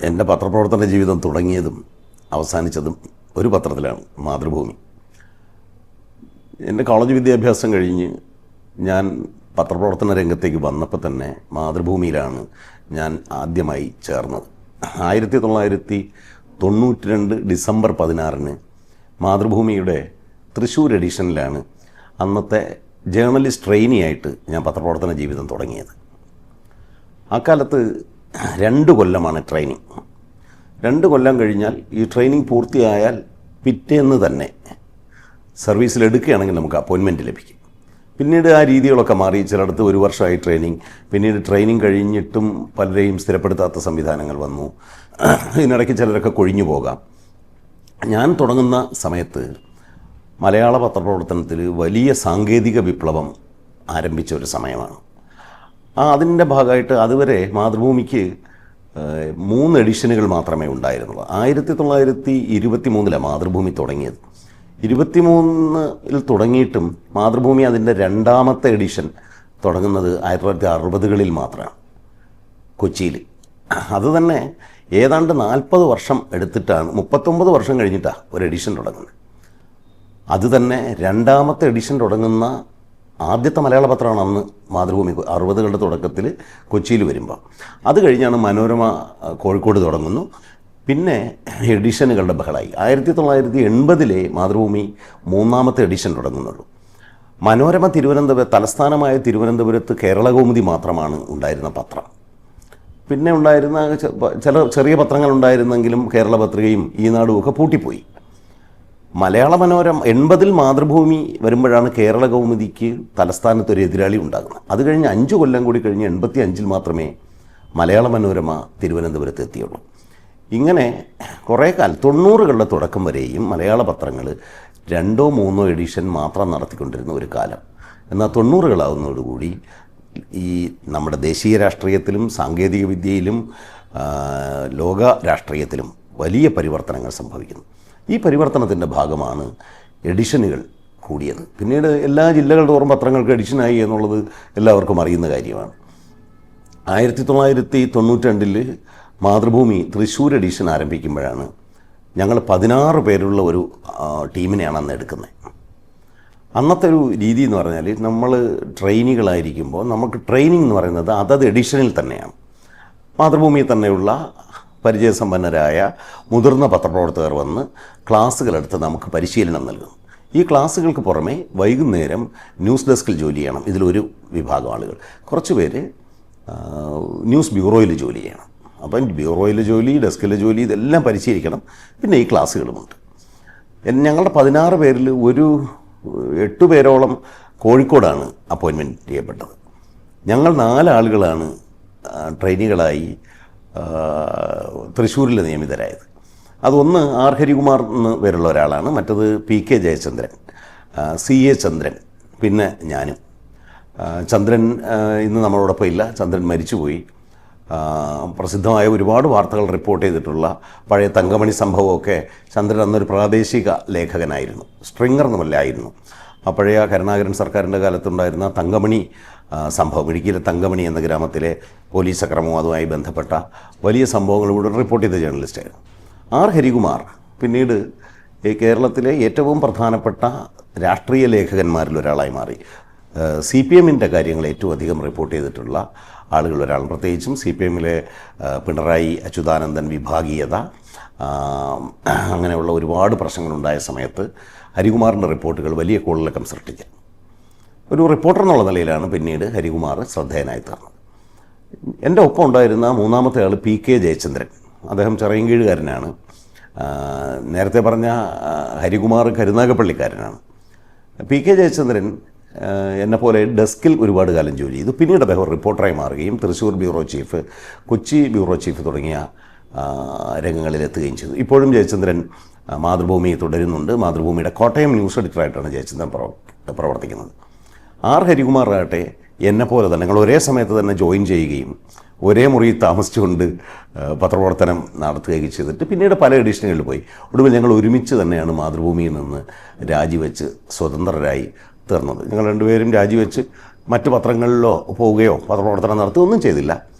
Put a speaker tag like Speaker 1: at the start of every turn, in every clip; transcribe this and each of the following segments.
Speaker 1: എൻ്റെ പത്രപ്രവർത്തന ജീവിതം തുടങ്ങിയതും അവസാനിച്ചതും ഒരു പത്രത്തിലാണ്, മാതൃഭൂമി. എൻ്റെ കോളേജ് വിദ്യാഭ്യാസം കഴിഞ്ഞ് ഞാൻ പത്രപ്രവർത്തന രംഗത്തേക്ക് വന്നപ്പോൾ തന്നെ മാതൃഭൂമിയിലാണ് ഞാൻ ആദ്യമായി ചേർന്നത്. 1992 ഡിസംബർ 16 മാതൃഭൂമിയുടെ തൃശ്ശൂർ എഡിഷനിലാണ് അന്നത്തെ ജേർണലിസ്റ്റ് ട്രെയിനിയായിട്ട് ഞാൻ പത്രപ്രവർത്തന ജീവിതം തുടങ്ങിയത്. അക്കാലത്ത് 2 കൊല്ലമാണ് ട്രെയിനിങ്. 2 കൊല്ലം കഴിഞ്ഞാൽ ഈ ട്രെയിനിങ് പൂർത്തിയായാൽ പിറ്റേന്ന് തന്നെ സർവീസിൽ എടുക്കുകയാണെങ്കിൽ നമുക്ക് അപ്പോയിൻമെൻറ്റ് ലഭിക്കും. പിന്നീട് ആ രീതികളൊക്കെ മാറി. ചിലയിടത്ത് 1 വർഷമായി ട്രെയിനിങ്, പിന്നീട് ട്രെയിനിങ് കഴിഞ്ഞിട്ടും പലരെയും സ്ഥിരപ്പെടുത്താത്ത സംവിധാനങ്ങൾ വന്നു. ഇതിനിടയ്ക്ക് ചിലരൊക്കെ കൊഴിഞ്ഞു പോകാം. ഞാൻ തുടങ്ങുന്ന സമയത്ത് മലയാള പത്രപ്രവർത്തനത്തിൽ വലിയ സാങ്കേതിക വിപ്ലവം ആരംഭിച്ച ഒരു സമയമാണ്. അതിൻ്റെ ഭാഗമായിട്ട് അതുവരെ മാതൃഭൂമിക്ക് 3 എഡിഷനുകൾ മാത്രമേ ഉണ്ടായിരുന്നുള്ളൂ. 1923 മാതൃഭൂമി തുടങ്ങിയത്. 23 തുടങ്ങിയിട്ടും മാതൃഭൂമി അതിൻ്റെ 2ാമത്തെ എഡിഷൻ തുടങ്ങുന്നത് 1960കളിൽ മാത്രമാണ്, കൊച്ചിയിൽ. അതുതന്നെ ഏതാണ്ട് 40 വർഷം എടുത്തിട്ടാണ്, 39 വർഷം കഴിഞ്ഞിട്ടാണ് ഒരു എഡിഷൻ തുടങ്ങുന്നത്. അതുതന്നെ 2ാമത്തെ എഡിഷൻ തുടങ്ങുന്ന ആദ്യത്തെ മലയാള പത്രമാണ് അന്ന് മാതൃഭൂമി. 60കളുടെ തുടക്കത്തിൽ കൊച്ചിയിൽ വരുമ്പോൾ അത് കഴിഞ്ഞാണ് മനോരമ കോഴിക്കോട് തുടങ്ങുന്നു. പിന്നെ എഡിഷനുകളുടെ ബഹളായി. 1980 മാതൃഭൂമി 3ാമത്തെ എഡിഷൻ തുടങ്ങുന്നുള്ളൂ. മനോരമ തലസ്ഥാനമായ തിരുവനന്തപുരത്ത് കേരളകൗമുദി മാത്രമാണ് ഉണ്ടായിരുന്ന പത്രം. പിന്നെ ഉണ്ടായിരുന്ന ചില ചെറിയ പത്രങ്ങൾ ഉണ്ടായിരുന്നെങ്കിലും കേരള പത്രികയും ഈനാടും ഒക്കെ പൂട്ടിപ്പോയി. മലയാള മനോരമ 80 മാതൃഭൂമി വരുമ്പോഴാണ് കേരള കൗമുദിക്ക് തലസ്ഥാനത്തൊരു എതിരാളി ഉണ്ടാകുന്നത്. അത് കഴിഞ്ഞ് 5 കൊല്ലം കൂടി കഴിഞ്ഞ് 85 മാത്രമേ മലയാള മനോരമ തിരുവനന്തപുരത്ത് എത്തിയുള്ളൂ. ഇങ്ങനെ കുറേ കാലം 90കളുടെ തുടക്കം വരെയും മലയാള പത്രങ്ങൾ 2ഓ 3ഓ എഡിഷൻ മാത്രം നടത്തിക്കൊണ്ടിരുന്ന ഒരു കാലം. എന്നാൽ 90കളാവുന്നതോടുകൂടി ഈ നമ്മുടെ ദേശീയ രാഷ്ട്രീയത്തിലും സാങ്കേതിക വിദ്യയിലും ലോക രാഷ്ട്രീയത്തിലും വലിയ പരിവർത്തനങ്ങൾ സംഭവിക്കുന്നു. ഈ പരിവർത്തനത്തിൻ്റെ ഭാഗമാണ് എഡിഷനുകൾ കൂടിയത്. പിന്നീട് എല്ലാ ജില്ലകൾ തോറും പത്രങ്ങൾക്ക് എഡിഷനായി എന്നുള്ളത് എല്ലാവർക്കും അറിയുന്ന കാര്യമാണ്. 1992 മാതൃഭൂമി തൃശ്ശൂർ എഡിഷൻ ആരംഭിക്കുമ്പോഴാണ് ഞങ്ങൾ 16 പേരുള്ള ഒരു ടീമിനെയാണ് അന്ന് എടുക്കുന്നത്. അന്നത്തെ ഒരു രീതി എന്ന് പറഞ്ഞാൽ, നമ്മൾ ട്രെയിനികളായിരിക്കുമ്പോൾ നമുക്ക് ട്രെയിനിങ് എന്ന് പറയുന്നത് അതത് എഡിഷനിൽ തന്നെയാണ്. മാതൃഭൂമിയിൽ തന്നെയുള്ള പരിചയസമ്പന്നരായ മുതിർന്ന പത്രപ്രവർത്തകർ വന്ന് ക്ലാസ്സുകളെടുത്ത് നമുക്ക് പരിശീലനം നൽകും. ഈ ക്ലാസ്സുകൾക്ക് പുറമെ വൈകുന്നേരം ന്യൂസ് ഡെസ്കിൽ ജോലി ചെയ്യണം. ഇതിലൊരു വിഭാഗം ആളുകൾ. കുറച്ച് പേര് ന്യൂസ് ബ്യൂറോയിൽ ജോലി ചെയ്യണം. അപ്പം ബ്യൂറോയിലെ ജോലി, ഡെസ്കിലെ ജോലി, ഇതെല്ലാം പരിശീലിക്കണം. പിന്നെ ഈ ക്ലാസ്സുകളുമുണ്ട്. ഞങ്ങളുടെ 16 പേരിൽ ഒരു 8 പേരോളം കോഴിക്കോടാണ് അപ്പോയിൻമെൻറ്റ് ചെയ്യപ്പെട്ടത്. ഞങ്ങൾ 4 ആളുകളാണ് ട്രെയിനികളായി തൃശ്ശൂരിൽ നിയമിതരായത്. അതൊന്ന് ആർ ഹരികുമാർ എന്ന് പേരുള്ള ഒരാളാണ്, മറ്റത് PK ജയചന്ദ്രൻ, CA ചന്ദ്രൻ, പിന്നെ ഞാനും. ചന്ദ്രൻ ഇന്ന് നമ്മളോടൊപ്പം ഇല്ല. ചന്ദ്രൻ മരിച്ചുപോയി. പ്രസിദ്ധമായ ഒരുപാട് വാർത്തകൾ റിപ്പോർട്ട് ചെയ്തിട്ടുള്ള പഴയ തങ്കമണി സംഭവമൊക്കെ, ചന്ദ്രൻ അന്നൊരു പ്രാദേശിക ലേഖകനായിരുന്നു, സ്ട്രിങ്ങർ എന്നുമല്ലായിരുന്നു. ആ പഴയ കരുണാകരൻ സർക്കാരിൻ്റെ കാലത്തുണ്ടായിരുന്ന തങ്കമണി സംഭവം, ഇടുക്കിയിലെ തങ്കമണി എന്ന ഗ്രാമത്തിലെ പോലീസ് അക്രമവും അതുമായി ബന്ധപ്പെട്ട വലിയ സംഭവങ്ങൾ ഇവിടെ റിപ്പോർട്ട് ചെയ്ത ജേർണലിസ്റ്റായിരുന്നു ആർ ഹരികുമാർ. പിന്നീട് കേരളത്തിലെ ഏറ്റവും പ്രധാനപ്പെട്ട രാഷ്ട്രീയ ലേഖകന്മാരിൽ ഒരാളായി മാറി. CPMൻ്റെ കാര്യങ്ങൾ ഏറ്റവും അധികം റിപ്പോർട്ട് ചെയ്തിട്ടുള്ള ആളുകളൊരാളും, പ്രത്യേകിച്ചും CPMലെ പിണറായി അച്യുതാനന്ദൻ വിഭാഗീയത, അങ്ങനെയുള്ള ഒരുപാട് പ്രശ്നങ്ങളുണ്ടായ സമയത്ത് ഹരികുമാറിൻ്റെ റിപ്പോർട്ടുകൾ വലിയ കോളിളക്കം സൃഷ്ടിച്ചു. ഒരു റിപ്പോർട്ടർ എന്നുള്ള നിലയിലാണ് പിന്നീട് ഹരികുമാർ ശ്രദ്ധേയനായി തീർന്നത്. എൻ്റെ ഒപ്പം ഉണ്ടായിരുന്ന 3ാമത്തെ ആൾ PK ജയചന്ദ്രൻ. അദ്ദേഹം ചിറയൻകീഴുകാരനാണ്. നേരത്തെ പറഞ്ഞ ഹരികുമാർ കരുനാഗപ്പള്ളിക്കാരനാണ്. PK ജയചന്ദ്രൻ എന്നെപ്പോലെ ഡെസ്കിൽ ഒരുപാട് കാലം ജോലി ചെയ്തു. പിന്നീട് അദ്ദേഹം റിപ്പോർട്ടറായി മാറുകയും Thrissur bureau chief, Kochi bureau chief തുടങ്ങിയ രംഗങ്ങളിലെത്തുകയും ചെയ്തു. ഇപ്പോഴും ജയചന്ദ്രൻ മാതൃഭൂമി തുടരുന്നുണ്ട്. മാതൃഭൂമിയുടെ കോട്ടയം ന്യൂസ് എഡിറ്ററായിട്ടാണ് ജയചന്ദ്രൻ പ്രവർത്തിക്കുന്നത്. ആർ ഹരികുമാർ ആകട്ടെ എന്നെപ്പോലെ തന്നെ ഞങ്ങൾ ഒരേ സമയത്ത് തന്നെ ജോയിൻ ചെയ്യുകയും ഒരേ മുറിയിൽ താമസിച്ചുകൊണ്ട് പത്രപ്രവർത്തനം നടത്തുകയും ചെയ്തിട്ട് പിന്നീട് പല എഡിഷനുകളിൽ പോയി. ഒടുവിൽ ഞങ്ങൾ ഒരുമിച്ച് തന്നെയാണ് മാതൃഭൂമിയിൽ നിന്ന് രാജിവെച്ച് സ്വതന്ത്രരായി തീർന്നത്. ഞങ്ങൾ 2 പേരും രാജിവെച്ച് മറ്റ് പത്രങ്ങളിലോ പോവുകയോ പത്രപ്രവർത്തനം നടത്തുകയോ ഒന്നും ചെയ്തില്ല.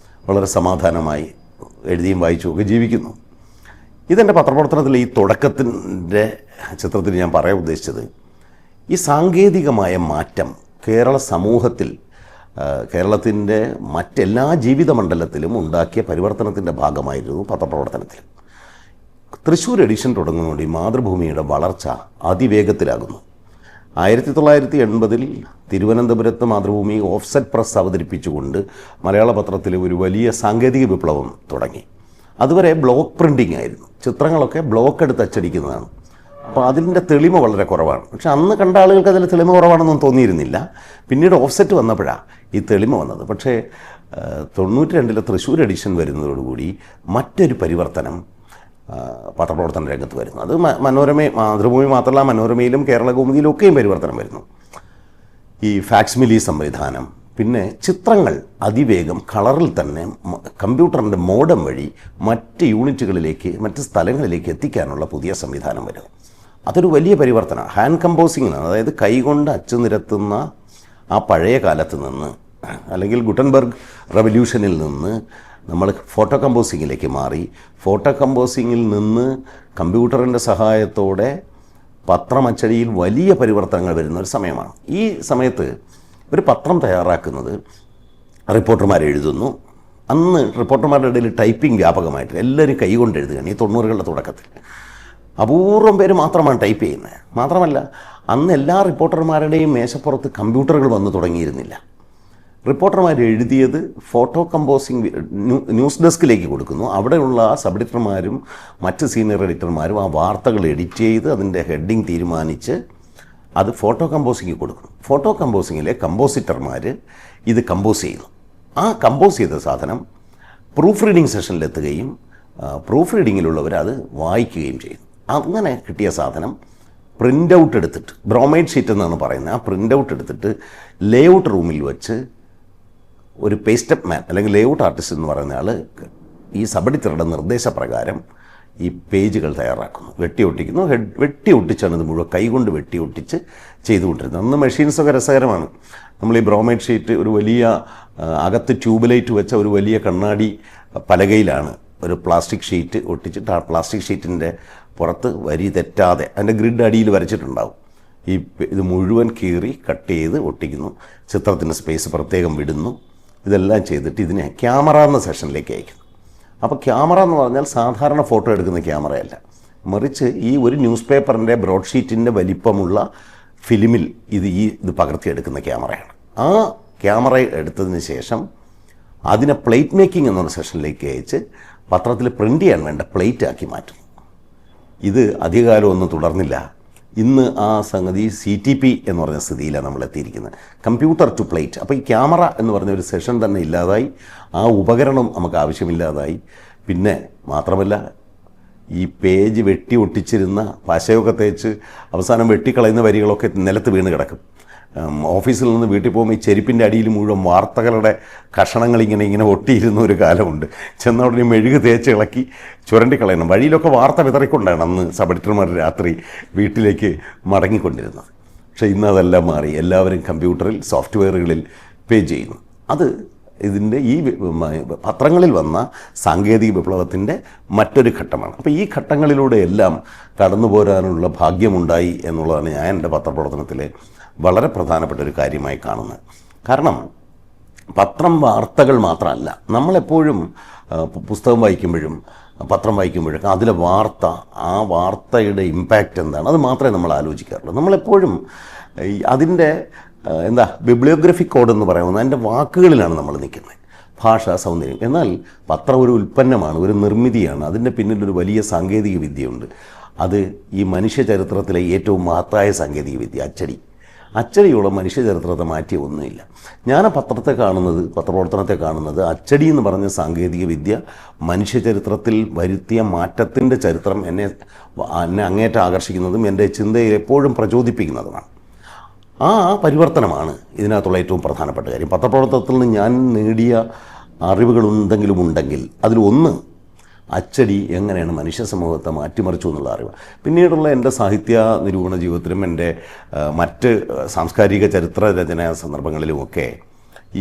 Speaker 1: വളരെ സമാധാനമായി എഴുതിയും വായിച്ചും ഒക്കെ ജീവിക്കുന്നു. ഇതെൻ്റെ പത്രപ്രവർത്തനത്തിൽ ഈ തുടക്കത്തിൻ്റെ ചിത്രത്തിൽ ഞാൻ പറയാൻ ഉദ്ദേശിച്ചത്, ഈ സാങ്കേതികമായ മാറ്റം കേരള സമൂഹത്തിൽ, കേരളത്തിൻ്റെ മറ്റെല്ലാ ജീവിത മണ്ഡലത്തിലും ഉണ്ടാക്കിയ പരിവർത്തനത്തിൻ്റെ ഭാഗമായിരുന്നു പത്രപ്രവർത്തനത്തിൽ. തൃശ്ശൂർ എഡിഷൻ തുടങ്ങുന്നതോടെ ഈ മാതൃഭൂമിയുടെ വളർച്ച അതിവേഗത്തിലാകുന്നു. 1980 തിരുവനന്തപുരത്ത് മാതൃഭൂമി ഓഫ്സെറ്റ് പ്രസ് അവതരിപ്പിച്ചുകൊണ്ട് മലയാള പത്രത്തിൽ ഒരു വലിയ സാങ്കേതിക വിപ്ലവം തുടങ്ങി. അതുവരെ ബ്ലോക്ക് പ്രിൻറ്റിംഗ് ആയിരുന്നു, ചിത്രങ്ങളൊക്കെ ബ്ലോക്ക് എടുത്ത് അച്ചടിക്കുന്നതാണ്. അപ്പോൾ അതിൻ്റെ തെളിമ വളരെ കുറവാണ്. പക്ഷെ അന്ന് കണ്ട ആളുകൾക്ക് അതിൽ തെളിമ കുറവാണെന്നൊന്നും തോന്നിയിരുന്നില്ല. പിന്നീട് ഓഫ്സെറ്റ് വന്നപ്പോഴാണ് ഈ തെളിമ വന്നത്. പക്ഷേ 92 തൃശ്ശൂർ എഡിഷൻ വരുന്നതോടുകൂടി മറ്റൊരു പരിവർത്തനം പത്രപ്രവർത്തന രംഗത്ത് വരുന്നു. അത് മാതൃഭൂമി മാത്രമല്ല, മനോരമയിലും കേരള കൗമുദിയിലും ഒക്കെയും പരിവർത്തനം വരുന്നു. ഈ ഫാക്സ്മിലി സംവിധാനം, പിന്നെ ചിത്രങ്ങൾ അതിവേഗം കളറിൽ തന്നെ കമ്പ്യൂട്ടറിൻ്റെ മോഡം വഴി മറ്റ് യൂണിറ്റുകളിലേക്ക്, മറ്റ് സ്ഥലങ്ങളിലേക്ക് എത്തിക്കാനുള്ള പുതിയ സംവിധാനം വരും. അതൊരു വലിയ പരിവർത്തനമാണ്. ഹാൻഡ് കമ്പോസിങ്ങിനാണ്, അതായത് കൈകൊണ്ട് അച്ചു നിരത്തുന്ന ആ പഴയ കാലത്ത് നിന്ന്, അല്ലെങ്കിൽ ഗുട്ടൻബർഗ് റവല്യൂഷനിൽ നിന്ന് നമ്മൾ ഫോട്ടോ കമ്പോസിങ്ങിലേക്ക് മാറി. ഫോട്ടോ കമ്പോസിങ്ങിൽ നിന്ന് കമ്പ്യൂട്ടറിൻ്റെ സഹായത്തോടെ പത്രമച്ചടിയിൽ വലിയ പരിവർത്തനങ്ങൾ വരുന്ന ഒരു സമയമാണ്. ഈ സമയത്ത് ഒരു പത്രം തയ്യാറാക്കുന്നത് റിപ്പോർട്ടർമാർ എഴുതുന്നു. അന്ന് റിപ്പോർട്ടർമാരുടെ ഇടയിൽ ടൈപ്പിംഗ് വ്യാപകമായിട്ട് എല്ലാവരും കൈകൊണ്ട് എഴുതുകയാണ്. ഈ 90കളുടെ തുടക്കത്തിൽ അപൂർവം പേര് മാത്രമാണ് ടൈപ്പ് ചെയ്യുന്നത്. മാത്രമല്ല, അന്ന് എല്ലാ റിപ്പോർട്ടർമാരുടെയും മേശപ്പുറത്ത് കമ്പ്യൂട്ടറുകൾ വന്നു തുടങ്ങിയിരുന്നില്ല. റിപ്പോർട്ടർമാർ എഴുതിയത് ഫോട്ടോ കമ്പോസിങ് ന്യൂസ് ഡെസ്കിലേക്ക് കൊടുക്കുന്നു. അവിടെയുള്ള സബ് എഡിറ്റർമാരും മറ്റ് സീനിയർ എഡിറ്റർമാരും ആ വാർത്തകൾ എഡിറ്റ് ചെയ്ത് അതിൻ്റെ ഹെഡിങ് തീരുമാനിച്ച് അത് ഫോട്ടോ കമ്പോസിങ് കൊടുക്കുന്നു. ഫോട്ടോ കമ്പോസിങ്ങിലെ കമ്പോസിറ്റർമാർ ഇത് കമ്പോസ് ചെയ്യുന്നു. ആ കമ്പോസ് ചെയ്ത സാധനം പ്രൂഫ് റീഡിംഗ് സെഷനിലെത്തുകയും പ്രൂഫ് റീഡിങ്ങിലുള്ളവർ അത് വായിക്കുകയും ചെയ്യുന്നു. അങ്ങനെ കിട്ടിയ സാധനം പ്രിൻ്റ് ഔട്ട് എടുത്തിട്ട്, ബ്രോമൈഡ് ഷീറ്റ് എന്നാണ് പറയുന്നത്, ആ പ്രിൻ്റ് ഔട്ട് എടുത്തിട്ട് ലേഔട്ട് റൂമിൽ വെച്ച് ഒരു പേസ്റ്റപ്പ് മാൻ അല്ലെങ്കിൽ ലേഔട്ട് ആർട്ടിസ്റ്റ് എന്ന് പറയുന്ന ആൾ ഈ സബ് എഡിറ്ററുടെ നിർദ്ദേശപ്രകാരം ഈ പേജുകൾ തയ്യാറാക്കുന്നു, വെട്ടി ഒട്ടിക്കുന്നു. വെട്ടി ഒട്ടിച്ചാണ് ഇത് മുഴുവൻ കൈകൊണ്ട് വെട്ടി ഒട്ടിച്ച് ചെയ്തുകൊണ്ടിരുന്നത്. അന്ന് മെഷീൻസൊക്കെ രസകരമാണ്. നമ്മൾ ഈ ബ്രോമൈഡ് ഷീറ്റ് ഒരു വലിയ അകത്ത് ട്യൂബ് ലൈറ്റ് വെച്ച ഒരു വലിയ കണ്ണാടി പലകയിലാണ് ഒരു പ്ലാസ്റ്റിക് ഷീറ്റ് ഒട്ടിച്ചിട്ട് ആ പ്ലാസ്റ്റിക് ഷീറ്റിൻ്റെ പുറത്ത് വരി തെറ്റാതെ അതിൻ്റെ ഗ്രിഡ് അടിയിൽ വരച്ചിട്ടുണ്ടാവും. ഇത് മുഴുവൻ കീറി കട്ട് ചെയ്ത് ഒട്ടിക്കുന്നു. ചിത്രത്തിൻ്റെ സ്പേസ് പ്രത്യേകം വിടുന്നു. ഇതെല്ലാം ചെയ്തിട്ട് ഇതിനെ ക്യാമറ എന്ന സെഷനിലേക്ക് അയക്കുന്നു. അപ്പോൾ ക്യാമറ എന്ന് പറഞ്ഞാൽ സാധാരണ ഫോട്ടോ എടുക്കുന്ന ക്യാമറയല്ല, മറിച്ച് ഈ ഒരു ന്യൂസ് പേപ്പറിൻ്റെ ബ്രോഡ് ഷീറ്റിൻ്റെ വലിപ്പമുള്ള ഫിലിമിൽ ഇത് പകർത്തിയെടുക്കുന്ന ക്യാമറയാണ്. ആ ക്യാമറ എടുത്തതിന് ശേഷം അതിനെ പ്ലേറ്റ് മേക്കിംഗ് എന്നൊരു സെഷനിലേക്ക് അയച്ച് പത്രത്തിൽ പ്രിൻ്റ് ചെയ്യാൻ വേണ്ട പ്ലേറ്റ് ആക്കി മാറ്റുന്നു. ഇത് അധികകാലമൊന്നും തുടർന്നില്ല. ഇന്ന് ആ സംഗതി CTP എന്ന് പറഞ്ഞ സ്ഥിതിയിലാണ് നമ്മൾ എത്തിയിരിക്കുന്നത്, കമ്പ്യൂട്ടർ ടു പ്ലേറ്റ്. അപ്പോൾ ഈ ക്യാമറ എന്ന് പറഞ്ഞ ഒരു സെഷൻ തന്നെ ഇല്ലാതായി, ആ ഉപകരണം നമുക്ക് ആവശ്യമില്ലാതായി. പിന്നെ മാത്രമല്ല, ഈ പേജ് വെട്ടി ഒട്ടിച്ചിരുന്ന പശയൊക്കെ തേച്ച് അവസാനം വെട്ടിക്കളയുന്ന വരികളൊക്കെ നിലത്ത് വീണ് കിടക്കും. ഓഫീസിൽ നിന്ന് വീട്ടിൽ പോകുമ്പോൾ ഈ ചെരുപ്പിൻ്റെ അടിയിൽ മുഴുവൻ വാർത്തകളുടെ കഷണങ്ങൾ ഇങ്ങനെ ഒട്ടിയിരുന്ന ഒരു കാലമുണ്ട്. ചെന്ന ഉടനെ മെഴുക് തേച്ച് ഇളക്കി ചുരണ്ടിക്കളയണം. വഴിയിലൊക്കെ വാർത്ത വിതറിക്കൊണ്ടാണ് അന്ന് സബ് എഡിറ്റർമാർ രാത്രി വീട്ടിലേക്ക് മടങ്ങിക്കൊണ്ടിരുന്നത്. പക്ഷേ ഇന്ന് അതെല്ലാം മാറി. എല്ലാവരും കമ്പ്യൂട്ടറിൽ സോഫ്റ്റ്വെയറുകളിൽ പേ ചെയ്യുന്നു. അത് ഇതിൻ്റെ ഈ പത്രങ്ങളിൽ വന്ന സാങ്കേതിക വിപ്ലവത്തിൻ്റെ മറ്റൊരു ഘട്ടമാണ്. അപ്പോൾ ഈ ഘട്ടങ്ങളിലൂടെ എല്ലാം കടന്നു പോരാനുള്ള ഭാഗ്യമുണ്ടായി എന്നുള്ളതാണ് ഞാൻ എൻ്റെ പത്രപ്രവർത്തനത്തിലെ വളരെ പ്രധാനപ്പെട്ട ഒരു കാര്യമായി കാണുന്നത്. കാരണം പത്രം വാർത്തകൾ മാത്രമല്ല, നമ്മളെപ്പോഴും പുസ്തകം വായിക്കുമ്പോഴും പത്രം വായിക്കുമ്പോഴൊക്കെ അതിലെ വാർത്ത, ആ വാർത്തയുടെ ഇമ്പാക്റ്റ് എന്താണ്, അത് മാത്രമേ നമ്മൾ ആലോചിക്കാറുള്ളൂ. നമ്മളെപ്പോഴും അതിൻ്റെ ബിബ്ലിയോഗ്രഫിക് കോഡ് എന്ന് പറയുന്നത് അതിൻ്റെ വാക്കുകളിലാണ് നമ്മൾ നിൽക്കുന്നത്, ഭാഷ, സൗന്ദര്യം. എന്നാൽ പത്രം ഒരു ഉൽപ്പന്നമാണ്, ഒരു നിർമ്മിതിയാണ്. അതിൻ്റെ പിന്നിലൊരു വലിയ സാങ്കേതിക വിദ്യയുണ്ട്. അത് ഈ മനുഷ്യ ചരിത്രത്തിലെ ഏറ്റവും മഹത്തായ സാങ്കേതിക വിദ്യ അച്ചടി. അച്ചടിയോളം മനുഷ്യ ചരിത്രത്തെ മാറ്റിയ ഒന്നുമില്ല. ഞാൻ ആ പത്രപ്രവർത്തനത്തെ കാണുന്നത് അച്ചടി എന്ന് പറഞ്ഞ സാങ്കേതിക വിദ്യ മനുഷ്യ ചരിത്രത്തിൽ വരുത്തിയ മാറ്റത്തിൻ്റെ ചരിത്രം എന്നെ അങ്ങേറ്റം ആകർഷിക്കുന്നതും എൻ്റെ ചിന്തയെ എപ്പോഴും പ്രചോദിപ്പിക്കുന്നതുമാണ്. ആ പരിവർത്തനമാണ് ഇതിനകത്തുള്ള ഏറ്റവും പ്രധാനപ്പെട്ട കാര്യം. പത്രപ്രവർത്തനത്തിൽ നിന്ന് ഞാൻ നേടിയ അറിവുകളുണ്ടെങ്കിലും ഉണ്ടെങ്കിൽ അതിലൊന്ന് അച്ചടി എങ്ങനെയാണ് മനുഷ്യ സമൂഹത്തെ മാറ്റിമറിച്ചു എന്നുള്ള അറിവ്. പിന്നീടുള്ള എൻ്റെ സാഹിത്യ നിരൂപണ ജീവിതത്തിലും എൻ്റെ മറ്റ് സാംസ്കാരിക ചരിത്ര രചനാ സന്ദർഭങ്ങളിലുമൊക്കെ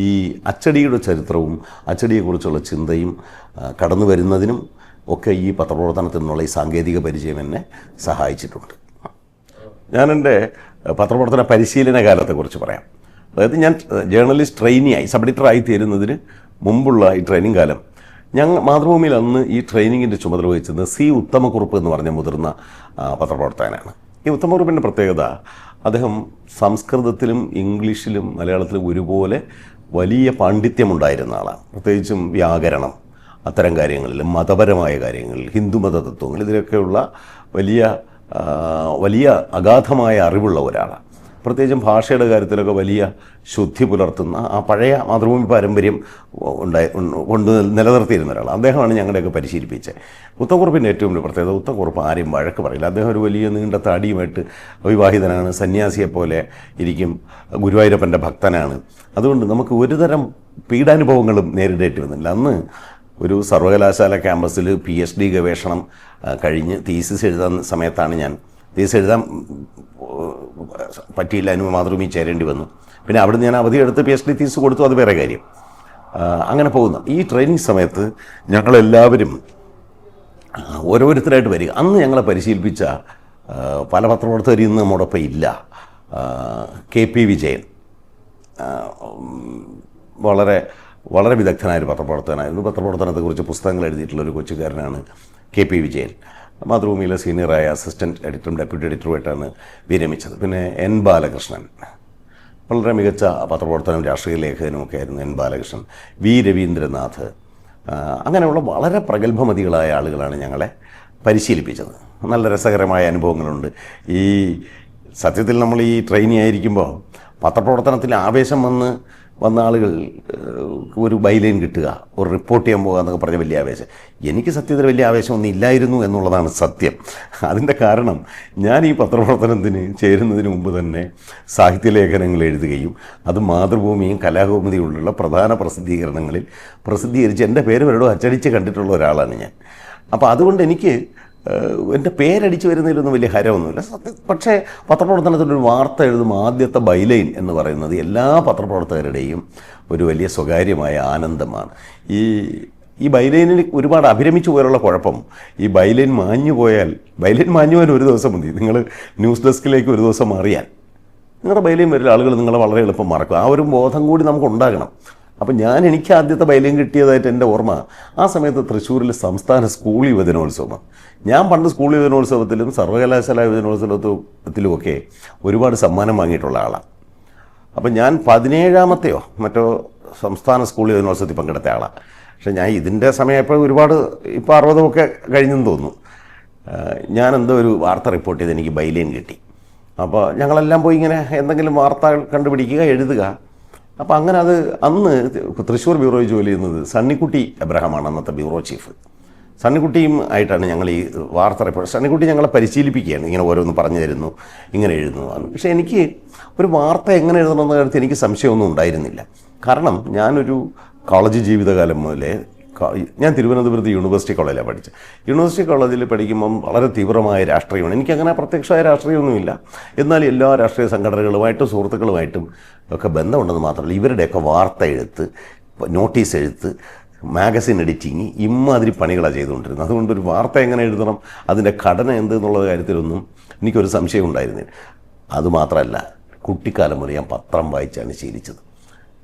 Speaker 1: ഈ അച്ചടിയുടെ ചരിത്രവും അച്ചടിയെക്കുറിച്ചുള്ള ചിന്തയും കടന്നു വരുന്നതിനും ഒക്കെ ഈ പത്രപ്രവർത്തനത്തിൽ നിന്നുള്ള ഈ സാങ്കേതിക പരിചയം എന്നെ സഹായിച്ചിട്ടുണ്ട്. ഞാൻ എൻ്റെ പത്രപ്രവർത്തന പരിശീലന കാലത്തെക്കുറിച്ച് പറയാം. അതായത് ഞാൻ ജേർണലിസ്റ്റ് ട്രെയിനിയായി സബ് എഡിറ്ററായി തീരുന്നതിന് മുമ്പുള്ള ഈ ട്രെയിനിങ് കാലം മാതൃഭൂമിയിൽ അന്ന് ഈ ട്രെയിനിങ്ങിൻ്റെ ചുമതല വഹിച്ചത് സി ഉത്തമക്കുറുപ്പ് എന്ന് പറഞ്ഞ മുതിർന്ന പത്രപ്രവർത്തകനാണ്. ഈ ഉത്തമക്കുറുപ്പിൻ്റെ പ്രത്യേകത, അദ്ദേഹം സംസ്കൃതത്തിലും ഇംഗ്ലീഷിലും മലയാളത്തിലും ഒരുപോലെ വലിയ പാണ്ഡിത്യമുണ്ടായിരുന്ന ആളാണ്. പ്രത്യേകിച്ചും വ്യാകരണം, അത്തരം കാര്യങ്ങളിൽ, മതപരമായ കാര്യങ്ങളിൽ, ഹിന്ദുമത തത്വങ്ങൾ, ഇതിലൊക്കെയുള്ള വലിയ അഗാധമായ അറിവുള്ള ഒരാളാണ്. പ്രത്യേകിച്ചും ഭാഷയുടെ കാര്യത്തിലൊക്കെ വലിയ ശുദ്ധി പുലർത്തുന്ന ആ പഴയ മാതൃഭൂമി പാരമ്പര്യം കൊണ്ട് നിലനിർത്തിയിരുന്ന ഒരാൾ. അദ്ദേഹമാണ് ഞങ്ങളുടെയൊക്കെ പരിശീലിപ്പിച്ചത്. ഉത്തമക്കുറുപ്പിൻ്റെ ഏറ്റവും വലിയ പ്രത്യേകത, ഉത്തമക്കുറുപ്പ് ആരെയും വഴക്ക് പറയില്ല. അദ്ദേഹം ഒരു വലിയ നീണ്ട താടിയുമായിട്ട് അവിവാഹിതനാണ്, സന്യാസിയെപ്പോലെ ഇരിക്കും, ഗുരുവായൂരപ്പൻ്റെ ഭക്തനാണ്. അതുകൊണ്ട് നമുക്ക് ഒരുതരം പീഡാനുഭവങ്ങളും നേരിടേണ്ടി വന്നില്ല. അന്ന് ഒരു സർവകലാശാല ക്യാമ്പസിൽ PhD ഗവേഷണം കഴിഞ്ഞ് തീസിസ് എഴുതാൻ സമയത്താണ് ഞാൻ തീസിസ് എഴുതാൻ പറ്റിയില്ല, അതിന് മാതൃഭൂമി ചേരേണ്ടി വന്നു. പിന്നെ അവിടുന്ന് ഞാൻ അവധിയെടുത്ത് PhD തീസിസ് കൊടുത്തു, അത് വേറെ കാര്യം. അങ്ങനെ പോകുന്നു. ഈ ട്രെയിനിങ് സമയത്ത് ഞങ്ങളെല്ലാവരും ഓരോരുത്തരായിട്ട് വരിക. അന്ന് ഞങ്ങളെ പരിശീലിപ്പിച്ച പല പത്രപ്രവർത്തകരും ഇന്ന് നമ്മോടൊപ്പം ഇല്ല. KP വിജയൻ വളരെ വിദഗ്ധനായൊരു പത്രപ്രവർത്തകനായിരുന്നു. പത്രപ്രവർത്തനത്തെക്കുറിച്ച് പുസ്തകങ്ങൾ എഴുതിയിട്ടുള്ളൊരു കൊച്ചുകാരനാണ് KP വിജയൻ. മാതൃഭൂമിയിലെ സീനിയറായ അസിസ്റ്റൻറ്റ് എഡിറ്ററും ഡെപ്യൂട്ടി എഡിറ്ററുമായിട്ടാണ് വിരമിച്ചത്. പിന്നെ N ബാലകൃഷ്ണൻ, വളരെ മികച്ച പത്രപ്രവർത്തനം രാഷ്ട്രീയ ലേഖകനുമൊക്കെ ആയിരുന്നു N ബാലകൃഷ്ണൻ, V രവീന്ദ്രനാഥ്, അങ്ങനെയുള്ള വളരെ പ്രഗത്ഭമതികളായ ആളുകളാണ് ഞങ്ങളെ പരിശീലിപ്പിച്ചത്. നല്ല രസകരമായ അനുഭവങ്ങളുണ്ട്. ഈ സത്യത്തിൽ നമ്മൾ ഈ ട്രെയിനി ആയിരിക്കുമ്പോൾ പത്രപ്രവർത്തനത്തിൽ ആവേശം വന്ന ആളുകൾ ഒരു ബൈലൈൻ കിട്ടുക, ഒരു റിപ്പോർട്ട് ചെയ്യാൻ പോകുക എന്നൊക്കെ പറഞ്ഞ വലിയ ആവേശം. എനിക്ക് സത്യത്തിൽ വലിയ ആവേശമൊന്നും ഇല്ലായിരുന്നു എന്നുള്ളതാണ് സത്യം. അതിൻ്റെ കാരണം, ഞാൻ ഈ പത്രപ്രവർത്തനത്തിന് ചേരുന്നതിന് മുമ്പ് തന്നെ സാഹിത്യലേഖനങ്ങൾ എഴുതുകയും അത് മാതൃഭൂമിയും കലാകൗമുദിയുമുള്ള പ്രധാന പ്രസിദ്ധീകരണങ്ങളിൽ പ്രസിദ്ധീകരിച്ച് എൻ്റെ പേര് വരെയോ അച്ചടിച്ച് കണ്ടിട്ടുള്ള ഒരാളാണ് ഞാൻ. അപ്പോൾ അതുകൊണ്ട് എനിക്ക് എൻ്റെ പേരടിച്ച് വരുന്നതിലൊന്നും വലിയ ഹരമൊന്നുമില്ല. പക്ഷേ പത്രപ്രവർത്തനത്തിൻ്റെ ഒരു വാർത്ത എഴുതുമ്പോൾ ആദ്യത്തെ ബൈലൈൻ എന്ന് പറയുന്നത് എല്ലാ പത്രപ്രവർത്തകരുടെയും ഒരു വലിയ സ്വകാര്യമായ ആനന്ദമാണ്. ഈ ബൈലൈനിൽ ഒരുപാട് അഭിരമിച്ചു പോയാലുള്ള കുഴപ്പം, ഈ ബൈലൈൻ മാഞ്ഞു പോയാൽ ഒരു ദിവസം മതി. നിങ്ങൾ ന്യൂസ് ഡെസ്കിലേക്ക് ഒരു ദിവസം മാറിയാൽ നിങ്ങളുടെ ബൈലൈൻ വരുന്ന ആളുകൾ നിങ്ങളെ വളരെ എളുപ്പം മറക്കും. ആ ഒരു ബോധം കൂടി നമുക്ക് ഉണ്ടാകണം. അപ്പം എനിക്ക് ആദ്യത്തെ ബൈലൈൻ കിട്ടിയതായിട്ട് എൻ്റെ ഓർമ്മ, ആ സമയത്ത് തൃശ്ശൂരിൽ സംസ്ഥാന സ്കൂൾ യുവജനോത്സവം. ഞാൻ പണ്ട് സ്കൂൾ യുവജനോത്സവത്തിലും സർവകലാശാല യുവജനോത്സവത്തിലുമൊക്കെ ഒരുപാട് സമ്മാനം വാങ്ങിയിട്ടുള്ള ആളാണ്. അപ്പം ഞാൻ 17ാമത്തെയോ മറ്റോ സംസ്ഥാന സ്കൂൾ യുവജനോത്സവത്തിൽ പങ്കെടുത്ത ആളാണ്. പക്ഷേ ഞാൻ ഇതിൻ്റെ സമയപ്പോൾ ഇപ്പോൾ 60 കഴിഞ്ഞെന്ന് തോന്നുന്നു. ഞാൻ എന്തോ ഒരു വാർത്ത റിപ്പോർട്ട് ചെയ്ത് എനിക്ക് ബൈലൈൻ കിട്ടി. അപ്പോൾ ഞങ്ങളെല്ലാം പോയി ഇങ്ങനെ എന്തെങ്കിലും വാർത്തകൾ കണ്ടുപിടിക്കുക, എഴുതുക. അപ്പോൾ അങ്ങനെ അന്ന് തൃശ്ശൂർ ബ്യൂറോയിൽ ജോലി ചെയ്യുന്നത് സണ്ണിക്കുട്ടി എബ്രഹാമാണ് അന്നത്തെ ബ്യൂറോ ചീഫ്. സണ്ണിക്കുട്ടിയും ആയിട്ടാണ് ഞങ്ങൾ ഈ വാർത്ത റിപ്പോർട്ട്. സണ്ണിക്കുട്ടി ഞങ്ങളെ പരിശീലിപ്പിക്കുകയാണ്, ഇങ്ങനെ ഓരോന്ന് പറഞ്ഞു തരുന്നു, ഇങ്ങനെ എഴുതുന്നു. പക്ഷേ എനിക്ക് ഒരു വാർത്ത എങ്ങനെ എഴുതണമെന്ന കാര്യത്തിൽ എനിക്ക് സംശയമൊന്നും ഉണ്ടായിരുന്നില്ല. കാരണം ഞാനൊരു കോളേജ് ജീവിതകാലം മുതലേ ഞാൻ തിരുവനന്തപുരത്ത് യൂണിവേഴ്സിറ്റി കോളേജിലാണ് പഠിച്ചത്. യൂണിവേഴ്സിറ്റി കോളേജിൽ പഠിക്കുമ്പം വളരെ തീവ്രമായ രാഷ്ട്രീയമാണ്. എനിക്കങ്ങനെ പ്രത്യക്ഷമായ രാഷ്ട്രീയമൊന്നുമില്ല. എന്നാൽ എല്ലാ രാഷ്ട്രീയ സംഘടനകളുമായിട്ടും സുഹൃത്തുക്കളുമായിട്ടും ഒക്കെ ബന്ധമുണ്ടെന്ന് മാത്രമല്ല, ഇവരുടെയൊക്കെ വാർത്ത എഴുത്ത്, നോട്ടീസ് എഴുത്ത്, മാഗസിൻ എഡിറ്റിങ്, ഇമ്മാതിരി പണികളാണ് ചെയ്തുകൊണ്ടിരുന്നത്. അതുകൊണ്ടൊരു വാർത്ത എങ്ങനെ എഴുതണം, അതിൻ്റെ ഘടന എന്തെന്നുള്ള കാര്യത്തിലൊന്നും എനിക്കൊരു സംശയം ഉണ്ടായിരുന്നില്ല. അതുമാത്രമല്ല, കുട്ടിക്കാലം മുതൽ ഞാൻ പത്രം വായിച്ചാണ് ശീലിച്ചത്.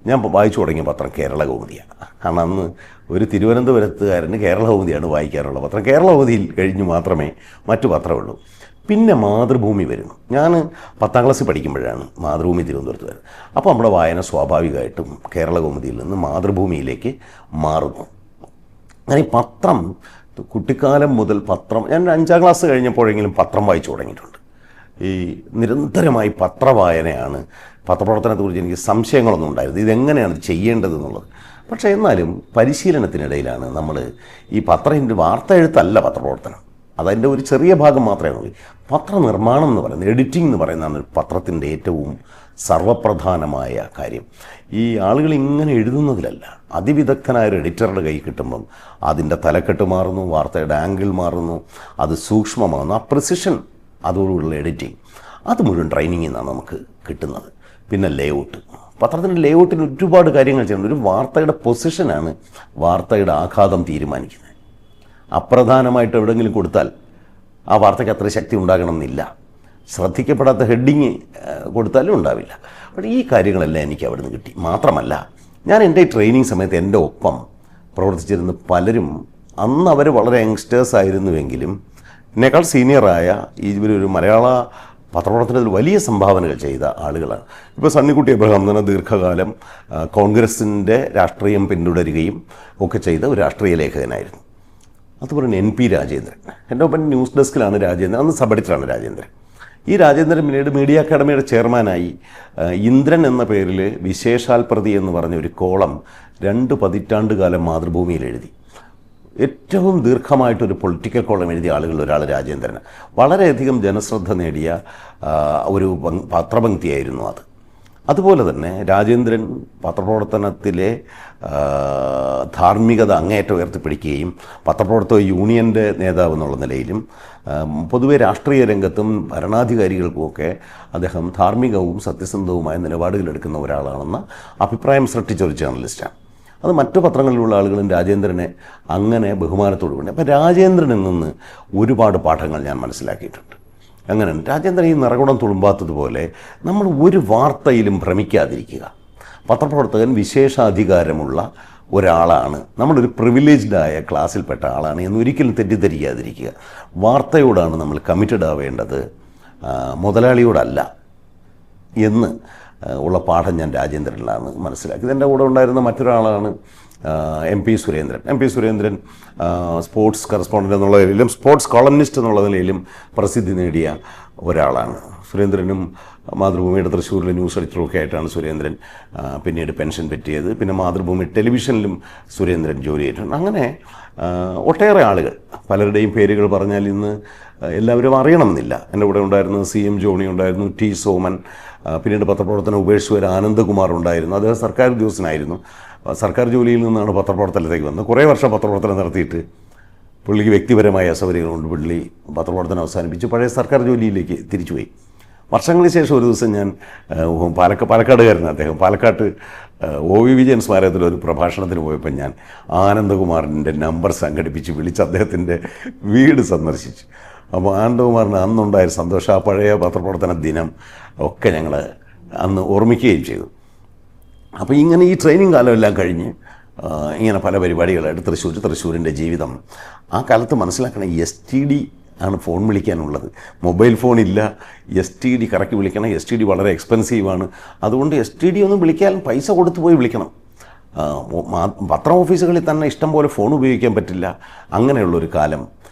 Speaker 1: ഞാൻ വായിച്ചു തുടങ്ങിയ പത്രം കേരള കൗമുദിയാണ്. കാരണം അന്ന് ഒരു തിരുവനന്തപുരത്തുകാരന് കേരള കൗമുദിയാണ് വായിക്കാറുള്ള പത്രം. കേരള കൗമുദിയിൽ കഴിഞ്ഞ് മാത്രമേ മറ്റു പത്രമുള്ളൂ. പിന്നെ മാതൃഭൂമി വരുന്നു. ഞാൻ 10ാം ക്ലാസ്സിൽ പഠിക്കുമ്പോഴാണ് മാതൃഭൂമി തിരുവനന്തപുരത്ത് വരുന്നത്. അപ്പോൾ നമ്മുടെ വായന സ്വാഭാവികമായിട്ടും കേരള കൗമുദിയിൽ നിന്ന് മാതൃഭൂമിയിലേക്ക് മാറുന്നു. അങ്ങനെ ഈ പത്രം കുട്ടിക്കാലം മുതൽ ഞാൻ 5ാം ക്ലാസ് കഴിഞ്ഞപ്പോഴെങ്കിലും പത്രം വായിച്ചു തുടങ്ങിയിട്ടുണ്ട്. ഈ നിരന്തരമായി പത്രവായനയാണ്. പത്രപ്രവർത്തനത്തെക്കുറിച്ച് എനിക്ക് സംശയങ്ങളൊന്നും ഉണ്ടായിരുന്നു, ഇതെങ്ങനെയാണ് ചെയ്യേണ്ടതെന്നുള്ളത്. പക്ഷേ എന്നാലും പരിശീലനത്തിനിടയിലാണ് നമ്മൾ ഈ വാർത്ത എഴുത്തല്ല പത്രപ്രവർത്തനം, അതതിൻ്റെ ഒരു ചെറിയ ഭാഗം മാത്രമേ ഉള്ളൂ. പത്രനിർമ്മാണം എന്ന് പറയുന്നത്, എഡിറ്റിംഗ് എന്ന് പറയുന്നതാണ് പത്രത്തിൻ്റെ ഏറ്റവും സർവപ്രധാനമായ കാര്യം. ഈ ആളുകൾ ഇങ്ങനെ എഴുതുന്നതിലല്ല, അതിവിദഗ്ധനായൊരു എഡിറ്ററുടെ കൈ കിട്ടുമ്പം അതിൻ്റെ തലക്കെട്ട് മാറുന്നു, വാർത്തയുടെ ആംഗിൾ മാറുന്നു, അത് സൂക്ഷ്മമാകുന്നു. ആ പ്രിസിഷൻ, അതോടുള്ള എഡിറ്റിംഗ്, അത് മുഴുവൻ ട്രെയിനിങ്ങിൽ നിന്നാണ് നമുക്ക് കിട്ടുന്നത്. പിന്നെ ലേഔട്ട്, പത്രത്തിൻ്റെ ലേഔട്ടിന് ഒരുപാട് കാര്യങ്ങൾ ചെയ്യണം. ഒരു വാർത്തയുടെ പൊസിഷനാണ് വാർത്തയുടെ ആഘാതം തീരുമാനിക്കുന്നത്. അപ്രധാനമായിട്ട് എവിടെയെങ്കിലും കൊടുത്താൽ ആ വാർത്തയ്ക്ക് അത്ര ശക്തി ഉണ്ടാകണമെന്നില്ല. ശ്രദ്ധിക്കപ്പെടാത്ത ഹെഡിങ് കൊടുത്താലും ഉണ്ടാവില്ല. പക്ഷേ ഈ കാര്യങ്ങളെല്ലാം എനിക്ക് അവിടെ നിന്ന് കിട്ടി. മാത്രമല്ല, ഞാൻ എൻ്റെ ട്രെയിനിങ് സമയത്ത് എൻ്റെ ഒപ്പം പ്രവർത്തിച്ചിരുന്ന പലരും അന്ന് അവർ വളരെ യങ്സ്റ്റേഴ്സ് ആയിരുന്നുവെങ്കിലും എന്നെക്കാൾ സീനിയറായ ഇവരൊരു മലയാള പത്രപ്രവർത്തനത്തിൽ വലിയ സംഭാവനകൾ ചെയ്ത ആളുകളാണ്. ഇപ്പോൾ സണ്ണിക്കുട്ടി എബ്രഹാം തന്നെ ദീർഘകാലം കോൺഗ്രസിൻ്റെ രാഷ്ട്രീയം പിന്തുടരുകയും ഒക്കെ ചെയ്ത ഒരു രാഷ്ട്രീയ ലേഖകനായിരുന്നു. അതുപോലെ തന്നെ NP രാജേന്ദ്രൻ, എൻ്റെ ഒപ്പം ന്യൂസ് ഡെസ്കിലാണ് രാജേന്ദ്രൻ, അന്ന് സബ് എഡിറ്ററാണ് രാജേന്ദ്രൻ. ഈ രാജേന്ദ്രൻ പിന്നീട് മീഡിയ അക്കാഡമിയുടെ ചെയർമാനായി ഇന്ദ്രൻ എന്ന പേരിൽ വിശേഷാൽ പ്രതി എന്ന് പറഞ്ഞ ഒരു കോളം 2 പതിറ്റാണ്ട് കാലം മാതൃഭൂമിയിൽ എഴുതി. ഏറ്റവും ദീർഘമായിട്ടൊരു പൊളിറ്റിക്കൽ കോളം എഴുതിയ ആളുകളിൽ ഒരാൾ രാജേന്ദ്രന്. വളരെയധികം ജനശ്രദ്ധ നേടിയ ഒരു പത്രപംക്തിയായിരുന്നു അത്. അതുപോലെ തന്നെ രാജേന്ദ്രൻ പത്രപ്രവർത്തനത്തിലെ ധാർമ്മികത അങ്ങേയറ്റം ഉയർത്തിപ്പിടിക്കുകയും പത്രപ്രവർത്തക യൂണിയൻ്റെ നേതാവ് എന്നുള്ള നിലയിലും പൊതുവെ രാഷ്ട്രീയ രംഗത്തും ഭരണാധികാരികൾക്കുമൊക്കെ അദ്ദേഹം ധാർമ്മികവും സത്യസന്ധവുമായ നിലപാടുകളെടുക്കുന്ന ഒരാളാണെന്ന അഭിപ്രായം സൃഷ്ടിച്ച ഒരു ജേർണലിസ്റ്റാണ്. അത് മറ്റു പത്രങ്ങളിലുള്ള ആളുകളും രാജേന്ദ്രനെ അങ്ങനെ ബഹുമാനത്തോടു കൂടി. അപ്പോൾ രാജേന്ദ്രനിൽ നിന്ന് ഒരുപാട് പാഠങ്ങൾ ഞാൻ മനസ്സിലാക്കിയിട്ടുണ്ട്. അങ്ങനെ രാജേന്ദ്രൻ ഈ നിറകുടം തുളുമ്പാത്തതുപോലെ നമ്മൾ ഒരു വാർത്തയിലും ഭ്രമിക്കാതിരിക്കുക. പത്രപ്രവർത്തകൻ വിശേഷാധികാരമുള്ള ഒരാളാണ്, നമ്മളൊരു പ്രിവിലേജ്ഡായ ക്ലാസ്സിൽപ്പെട്ട ആളാണ് എന്നൊരിക്കലും തെറ്റിദ്ധരിക്കാതിരിക്കുക. വാർത്തയോടാണ് നമ്മൾ കമ്മിറ്റഡ് ആവേണ്ടത്, മുതലാളിയോടല്ല എന്ന് ഉള്ള പാഠം ഞാൻ രാജേന്ദ്രനിലാണ് മനസ്സിലാക്കിയത്. എൻ്റെ കൂടെ ഉണ്ടായിരുന്ന മറ്റൊരാളാണ് MP സുരേന്ദ്രൻ. സ്പോർട്സ് കറസ്പോണ്ടൻ്റ് എന്നുള്ള നിലയിലും സ്പോർട്സ് കോളംനിസ്റ്റ് എന്നുള്ള നിലയിലും പ്രസിദ്ധി നേടിയ ഒരാളാണ്. സുരേന്ദ്രനും മാതൃഭൂമിയുടെ തൃശ്ശൂരിലെ ന്യൂസ് എഡിറ്ററൊക്കെ ആയിട്ടാണ് സുരേന്ദ്രൻ പിന്നീട് പെൻഷൻ പറ്റിയത്. പിന്നെ മാതൃഭൂമി ടെലിവിഷനിലും സുരേന്ദ്രൻ ജോലി ചെയ്തിട്ടുണ്ട്. അങ്ങനെ ഒട്ടേറെ ആളുകൾ, പലരുടെയും പേരുകൾ പറഞ്ഞാൽ ഇന്ന് എല്ലാവരും അറിയണമെന്നില്ല. എൻ്റെ കൂടെ ഉണ്ടായിരുന്നത് CM ജോണി ഉണ്ടായിരുന്നു, T സോമൻ, പിന്നീട് പത്രപ്രവർത്തനം ഉപേക്ഷിച്ച് ആനന്ദകുമാർ ഉണ്ടായിരുന്നു. അദ്ദേഹം സർക്കാർ ഉദ്യോഗസ്ഥനായിരുന്നു. സർക്കാർ ജോലിയിൽ നിന്നാണ് പത്രപ്രവർത്തനത്തിലേക്ക് വന്നത്. കുറേ വർഷം പത്രപ്രവർത്തനം നടത്തിയിട്ട് പുള്ളിക്ക് വ്യക്തിപരമായ അസൗകര്യങ്ങൾ കൊണ്ട് പുള്ളി പത്രപ്രവർത്തനം അവസാനിപ്പിച്ച് പഴയ സർക്കാർ ജോലിയിലേക്ക് തിരിച്ചുപോയി. വർഷങ്ങൾക്ക് ശേഷം ഒരു ദിവസം ഞാൻ പാലക്കാടുകാരനാണ് അദ്ദേഹം, പാലക്കാട്ട് OV വിജയൻ സ്മാരകത്തിൽ ഒരു പ്രഭാഷണത്തിന് പോയപ്പോൾ ഞാൻ ആനന്ദകുമാറിൻ്റെ നമ്പർ സംഘടിപ്പിച്ച് വിളിച്ച് അദ്ദേഹത്തിൻ്റെ വീട് സന്ദർശിച്ചു. അപ്പോൾ ആനന്ദകുമാറിന് അന്നുണ്ടായ സന്തോഷം, ആ പഴയ പത്രപ്രവർത്തന ദിനം ഒക്കെ ഞങ്ങൾ അന്ന് ഓർമ്മിക്കുകയും ചെയ്തു. അപ്പോൾ ഇങ്ങനെ ഈ ട്രെയിനിങ് കാലമെല്ലാം കഴിഞ്ഞ് ഇങ്ങനെ പല പരിപാടികളായിട്ട് തൃശ്ശൂരിൻ്റെ ജീവിതം. ആ കാലത്ത് മനസ്സിലാക്കണം, STD ആണ് ഫോൺ വിളിക്കാനുള്ളത്. മൊബൈൽ ഫോണില്ല, STD കറക്കി വിളിക്കണം. STD വളരെ എക്സ്പെൻസീവാണ്. അതുകൊണ്ട് STD ഒന്നും വിളിക്കാൻ പൈസ കൊടുത്തു പോയി വിളിക്കണം. പത്ര ഓഫീസുകളിൽ തന്നെ ഇഷ്ടം പോലെ ഫോൺ ഉപയോഗിക്കാൻ പറ്റില്ല. അങ്ങനെയുള്ളൊരു കാലം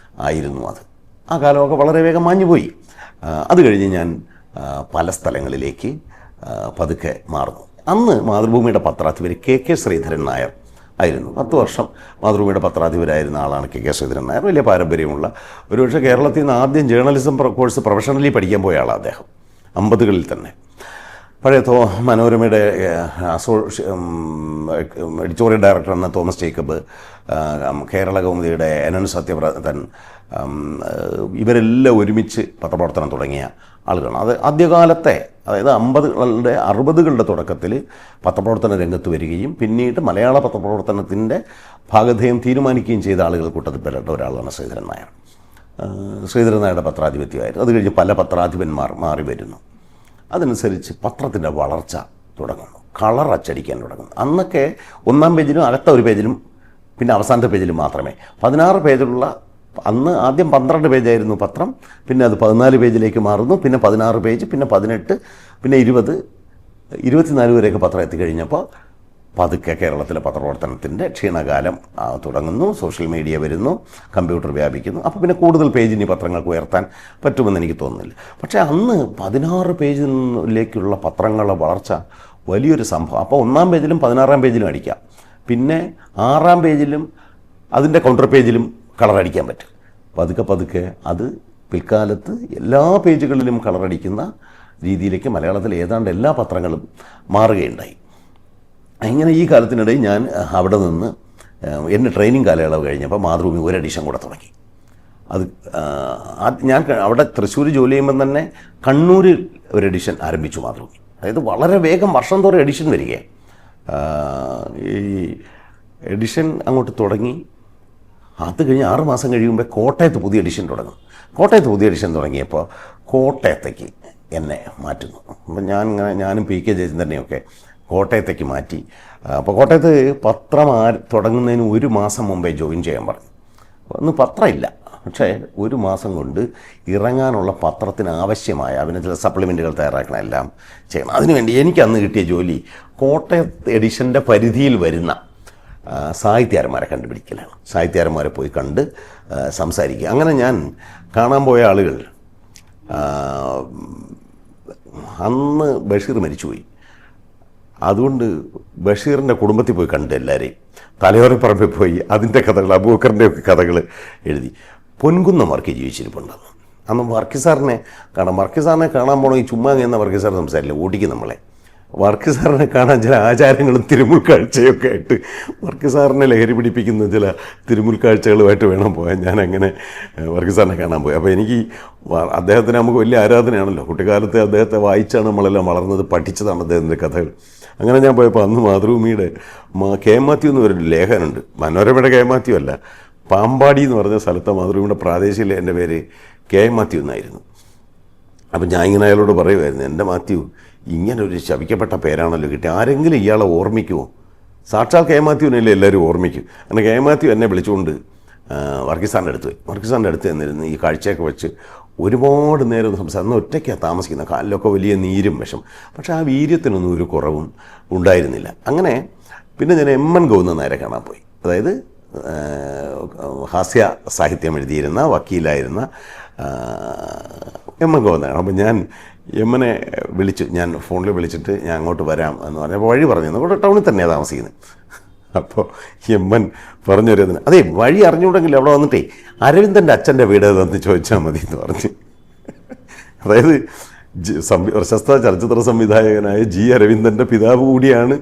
Speaker 1: ആയിരുന്നു അത്. ആ കാലമൊക്കെ വളരെ വേഗം മാഞ്ഞുപോയി. അത് കഴിഞ്ഞ് ഞാൻ പല സ്ഥലങ്ങളിലേക്ക് പതുക്കെ മാറുന്നു. അന്ന് മാതൃഭൂമിയുടെ പത്രാധിപർ KK ശ്രീധരൻ നായർ ആയിരുന്നു. 10 വർഷം മാതൃഭൂമിയുടെ പത്രാധിപരായിരുന്ന ആളാണ് KK ശ്രീധരൻ നായർ. വലിയ പാരമ്പര്യമുള്ള, ഒരുപക്ഷെ കേരളത്തിൽ നിന്ന് ആദ്യം ജേർണലിസം കോഴ്സ് പ്രൊഫഷണലി പഠിക്കാൻ പോയ ആളാണ് അദ്ദേഹം, 50കളിൽ തന്നെ. പഴയ മനോരമയുടെ എഡിറ്റോറിയൽ ഡയറക്ടർ എന്ന തോമസ് ജേക്കബ്, കേരള കൗമുദിയുടെ NN സത്യവ്രതൻ, ഇവരെല്ലാം ഒരുമിച്ച് പത്രപ്രവർത്തനം തുടങ്ങിയ ആളുകളാണ്. അത് ആദ്യകാലത്തെ, അതായത് 50കളുടെ 60കളുടെ തുടക്കത്തിൽ പത്രപ്രവർത്തന രംഗത്ത് വരികയും പിന്നീട് മലയാള പത്രപ്രവർത്തനത്തിൻ്റെ ഭാഗധേയം തീരുമാനിക്കുകയും ചെയ്ത ആളുകൾ കൂട്ടത്തിൽപ്പെട്ട ഒരാളാണ് ശ്രീധരൻ നായർ. ശ്രീധരൻ നായരുടെ പത്രാധിപത്യമായിരുന്നു. അത് കഴിഞ്ഞ് പല പത്രാധിപന്മാർ മാറി വരുന്നു. അതനുസരിച്ച് പത്രത്തിൻ്റെ വളർച്ച തുടങ്ങുന്നു, കളർ അച്ചടിക്കാൻ തുടങ്ങുന്നു. അന്നൊക്കെ 1-ാം പേജിലും അടുത്ത ഒരു പേജിലും പിന്നെ അവസാനത്തെ പേജിലും മാത്രമേ 16 പേജുള്ള, അന്ന് ആദ്യം 12 പേജായിരുന്നു പത്രം, പിന്നെ അത് 14 പേജിലേക്ക് മാറുന്നു, പിന്നെ 16 പേജ്, പിന്നെ 18, പിന്നെ 20, 24 വരെയൊക്കെ പത്രം എത്തിക്കഴിഞ്ഞപ്പോൾ പതുക്കെ കേരളത്തിലെ പത്രപ്രവർത്തനത്തിൻ്റെ ക്ഷീണകാലം തുടങ്ങുന്നു. സോഷ്യൽ മീഡിയ വരുന്നു, കമ്പ്യൂട്ടർ വ്യാപിക്കുന്നു. അപ്പോൾ പിന്നെ കൂടുതൽ പേജിന് പത്രങ്ങൾക്ക് ഉയർത്താൻ പറ്റുമെന്ന് എനിക്ക് തോന്നുന്നില്ല. പക്ഷേ അന്ന് 16 പേജിലേക്കുള്ള പത്രങ്ങളുടെ വളർച്ച വലിയൊരു സംഭവം. അപ്പോൾ 1-ാം പേജിലും 16-ാം പേജിലും അടിക്കാം, പിന്നെ 6-ാം പേജിലും അതിൻ്റെ കൗണ്ടർ പേജിലും കളറടിക്കാൻ പറ്റും. പതുക്കെ അത് പിൽക്കാലത്ത് എല്ലാ പേജുകളിലും കളറടിക്കുന്ന രീതിയിലേക്ക് മലയാളത്തിലെ ഏതാണ്ട് എല്ലാ പത്രങ്ങളും മാറുകയുണ്ടായി. ഇങ്ങനെ ഈ കാലത്തിനിടയിൽ ഞാൻ അവിടെ നിന്ന് എൻ്റെ ട്രെയിനിങ് കാലയളവ് കഴിഞ്ഞപ്പോൾ മാതൃഭൂമി ഒരു എഡിഷൻ കൂടെ തുടങ്ങി. അത് ഞാൻ അവിടെ തൃശ്ശൂർ ജോലി ചെയ്യുമ്പം തന്നെ കണ്ണൂരിൽ ഒരു എഡിഷൻ ആരംഭിച്ചു മാതൃഭൂമി. അതായത് വളരെ വേഗം വർഷം തോറും എഡിഷൻ വരികയാണ്. ഈ എഡിഷൻ അങ്ങോട്ട് തുടങ്ങി, അത് കഴിഞ്ഞ് 6 മാസം കഴിയുമ്പോൾ കോട്ടയത്ത് പുതിയ എഡിഷൻ തുടങ്ങും. കോട്ടയത്ത് പുതിയ എഡിഷൻ തുടങ്ങിയപ്പോൾ കോട്ടയത്തേക്ക് എന്നെ മാറ്റുന്നു. അപ്പം ഞാനും പി കെ ജയചന്ദ്രനെയൊക്കെ കോട്ടയത്തേക്ക് മാറ്റി. അപ്പോൾ കോട്ടയത്ത് പത്രം തുടങ്ങുന്നതിന് 1 മാസം മുമ്പേ ജോയിൻ ചെയ്യാൻ പറഞ്ഞു. അന്ന് പത്രമില്ല, പക്ഷേ 1 മാസം കൊണ്ട് ഇറങ്ങാനുള്ള പത്രത്തിന് ആവശ്യമായ അതിന് ചില സപ്ലിമെൻറ്റുകൾ തയ്യാറാക്കണം, എല്ലാം ചെയ്യണം. അതിനുവേണ്ടി എനിക്ക് അന്ന് കിട്ടിയ ജോലി കോട്ടയത്ത് എഡിഷൻ്റെ പരിധിയിൽ വരുന്ന സാഹിത്യകാരന്മാരെ കണ്ടുപിടിക്കലാണ്. സാഹിത്യകാരന്മാരെ പോയി കണ്ട് സംസാരിക്കുക. അങ്ങനെ ഞാൻ കാണാൻ പോയ ആളുകൾ, അന്ന് ബഷീർ മരിച്ചുപോയി. അതുകൊണ്ട് ബഷീറിൻ്റെ കുടുംബത്തിൽ പോയി കണ്ട് എല്ലാവരെയും. തലയോരപ്പറമ്പിൽ പോയി അതിൻ്റെ കഥകൾ, അബൂബക്കറിൻ്റെയൊക്കെ കഥകൾ എഴുതി. പൊൻകുന്നം വർക്കി ജീവിച്ചിരിപ്പുണ്ടെന്ന്. അന്ന് വർക്കി സാറിനെ കാണാൻ പോകണമെങ്കിൽ ചുമ്മാ എന്ന വർക്കി സാർ സംസാരില്ല, ഓടിക്കും നമ്മളെ. വർക്കി സാറിനെ കാണാൻ ചില ആചാരങ്ങളും തിരുമുൽ കാഴ്ചയൊക്കെ ആയിട്ട് വർക്കി സാറിനെ ലഹരി പിടിപ്പിക്കുന്ന ചില തിരുമുൽ കാഴ്ചകളുമായിട്ട് വേണം പോയാൽ. ഞാനങ്ങനെ വർക്കി സാറിനെ കാണാൻ പോയി. അപ്പോൾ എനിക്ക് അദ്ദേഹത്തിന് നമുക്ക് വലിയ ആരാധനയാണല്ലോ. കുട്ടിക്കാലത്ത് അദ്ദേഹത്തെ വായിച്ചാണ് നമ്മളെല്ലാം വളർന്നത്, പഠിച്ചതാണ് അദ്ദേഹത്തിൻ്റെ കഥകൾ. അങ്ങനെ ഞാൻ പോയപ്പോൾ അന്ന് മാതൃഭൂമിയുടെ കെ മാത്യു എന്ന് പറയുന്ന ലേഖനുണ്ട്. മനോരമയുടെ കെ മാത്യു അല്ല, പാമ്പാടി എന്ന് പറഞ്ഞ സ്ഥലത്തെ മാതൃഭൂമിയുടെ പ്രാദേശിക എൻ്റെ പേര് കെ മാത്യു എന്നായിരുന്നു. അപ്പം ഞാൻ ഇങ്ങനെ അയാളോട് പറയുമായിരുന്നു, എൻ്റെ മാത്യു ഇങ്ങനെ ഒരു ശപിക്കപ്പെട്ട പേരാണല്ലോ കിട്ടി, ആരെങ്കിലും ഇയാളെ ഓർമ്മിക്കുമോ? സാക്ഷാൽ കെ മാത്യുവിനല്ലേ എല്ലാവരും ഓർമ്മിക്കും. അങ്ങനെ കെ മാത്യു എന്നെ വിളിച്ചുകൊണ്ട് വർഗീസാറിൻ്റെ അടുത്ത് പോയി. വർഗീസാറിൻ്റെ അടുത്ത് എന്നിരുന്ന് ഈ കാഴ്ചയൊക്കെ വെച്ച് ഒരുപാട് നേരം സംസാരിച്ച്. അന്ന് ഒറ്റയ്ക്കാണ് താമസിക്കുന്നത്, കാലിലൊക്കെ വലിയ നീരും വിഷം, പക്ഷേ ആ വീര്യത്തിനൊന്നും ഒരു കുറവും ഉണ്ടായിരുന്നില്ല. അങ്ങനെ പിന്നെ ഞാൻ എം എൻ ഗോവിന്ദൻ നായരെ കാണാൻ പോയി. അതായത് ഹാസ്യ സാഹിത്യം എഴുതിയിരുന്ന വക്കീലായിരുന്ന എം എൻ ഗോവിന്ദൻ. അപ്പോൾ ഞാൻ എമ്മനെ വിളിച്ചു, ഞാൻ ഫോണിൽ വിളിച്ചിട്ട് ഞാൻ അങ്ങോട്ട് വരാം എന്ന് പറഞ്ഞപ്പോൾ വഴി പറഞ്ഞു. അങ്ങോട്ട് ടൗണിൽ തന്നെയാണ് താമസിക്കുന്നത്. അപ്പോൾ എമ്മൻ പറഞ്ഞൊരു അതെ വഴി അറിഞ്ഞുകൂടെങ്കിൽ അവിടെ വന്നിട്ടേ അരവിന്ദൻ്റെ അച്ഛൻ്റെ വീട് ഏതെന്ന് ചോദിച്ചാൽ മതി എന്ന് പറഞ്ഞു. അതായത് പ്രശസ്ത ചലച്ചിത്ര സംവിധായകനായ ജി അരവിന്ദൻ്റെ പിതാവ് കൂടിയാണ്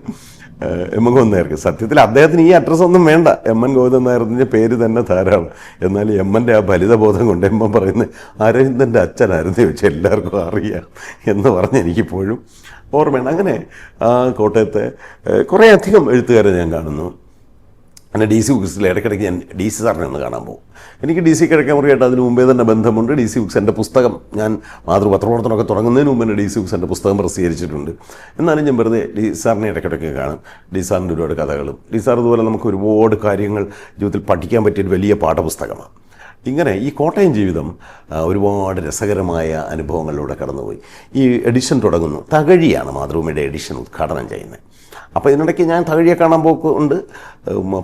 Speaker 1: എം എൻ ഗോവിന്ദൻ നായർക്ക്. സത്യത്തിൽ അദ്ദേഹത്തിന് ഈ അഡ്രസ്സൊന്നും വേണ്ട, എം എൻ ഗോവിന്ദൻ നായരുടെ പേര് തന്നെ ധാരാളം. എന്നാൽ എമ്മൻ്റെ ആ ഫലിതബോധം കൊണ്ട് എം എൻ പറയുന്നത് അരവിന്ദൻ്റെ അച്ഛനായിരുന്നു ചോദിച്ചാൽ എല്ലാവർക്കും അറിയാം എന്ന് പറഞ്ഞ് എനിക്കിപ്പോഴും ഓർമ്മയാണ്. അങ്ങനെ ആ കോട്ടയത്തെ കുറേ അധികം എഴുത്തുകാരെ ഞാൻ കാണുന്നു. അങ്ങനെ ഡി സി ബുക്സിൽ ഇടയ്ക്കിടയ്ക്ക് ഞാൻ ഡി സി സാറിനെ ഒന്ന് കാണാൻ പോകും. എനിക്ക് ഡി സി കിഴക്കേമുറിയായിട്ട് അതിന് മുമ്പേ തന്നെ ബന്ധമുണ്ട്. ഡി സി ബുക്സ് എൻ്റെ പുസ്തകം, ഞാൻ മാതൃപത്രപ്രവർത്തനമൊക്കെ തുടങ്ങുന്നതിന് മുമ്പ് തന്നെ ഡി സി ബുക്സ് എൻ്റെ പുസ്തകം പ്രസിദ്ധീകരിച്ചിട്ടുണ്ട്. എന്നാലും ഞാൻ വെറുതെ ഡി സാറിനെ ഇടയ്ക്കിടയ്ക്ക് കാണും. ഡി സാറിൻ്റെ ഒരുപാട് കഥകളും, ഡി സാർ ഇതുപോലെ നമുക്ക് ഒരുപാട് കാര്യങ്ങൾ ജീവിതത്തിൽ പഠിക്കാൻ പറ്റിയൊരു വലിയ പാഠപുസ്തകമാണ്. ഇങ്ങനെ ഈ കോട്ടയം ജീവിതം ഒരുപാട് രസകരമായ അനുഭവങ്ങളിലൂടെ കടന്നുപോയി. ഈ എഡിഷൻ തുടങ്ങുന്നു. തകഴിയാണ് മാതൃഭൂമിയുടെ എഡിഷൻ ഉദ്ഘാടനം ചെയ്യുന്നത്. അപ്പോൾ ഇതിനിടയ്ക്ക് ഞാൻ തകഴിയെ കാണാൻ പോക്കുണ്ട്.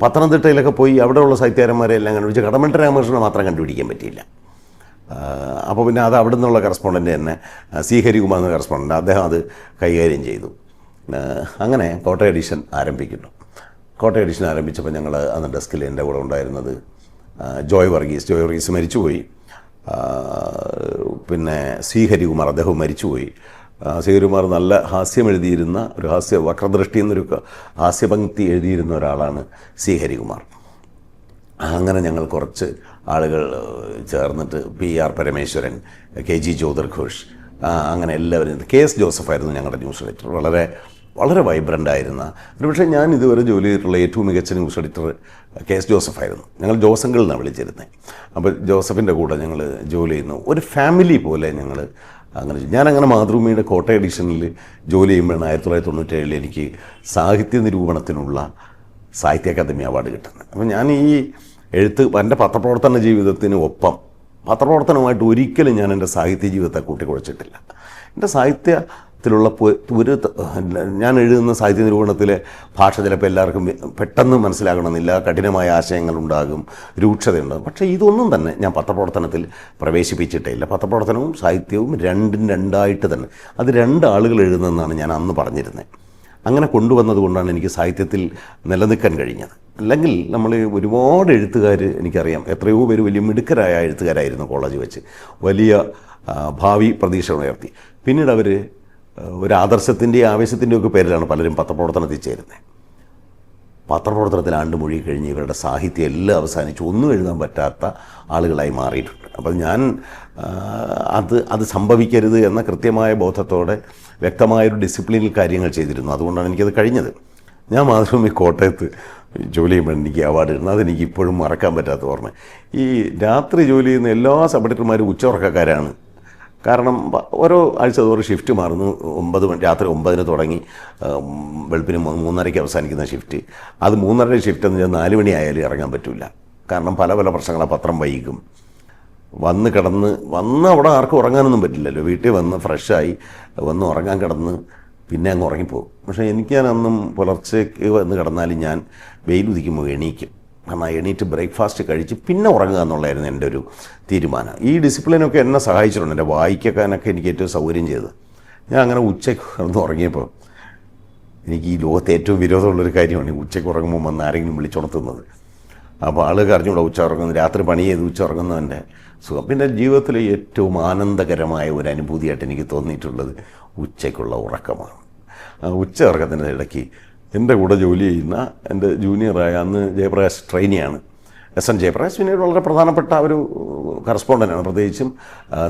Speaker 1: പത്തനംതിട്ടയിലൊക്കെ പോയി അവിടെയുള്ള സാഹിത്യകാരന്മാരെ എല്ലാം കണ്ടുപിടിച്ച് കടമനിട്ട രാമകൃഷ്ണനെ മാത്രം കണ്ടുപിടിക്കാൻ പറ്റിയില്ല. അപ്പോൾ പിന്നെ അത് അവിടെ നിന്നുള്ള കറസ്പോണ്ടൻ്റ് തന്നെ സി ഹരികുമാർ എന്ന കറസ്പോണ്ടൻ്റ്, അദ്ദേഹം അത് കൈകാര്യം ചെയ്തു. അങ്ങനെ കോട്ടയം എഡിഷൻ ആരംഭിക്കുന്നു. കോട്ടയം എഡിഷൻ ആരംഭിച്ചപ്പോൾ ഞങ്ങൾ അന്ന് ഡെസ്കിൽ എൻ്റെ കൂടെ ഉണ്ടായിരുന്നത് ജോയ് വർഗീസ് മരിച്ചുപോയി. പിന്നെ സി ഹരികുമാർ, അദ്ദേഹം മരിച്ചുപോയി. സി ഹരികുമാർ നല്ല ഹാസ്യം എഴുതിയിരുന്ന ഒരു വക്രദൃഷ്ടി എന്നൊരു ഹാസ്യപംക്തി എഴുതിയിരുന്ന ഒരാളാണ് സി ഹരികുമാർ. അങ്ങനെ ഞങ്ങൾ കുറച്ച് ആളുകൾ ചേർന്നിട്ട് PR പരമേശ്വരൻ, KG ജ്യോതിർഘോഷ്, അങ്ങനെ എല്ലാവരും, KS ജോസഫായിരുന്നു ഞങ്ങളുടെ ന്യൂസ് എഡിറ്റർ. വളരെ വൈബ്രൻ്റ് ആയിരുന്ന, ഒരുപക്ഷെ ഞാൻ ഇതുവരെ ജോലി ചെയ്തിട്ടുള്ള ഏറ്റവും മികച്ച ന്യൂസ് എഡിറ്റർ KS ജോസഫായിരുന്നു. ഞങ്ങൾ ജോസങ്കിൾ എന്നാണ് വിളിച്ചിരുന്നത്. അപ്പോൾ ജോസഫിൻ്റെ കൂടെ ഞങ്ങൾ ജോലി ചെയ്യുന്നു. ഒരു ഫാമിലി പോലെ ഞങ്ങൾ അങ്ങനെ. ഞാനങ്ങനെ മാതൃഭൂമിയുടെ കോട്ടയം എഡിഷനിൽ ജോലി ചെയ്യുമ്പോഴാണ് 1997 എനിക്ക് സാഹിത്യ നിരൂപണത്തിനുള്ള സാഹിത്യ അക്കാദമി അവാർഡ് കിട്ടുന്നത്. അപ്പോൾ ഞാൻ ഈ എൻ്റെ പത്രപ്രവർത്തന ജീവിതത്തിന് ഒപ്പം പത്രപ്രവർത്തനമായിട്ട് ഒരിക്കലും ഞാൻ എൻ്റെ സാഹിത്യ ജീവിതത്തെ കൂട്ടിക്കുഴച്ചിട്ടില്ല. എൻ്റെ സാഹിത്യത്തിലുള്ള ഞാൻ എഴുതുന്ന സാഹിത്യ നിരൂപണത്തിലെ ഭാഷ ചിലപ്പോൾ എല്ലാവർക്കും പെട്ടെന്ന് മനസ്സിലാകണമെന്നില്ല, കഠിനമായ ആശയങ്ങളുണ്ടാകും, രൂക്ഷതയുണ്ടാകും. പക്ഷേ ഇതൊന്നും തന്നെ ഞാൻ പത്രപ്രവർത്തനത്തിൽ പ്രവേശിപ്പിച്ചിട്ടില്ല. പത്രപ്രവർത്തനവും സാഹിത്യവും രണ്ടായിട്ട് തന്നെ, അത് 2 ആളുകൾ എഴുതുന്നതെന്നാണ് ഞാൻ അന്ന് പറഞ്ഞിരുന്നത്. അങ്ങനെ കൊണ്ടുവന്നത് കൊണ്ടാണ് എനിക്ക് സാഹിത്യത്തിൽ നിലനിൽക്കാൻ കഴിഞ്ഞത്. അല്ലെങ്കിൽ നമ്മൾ ഒരുപാട് എഴുത്തുകാർ എനിക്കറിയാം, എത്രയോ പേര് വലിയ മിടുക്കരായ എഴുത്തുകാരായിരുന്നു കോളേജ് വെച്ച്, വലിയ ഭാവി പ്രതീക്ഷ ഉയർത്തി. പിന്നീട് അവർ ഒരു ആദർശത്തിൻ്റെയും ആവേശത്തിൻ്റെയും ഒക്കെ പേരിലാണ് പലരും പത്രപ്രവർത്തനത്തിൽ ചേരുന്നത്. പത്രപ്രവർത്തനത്തിൽ ആണ്ട് മൊഴി കഴിഞ്ഞ് ഇവരുടെ സാഹിത്യം എല്ലാം അവസാനിച്ച് ഒന്നും എഴുതാൻ പറ്റാത്ത ആളുകളായി മാറിയിട്ടുണ്ട്. അപ്പോൾ ഞാൻ അത് സംഭവിക്കരുത് എന്ന കൃത്യമായ ബോധത്തോടെ വ്യക്തമായൊരു ഡിസിപ്ലിനിൽ കാര്യങ്ങൾ ചെയ്തിരുന്നു. അതുകൊണ്ടാണ് എനിക്കത് കഴിഞ്ഞത്. ഞാൻ മാതൃഭൂമി കോട്ടയത്ത് ജോലി ചെയ്യുമ്പോൾ എനിക്ക് അവാർഡ് കിട്ടുന്നത് അതെനിക്ക് ഇപ്പോഴും മറക്കാൻ പറ്റാത്ത ഓർമ്മ. ഈ രാത്രി ജോലി ചെയ്യുന്ന എല്ലാ സബ് എഡിറ്റർമാരും ഉച്ചയുറക്കക്കാരാണ്. കാരണം ഓരോ ആഴ്ച തോറും ഷിഫ്റ്റ് മാറുന്നു. 9 മണി രാത്രി 9-ന് തുടങ്ങി വെളുപ്പിന് 3:30-ക്ക് അവസാനിക്കുന്ന ഷിഫ്റ്റ്. അത് 3:30 ഷിഫ്റ്റ് എന്ന് വെച്ചാൽ 4 മണി ആയാലും ഇറങ്ങാൻ പറ്റില്ല. കാരണം പല പ്രശ്നങ്ങളാണ്. പത്രം വൈകും, വന്ന് അവിടെ ആർക്കും ഉറങ്ങാനൊന്നും പറ്റില്ലല്ലോ. വീട്ടിൽ വന്ന് ഫ്രഷായി വന്ന് ഉറങ്ങാൻ കിടന്ന് പിന്നെ അങ്ങ് ഉറങ്ങിപ്പോകും. പക്ഷേ അന്നും പുലർച്ചയ്ക്ക് വന്ന് കിടന്നാലും ഞാൻ വെയിലുദിക്കുമ്പോൾ എണീക്കും. കാരണം എണീറ്റ് ബ്രേക്ക്ഫാസ്റ്റ് കഴിച്ച് പിന്നെ ഉറങ്ങുക എന്നുള്ളതായിരുന്നു എൻ്റെ ഒരു തീരുമാനം. ഈ ഡിസിപ്ലിനൊക്കെ എന്നെ സഹായിച്ചിട്ടുണ്ട്. എൻ്റെ വായിക്കാനൊക്കെ എനിക്ക് ഏറ്റവും സൗകര്യം ചെയ്തത്. ഞാൻ അങ്ങനെ ഉച്ചയ്ക്ക് കിടന്ന് ഉറങ്ങിയപ്പോൾ എനിക്ക് ഈ ലോകത്ത് ഏറ്റവും വിരോധമുള്ളൊരു കാര്യമാണ് ഈ ഉച്ചയ്ക്ക് ഉറങ്ങുമ്പോൾ വന്ന് ആരെങ്കിലും വിളിച്ചുണർത്തുന്നത്. അപ്പോൾ ആളുകൾ അറിഞ്ഞുകൂടാ ഉച്ച ഉറങ്ങുന്നത്, രാത്രി പണി ചെയ്ത് ഉച്ച ഉറങ്ങുന്നവൻ്റെ സുഖം. പിന്നെ ജീവിതത്തിലെ ഏറ്റവും ആനന്ദകരമായ ഒരു അനുഭൂതിയായിട്ട് എനിക്ക് തോന്നിയിട്ടുള്ളത് ഉച്ചയ്ക്കുള്ള ഉറക്കമാണ്. ഉച്ച ഉറക്കത്തിൻ്റെ ഇടയ്ക്ക് എൻ്റെ കൂടെ ജോലി ചെയ്യുന്ന എൻ്റെ ജൂനിയറായ അന്ന് ജയപ്രകാശ് ട്രെയിനിയാണ്, SN ജയപ്രകാശ്. പിന്നീട് വളരെ പ്രധാനപ്പെട്ട ഒരു കറസ്പോണ്ടൻ്റാണ്. പ്രത്യേകിച്ചും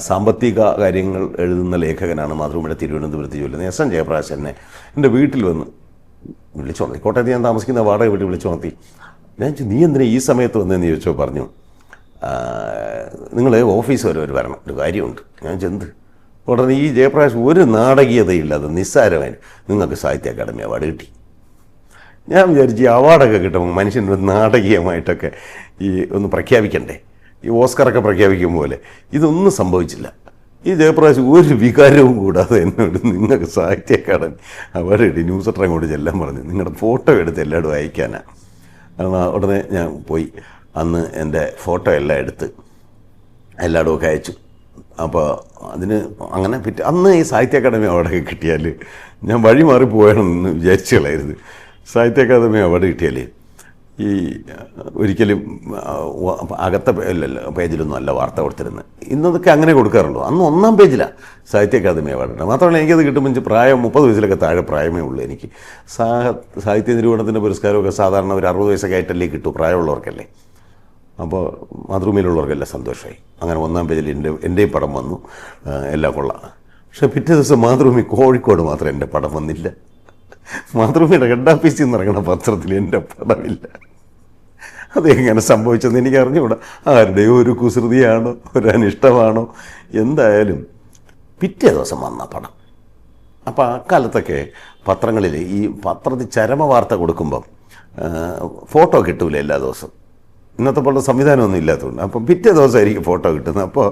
Speaker 1: സാമ്പത്തിക കാര്യങ്ങൾ എഴുതുന്ന ലേഖകനാണ്. മാതൃഭൂമിയുടെ തിരുവനന്തപുരത്ത് ജോലി ചെയ്യുന്നത് SN ജയപ്രകാശ് എന്നെ എൻ്റെ വീട്ടിൽ വന്ന് വിളിച്ചുണർത്തി. കോട്ടയത്ത് ഞാൻ താമസിക്കുന്ന വാടക വീട്ടിൽ വിളിച്ചുണർത്തി. ഞാൻ നീ എന്തിനാ ഈ സമയത്ത് വന്നതെന്ന് ചോദിച്ചോ. പറഞ്ഞു, നിങ്ങൾ ഓഫീസ് വരെ വരണം, ഒരു കാര്യമുണ്ട്. ഞാൻ ചെന്ത് ഉടനെ ഈ ജയപ്രകാശ് ഒരു നാടകീയതയില്ലാതെ നിസ്സാരമായി നിങ്ങൾക്ക് സാഹിത്യ അക്കാദമി അവാർഡ് കിട്ടി. ഞാൻ വിചാരിച്ചു ഈ അവാർഡൊക്കെ കിട്ടുമ്പോൾ മനുഷ്യൻ്റെ നാടകീയമായിട്ടൊക്കെ ഒന്ന് പ്രഖ്യാപിക്കണ്ടേ, ഈ ഓസ്കറൊക്കെ പ്രഖ്യാപിക്കും പോലെ. ഇതൊന്നും സംഭവിച്ചില്ല. ഈ ജയപ്രകാശ് ഒരു വികാരവും കൂടാതെ എന്നോട് നിങ്ങൾക്ക് സാഹിത്യ അക്കാദമി അവാർഡ് കിട്ടി, ന്യൂസ് ലെറ്റർ അങ്ങോട്ട് ചെല്ലാൻ പറഞ്ഞു, നിങ്ങളുടെ ഫോട്ടോ എടുത്ത് എല്ലായിടും അയക്കാനാണ്. ഉടനെ ഞാൻ പോയി അന്ന് എൻ്റെ ഫോട്ടോ എല്ലാം എടുത്ത് എല്ലായിടും ഒക്കെ അയച്ചു. അപ്പോൾ അതിന് അങ്ങനെ അന്ന് ഈ സാഹിത്യ അക്കാദമി അവാർഡൊക്കെ കിട്ടിയാൽ ഞാൻ വഴി മാറി പോയണമെന്ന് വിചാരിച്ചുകളായിരുന്നു. സാഹിത്യ അക്കാദമി അവാർഡ് കിട്ടിയാൽ ഈ ഒരിക്കലും അകത്തെ പേജിലൊന്നും അല്ല വാർത്ത കൊടുത്തിരുന്നത്. ഇന്നതൊക്കെ അങ്ങനെ കൊടുക്കാറുള്ളൂ. അന്ന് 1-ാം പേജിലാണ് സാഹിത്യ അക്കാദമി അവാർഡ്. മാത്രമല്ല എനിക്കത് കിട്ടുമ്പോൾ പ്രായം 30 വയസ്സിലൊക്കെ താഴെ പ്രായമേ ഉള്ളൂ. എനിക്ക് സാഹിത്യ നിരൂപണത്തിൻ്റെ പുരസ്കാരമൊക്കെ സാധാരണ ഒരു 60 വയസ്സൊക്കെ ആയിട്ടല്ലേ കിട്ടൂ, പ്രായമുള്ളവർക്കല്ലേ. അപ്പോൾ മാതൃഭൂമിയിലുള്ളവർക്കെല്ലാം സന്തോഷമായി. അങ്ങനെ 1-ാം പേജിൽ എൻ്റെയും പടം വന്നു, എല്ലാം കൊള്ളാം. പക്ഷേ പിറ്റേ ദിവസം മാതൃഭൂമി കോഴിക്കോട് മാത്രം എൻ്റെ പടം വന്നില്ല. മാതൃഭൂമിയുടെ ഹെഡ് ഓഫീസിൽ നിന്ന് ഇറങ്ങുന്ന പത്രത്തിൽ എൻ്റെ പടമില്ല. അതെങ്ങനെ സംഭവിച്ചെന്ന് എനിക്ക് അറിഞ്ഞുകൂടാ. ആരുടെയോ ഒരു കുസൃതിയാണോ ഒരു അനിഷ്ടമാണോ എന്തായാലും പിറ്റേ ദിവസം വന്ന പടം. അപ്പോൾ അക്കാലത്തൊക്കെ പത്രങ്ങളിൽ ഈ പത്രത്തിൽ ചരമ വാർത്ത കൊടുക്കുമ്പം ഫോട്ടോ കിട്ടൂല എല്ലാ ദിവസവും. ഇന്നത്തെ പോലെ സംവിധാനമൊന്നും ഇല്ലാത്തതുകൊണ്ട് അപ്പം പിറ്റേ ദിവസമായിരിക്കും ഫോട്ടോ കിട്ടുന്നത്. അപ്പോൾ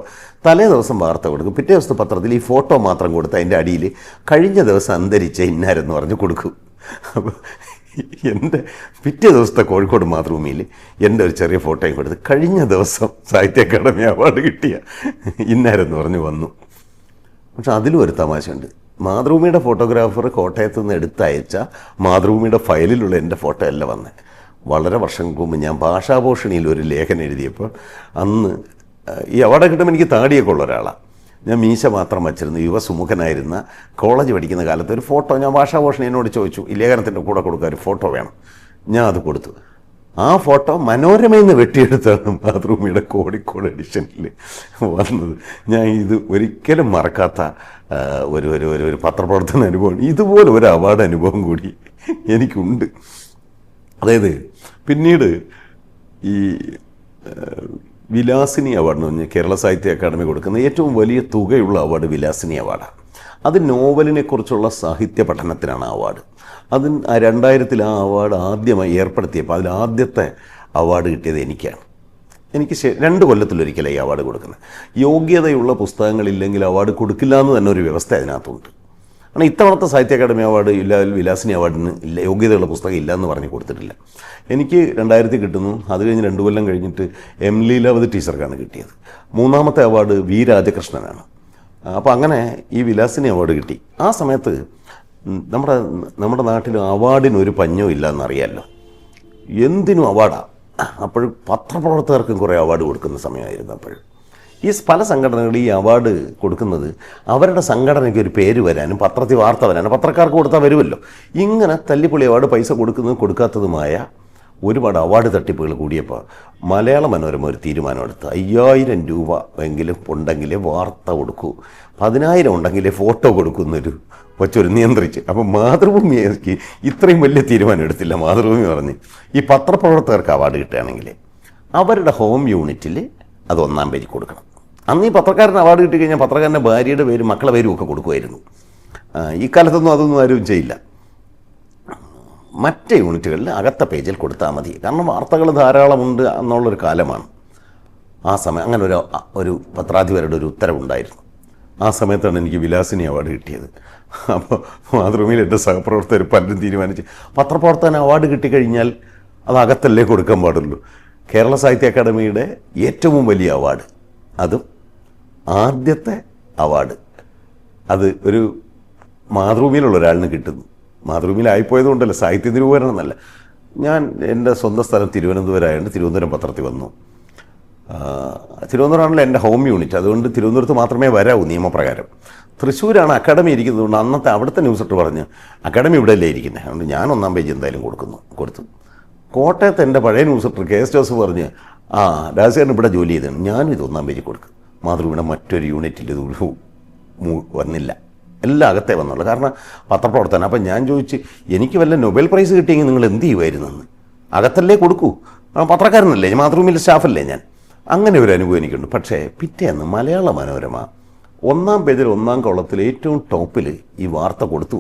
Speaker 1: തലേ ദിവസം വാർത്ത കൊടുക്കും, പിറ്റേ ദിവസത്തെ പത്രത്തിൽ ഈ ഫോട്ടോ മാത്രം കൊടുത്ത് അതിൻ്റെ അടിയിൽ കഴിഞ്ഞ ദിവസം അന്തരിച്ച ഇന്നാരെന്ന് പറഞ്ഞ് കൊടുക്കും. അപ്പോൾ എൻ്റെ പിറ്റേ ദിവസത്തെ കോഴിക്കോട് മാതൃഭൂമിയിൽ എൻ്റെ ഒരു ചെറിയ ഫോട്ടോയും കൊടുത്ത് കഴിഞ്ഞ ദിവസം സാഹിത്യ അക്കാദമി അവാർഡ് കിട്ടിയ ഇന്നാരെന്ന് പറഞ്ഞ് വന്നു. പക്ഷെ അതിലും ഒരു തമാശയുണ്ട്. മാതൃഭൂമിയുടെ ഫോട്ടോഗ്രാഫർ കോട്ടയത്ത് നിന്ന് എടുത്തയച്ച മാതൃഭൂമിയുടെ ഫയലിലുള്ള എൻ്റെ ഫോട്ടോ അല്ല വന്നത്. വളരെ വർഷങ്ങൾക്ക് മുമ്പ് ഞാൻ ഭാഷാഭൂഷണിയിൽ ഒരു ലേഖനം എഴുതിയപ്പോൾ അന്ന് ഈ അവാർഡ് കിട്ടുമ്പോൾ എനിക്ക് താടിയൊക്കെ ഉള്ള ഒരാളാണ്. ഞാൻ മീശ മാത്രം വച്ചിരുന്നു, യുവസുമുഖനായിരുന്ന കോളേജ് പഠിക്കുന്ന കാലത്ത് ഒരു ഫോട്ടോ ഞാൻ ഭാഷാഭൂഷണി എന്നോട് ചോദിച്ചു, ഈ ലേഖനത്തിൻ്റെ കൂടെ കൊടുക്കാൻ ഒരു ഫോട്ടോ വേണം. ഞാൻ അത് കൊടുത്തു. ആ ഫോട്ടോ മനോരമയിൽ നിന്ന് വെട്ടിയെടുത്താണ് മാതൃഭൂമിയുടെ കോഴിക്കോട് എഡിഷനിൽ വന്നത്. ഞാൻ ഇത് ഒരിക്കലും മറക്കാത്ത ഒരു പത്രപ്രവർത്തന അനുഭവം. ഇതുപോലെ ഒരു അവാർഡ് അനുഭവം കൂടി എനിക്കുണ്ട്. അതായത് പിന്നീട് ഈ വിലാസിനി അവാർഡ് എന്ന് പറഞ്ഞാൽ കേരള സാഹിത്യ അക്കാദമി കൊടുക്കുന്ന ഏറ്റവും വലിയ തുകയുള്ള അവാർഡ് വിലാസിനി അവാർഡാണ്. അത് നോവലിനെക്കുറിച്ചുള്ള സാഹിത്യ പഠനത്തിനാണ് അവാർഡ്. 2000 ആ അവാർഡ് ആദ്യമായി ഏർപ്പെടുത്തിയപ്പോൾ അതിൽ ആദ്യത്തെ അവാർഡ് കിട്ടിയത് എനിക്കാണ്. എനിക്ക് 2 കൊല്ലത്തിലൊരിക്കലാണ് ഈ അവാർഡ് കൊടുക്കുന്നത്. യോഗ്യതയുള്ള പുസ്തകങ്ങളില്ലെങ്കിൽ അവാർഡ് കൊടുക്കില്ല എന്ന് തന്നെ ഒരു വ്യവസ്ഥ അതിനകത്തുണ്ട്. കാരണം ഇത്തവണത്തെ സാഹിത്യ അക്കാദമി അവാർഡ് ഇല്ല, വിലാസിനി അവാർഡിന് ഇല്ല, യോഗ്യതയുള്ള പുസ്തകം ഇല്ല എന്ന് പറഞ്ഞ് കൊടുത്തിട്ടില്ല. എനിക്ക് 2000 കിട്ടുന്നു. അത് കഴിഞ്ഞ് 2 കൊല്ലം കഴിഞ്ഞിട്ട് M. ലീലാവതി ടീച്ചർക്കാണ് കിട്ടിയത്. 3ാമത്തെ അവാർഡ് V. രാജകൃഷ്ണനാണ്. അപ്പോൾ അങ്ങനെ ഈ വിലാസിനി അവാർഡ് കിട്ടി. ആ സമയത്ത് നമ്മുടെ നാട്ടിൽ അവാർഡിനൊരു പഞ്ഞോ ഇല്ല എന്നറിയാമല്ലോ, എന്തിനും അവാർഡാണ്. അപ്പോൾ പത്രപ്രവർത്തകർക്കും കുറേ അവാർഡ് കൊടുക്കുന്ന സമയമായിരുന്നു. അപ്പോൾ ഈ പല സംഘടനകൾ ഈ അവാർഡ് കൊടുക്കുന്നത് അവരുടെ സംഘടനയ്ക്ക് ഒരു പേര് വരാനും പത്രത്തിൽ വാർത്ത വരാനും പത്രക്കാർക്ക് കൊടുത്താൽ വരുമല്ലോ. ഇങ്ങനെ തല്ലിപ്പൊളി അവാർഡ് പൈസ കൊടുക്കുന്നതും കൊടുക്കാത്തതുമായ ഒരുപാട് അവാർഡ് തട്ടിപ്പുകൾ കൂടിയപ്പോൾ മലയാള മനോരമ ഒരു തീരുമാനമെടുത്ത് 5000 രൂപ എങ്കിലും ഉണ്ടെങ്കിലേ വാർത്ത കൊടുക്കൂ, 10,000 ഉണ്ടെങ്കിലേ ഫോട്ടോ കൊടുക്കുന്നൊരു വച്ചൊരു നിയന്ത്രിച്ച്. അപ്പം മാതൃഭൂമിക്ക് ഇത്രയും വലിയ തീരുമാനം എടുത്തില്ല. മാതൃഭൂമി പറഞ്ഞ് ഈ പത്രപ്രവർത്തകർക്ക് അവാർഡ് കിട്ടുകയാണെങ്കിൽ അവരുടെ ഹോം യൂണിറ്റിൽ അത് 1-ാം പേജിൽ കൊടുക്കണം. അന്ന് ഈ പത്രക്കാരന് അവാർഡ് കിട്ടിക്കഴിഞ്ഞാൽ പത്രക്കാരൻ്റെ ഭാര്യയുടെ പേരും മക്കളുടെ പേരും ഒക്കെ കൊടുക്കുമായിരുന്നു. ഈ കാലത്തൊന്നും അതൊന്നും ആരും ചെയ്യില്ല. മറ്റ് യൂണിറ്റുകളിൽ അകത്ത പേജിൽ കൊടുത്താൽ മതി. കാരണം വാർത്തകൾ ധാരാളമുണ്ട് എന്നുള്ളൊരു കാലമാണ് ആ സമയം. അങ്ങനെ ഒരു പത്രാധിപരുടെ ഒരു ഉത്തരവുണ്ടായിരുന്നു. ആ സമയത്താണ് എനിക്ക് വിലാസിനി അവാർഡ് കിട്ടിയത്. അപ്പോൾ മാതൃഭൂമിയിൽ എൻ്റെ സഹപ്രവർത്തകർ പലരും തീരുമാനിച്ച് പത്രപ്രവർത്തകന് അവാർഡ് കിട്ടിക്കഴിഞ്ഞാൽ അത് അകത്തല്ലേ കൊടുക്കാൻ പാടുള്ളൂ. കേരള സാഹിത്യ അക്കാദമിയുടെ ഏറ്റവും വലിയ അവാർഡ്, അതും ആദ്യത്തെ അവാർഡ്, അത് ഒരു മാതൃഭൂമിയിലുള്ള ഒരാളിന് കിട്ടുന്നു. മാതൃഭൂമിയിലായിപ്പോയത് കൊണ്ടല്ല, സാഹിത്യ നിരൂപകരണം എന്നല്ല. ഞാൻ എൻ്റെ സ്വന്തം സ്ഥലം തിരുവനന്തപുരം ആയതുകൊണ്ട് തിരുവനന്തപുരം പത്രത്തിൽ വന്നു. തിരുവനന്തപുരമാണല്ലോ എൻ്റെ ഹോം യൂണിറ്റ്, അതുകൊണ്ട് തിരുവനന്തപുരത്ത് മാത്രമേ വരാവൂ നിയമപ്രകാരം. തൃശ്ശൂരാണ് അക്കാഡമി ഇരിക്കുന്നതുകൊണ്ട് അന്നത്തെ അവിടുത്തെ ന്യൂസ് ഇട്ട് പറഞ്ഞ് അക്കാഡമി ഇവിടെ അല്ലേ ഇരിക്കുന്നത്, അതുകൊണ്ട് ഞാൻ 1-ാം പേജ് എന്തായാലും കൊടുത്തു. കോട്ടയത്ത് എൻ്റെ പഴയ ന്യൂസ് ഇട്ടർ കെ എസ് ജോസഫ് പറഞ്ഞ് രാജശേഖരൻ ഇവിടെ ജോലി ചെയ്തതാണ്, ഞാനും ഇത് 1-ാം പേജിൽ കൊടുക്കും. മാതൃഭൂമിയുടെ മറ്റൊരു യൂണിറ്റിൽ ഇത് വന്നില്ല, എല്ലാം അകത്തേ വന്നുള്ളൂ. കാരണം പത്രപ്രവർത്തനം. അപ്പം ഞാൻ ചോദിച്ച്, എനിക്ക് വല്ല നൊബേൽ പ്രൈസ് കിട്ടിയെങ്കിൽ നിങ്ങൾ എന്ത് ചെയ്യുമായിരുന്നെന്ന്. അകത്തല്ലേ കൊടുക്കൂ, പത്രക്കാരനല്ലേ, മാതൃഭൂമിയിലെ സ്റ്റാഫല്ലേ ഞാൻ. അങ്ങനെ ഒരു അനുഭവം എനിക്കുണ്ട്. പക്ഷേ പിറ്റേന്ന് മലയാള മനോരമ 1-ാം പേജിൽ 1-ാം കോളത്തിൽ ഏറ്റവും ടോപ്പിൽ ഈ വാർത്ത കൊടുത്തു,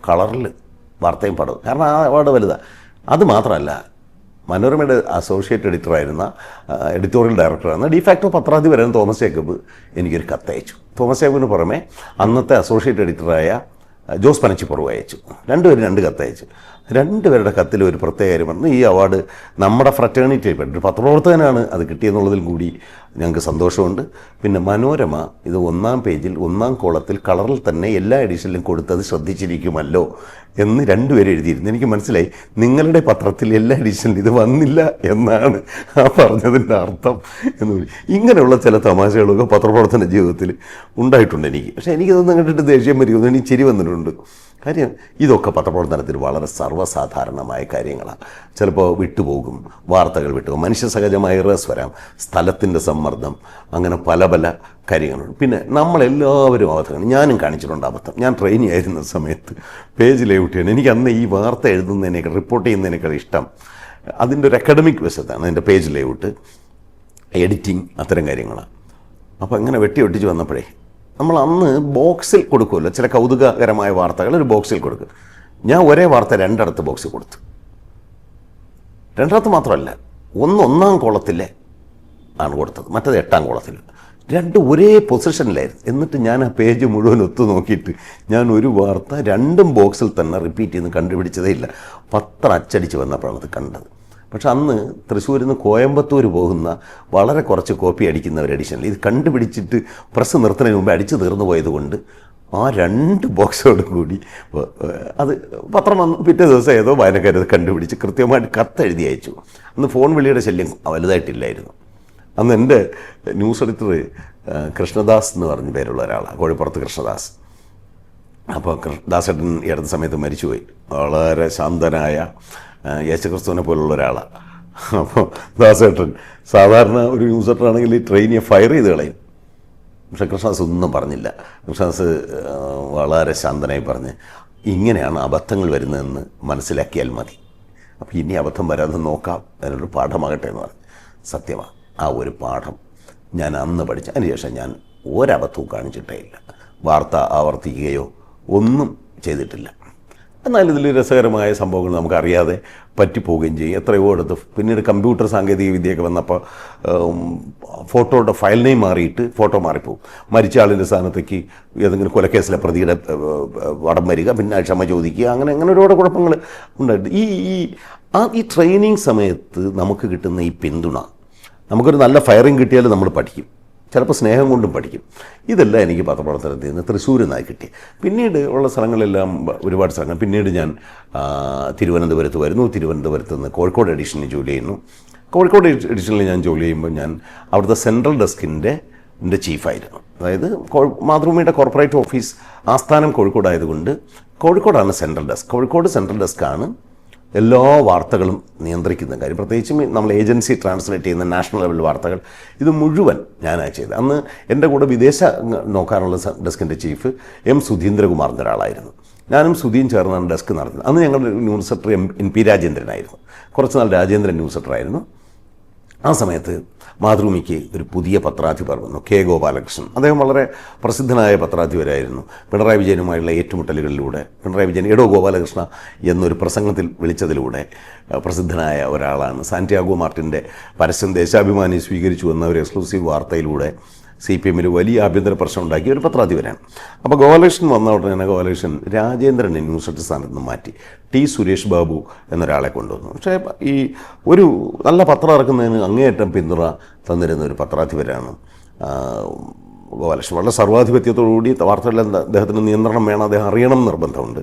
Speaker 1: കളറിൽ വാർത്തയും പടവും. കാരണം ആ അവാർഡ് വലുതാണ്. അത് മാത്രമല്ല, മനോരമയുടെ അസോസിയേറ്റ് എഡിറ്ററായിരുന്ന എഡിറ്റോറിയൽ ഡയറക്ടറായിരുന്ന ഡിഫാക്ടോ പത്രാധിപരായിരുന്ന തോമസ് ജേക്കബ് എനിക്കൊരു കത്തയച്ചു. തോമസ് ജേക്കബിന് പുറമെ അന്നത്തെ അസോസിയേറ്റ് എഡിറ്ററായ ജോസ് പനച്ചിപ്പുറവ് അയച്ചു. രണ്ടുപേരും 2 കത്തയച്ചു. രണ്ടുപേരുടെ കത്തിൽ ഒരു പ്രത്യേക കാര്യം പറഞ്ഞു, ഈ അവാർഡ് നമ്മുടെ ഫ്രറ്റേണിറ്റി ഒരു പത്രപ്രവർത്തകനാണ് അത് കിട്ടിയെന്നുള്ളതിൽ കൂടി ഞങ്ങൾക്ക് സന്തോഷമുണ്ട്. പിന്നെ മനോരമ ഇത് 1-ാം പേജിൽ 1-ാം കോളത്തിൽ കളറിൽ തന്നെ എല്ലാ എഡിഷനിലും കൊടുത്തത് ശ്രദ്ധിച്ചിരിക്കുമല്ലോ എന്ന് രണ്ടുപേരും എഴുതിയിരുന്നു. എനിക്ക് മനസ്സിലായി നിങ്ങളുടെ പത്രത്തിൽ എല്ലാ എഡിഷനിലും ഇത് വന്നില്ല എന്നാണ് ആ പറഞ്ഞതിൻ്റെ അർത്ഥം എന്ന്. ഇങ്ങനെയുള്ള ചില തമാശകളൊക്കെ പത്രപ്രവർത്തന ജീവിതത്തിൽ ഉണ്ടായിട്ടുണ്ട് എനിക്ക്. പക്ഷേ എനിക്കിതൊന്നും കണ്ടിട്ട് ദേഷ്യം വരികയൊന്നും എനിക്ക് ചിരി വന്നിട്ടുണ്ട്. കാര്യം ഇതൊക്കെ പത്രപ്രവർത്തനത്തിൽ വളരെ സർവ്വസാധാരണമായ കാര്യങ്ങളാണ്. ചിലപ്പോൾ വിട്ടുപോകും, വാർത്തകൾ വിട്ടുപോകും, മനുഷ്യ സഹജമായ ഇറസ് വരാം, സ്ഥലത്തിൻ്റെ സമ്മർദ്ദം, അങ്ങനെ പല പല കാര്യങ്ങളുണ്ട്. പിന്നെ നമ്മളെല്ലാവരും അബദ്ധങ്ങൾ, ഞാനും കാണിച്ചിട്ടുണ്ട് അബദ്ധം. ഞാൻ ട്രെയിനി ആയിരുന്ന സമയത്ത് പേജ് ലേഔട്ട് ചെയ്യണം. എനിക്ക് അന്ന് ഈ വാർത്ത എഴുതുന്നതിനേക്കാൾ റിപ്പോർട്ട് ചെയ്യുന്നതിനേക്കാൾ ഇഷ്ടം അതിൻ്റെ ഒരു അക്കാഡമിക് വശത്താണ്, അതിൻ്റെ പേജ് ലേഔട്ട്, എഡിറ്റിംഗ്, അത്തരം കാര്യങ്ങളാണ്. അപ്പോൾ അങ്ങനെ വെട്ടിച്ച് വന്നപ്പോഴേ നമ്മൾ അന്ന് ബോക്സിൽ കൊടുക്കുമല്ലോ ചില കൗതുകകരമായ വാർത്തകൾ, ഒരു ബോക്സിൽ കൊടുക്കും. ഞാൻ ഒരേ വാർത്ത 2 ബോക്സിൽ കൊടുത്തു. 2 മാത്രമല്ല, 1-ാം കോളത്തിലെ ആണ് കൊടുത്തത്, മറ്റത് 8-ാം കോളത്തിൽ. 2 ഒരേ പൊസിഷനിലായിരുന്നു. എന്നിട്ട് ഞാൻ ആ പേജ് മുഴുവൻ ഒത്തു നോക്കിയിട്ട് ഞാൻ ഒരു വാർത്ത 2 ബോക്സിൽ തന്നെ റിപ്പീറ്റ് ചെയ്ത് കണ്ടുപിടിച്ചതേ ഇല്ല. പത്രം അച്ചടിച്ച് വന്നപ്പോഴാണ് അത് കണ്ടത്. പക്ഷെ അന്ന് തൃശ്ശൂരിൽ നിന്ന് കോയമ്പത്തൂർ പോകുന്ന വളരെ കുറച്ച് കോപ്പി അടിക്കുന്ന ഒരു എഡിഷനിൽ ഇത് കണ്ടുപിടിച്ചിട്ട് പ്രസ് നിർത്തുന്നതിന് മുമ്പ് അടിച്ചു തീർന്നു പോയതുകൊണ്ട് ആ 2 ബോക്സോട് കൂടി അത് പത്രം വന്നു. പിറ്റേ ദിവസം ഏതോ വായനക്കാരത് കണ്ടുപിടിച്ച് കൃത്യമായിട്ട് കത്തെഴുതി അയച്ചു. അന്ന് ഫോൺ വിളിയുടെ ശല്യം വലുതായിട്ടില്ലായിരുന്നു. അന്ന് എൻ്റെ ന്യൂസ് എഡിറ്റർ കൃഷ്ണദാസ് എന്ന് പറഞ്ഞ പേരുള്ള ഒരാളാണ്, കോഴിപ്പുറത്ത് കൃഷ്ണദാസ്. അപ്പോൾ ദാസേട്ടൻ ഈ അടുത്ത സമയത്ത് മരിച്ചുപോയി. വളരെ ശാന്തനായ യേശുക്രിസ്തുവിനെ പോലുള്ള ഒരാളാണ്. അപ്പോൾ ദാസേട്ടൻ സാധാരണ ഒരു ന്യൂസ് എഡിറ്ററാണെങ്കിൽ ഈ ട്രെയിനിയെ ഫയർ ചെയ്ത് കളയും. പക്ഷേ കൃഷ്ണദാസ് ഒന്നും പറഞ്ഞില്ല. കൃഷ്ണദാസ് വളരെ ശാന്തനായി പറഞ്ഞ്, ഇങ്ങനെയാണ് അബദ്ധങ്ങൾ വരുന്നതെന്ന് മനസ്സിലാക്കിയാൽ മതി, അപ്പോൾ ഇനി അബദ്ധം വരാതെ നോക്കാം, അതിനൊരു പാഠമാകട്ടെ എന്ന് പറഞ്ഞു. സത്യമാണ്, ആ ഒരു പാഠം ഞാൻ അന്ന് പഠിച്ചു. അതിനുശേഷം ഞാൻ ഒരബദ്ധവും കാണിച്ചിട്ടേ ഇല്ല, വാർത്ത ആവർത്തിക്കുകയോ ഒന്നും ചെയ്തിട്ടില്ല. എന്നാൽ ഇതിൽ രസകരമായ സംഭവങ്ങൾ നമുക്കറിയാതെ പറ്റിപ്പോവുകയും ചെയ്യും. എത്രയോ അടുത്ത് പിന്നീട് കമ്പ്യൂട്ടർ സാങ്കേതിക വിദ്യയൊക്കെ വന്നപ്പോൾ ഫോട്ടോയുടെ ഫയൽ നെയിം മാറിയിട്ട് ഫോട്ടോ മാറിപ്പോവും. മരിച്ച ആളിൻ്റെ സ്ഥാനത്തേക്ക് ഏതെങ്കിലും കൊലക്കേസിലെ പ്രതിയുടെ വടം വരിക, പിന്നെ ക്ഷമ ചോദിക്കുക, അങ്ങനെ ഒരുപാട് കുഴപ്പങ്ങൾ ഉണ്ടായിട്ട് ഈ ട്രെയിനിങ് സമയത്ത് നമുക്ക് കിട്ടുന്ന ഈ പിന്തുണ, നമുക്കൊരു നല്ല ഫയറിങ് കിട്ടിയാൽ നമ്മൾ പഠിക്കും, ചിലപ്പോൾ സ്നേഹം കൊണ്ടും പഠിക്കും. ഇതെല്ലാം എനിക്ക് പത്രപ്രവർത്തനത്തിൽ നിന്ന് തൃശ്ശൂരിൽ നിന്നായി കിട്ടി. പിന്നീട് ഉള്ള സ്ഥലങ്ങളെല്ലാം ഒരുപാട് സ്ഥലങ്ങൾ. പിന്നീട് ഞാൻ തിരുവനന്തപുരത്ത് വരുന്നു. തിരുവനന്തപുരത്ത് നിന്ന് കോഴിക്കോട് എഡിഷനിൽ ജോലി ചെയ്യുന്നു. കോഴിക്കോട് എഡിഷനിൽ ഞാൻ ജോലി ചെയ്യുമ്പോൾ ഞാൻ അവിടുത്തെ സെൻട്രൽ ഡെസ്കിൻ്റെ ചീഫായിരുന്നു. അതായത് മാതൃഭൂമിയുടെ കോർപ്പറേറ്റ് ഓഫീസ് ആസ്ഥാനം കോഴിക്കോടായതുകൊണ്ട് കോഴിക്കോടാണ് സെൻട്രൽ ഡെസ്ക്. കോഴിക്കോട് സെൻട്രൽ ഡെസ്ക്കാണ് എല്ലാ വാർത്തകളും നിയന്ത്രിക്കുന്ന കാര്യം, പ്രത്യേകിച്ചും നമ്മൾ ഏജൻസി ട്രാൻസ്ലേറ്റ് ചെയ്യുന്ന നാഷണൽ ലെവൽ വാർത്തകൾ, ഇത് മുഴുവൻ ഞാനാണ് ചെയ്തത്. അന്ന് എൻ്റെ കൂടെ വിദേശ നോക്കാനുള്ള ഡെസ്കിൻ്റെ ചീഫ് എം സുധീന്ദ്രകുമാർ എന്നൊരാളായിരുന്നു. ഞാനും സുധീൻ ചേർന്നാണ് ഡെസ്ക് നടത്തുന്നത്. അന്ന് ഞങ്ങളുടെ ന്യൂസ് സെക്രട്ടറി എൻ പി രാജേന്ദ്രനായിരുന്നു. കുറച്ച് നാൾ രാജേന്ദ്രൻ ന്യൂസ് സെക്രട്ടറായിരുന്നു. ആ സമയത്ത് മാതൃഭൂമിക്ക് ഒരു പുതിയ പത്രാധിപർ വന്നു, കെ ഗോപാലകൃഷ്ണൻ. അദ്ദേഹം വളരെ പ്രസിദ്ധനായ പത്രാധിപരായിരുന്നു. പിണറായി വിജയനുമായുള്ള ഏറ്റുമുട്ടലുകളിലൂടെ പിണറായി വിജയൻ എടോ ഗോപാലകൃഷ്ണ എന്നൊരു പ്രസംഗത്തിൽ വിളിച്ചതിലൂടെ പ്രസിദ്ധനായ ഒരാളാണ്. സാന്റിയാഗോ മാർട്ടിൻ്റെ പരസ്യം ദേശാഭിമാനി സ്വീകരിച്ചു എന്ന ഒരു എക്സ്ക്ലൂസീവ് വാർത്തയിലൂടെ CPM വലിയ ആഭ്യന്തര പ്രശ്നം ഉണ്ടാക്കിയ ഒരു പത്രാധിപരാണ്. അപ്പോൾ ഗോപാലകൃഷ്ണൻ വന്ന ഉടനെ തന്നെ ഗോപാലകൃഷ്ണൻ രാജേന്ദ്രനെ ന്യൂസ് സെക്രട്ടറി സ്ഥാനത്ത് നിന്ന് മാറ്റി ടി സുരേഷ് ബാബു എന്നൊരാളെ കൊണ്ടുവന്നു. പക്ഷേ ഈ ഒരു നല്ല പത്രം ഇറക്കുന്നതിന് അങ്ങേയറ്റം പിന്തുണ തന്നിരുന്ന ഒരു പത്രാധിപരാണ് ഗോപാലകൃഷ്ണൻ. വളരെ സർവാധിപത്യത്തോടുകൂടി വാർത്തകളിൽ അദ്ദേഹത്തിന് നിയന്ത്രണം വേണം, അദ്ദേഹം അറിയണം നിർബന്ധമുണ്ട്.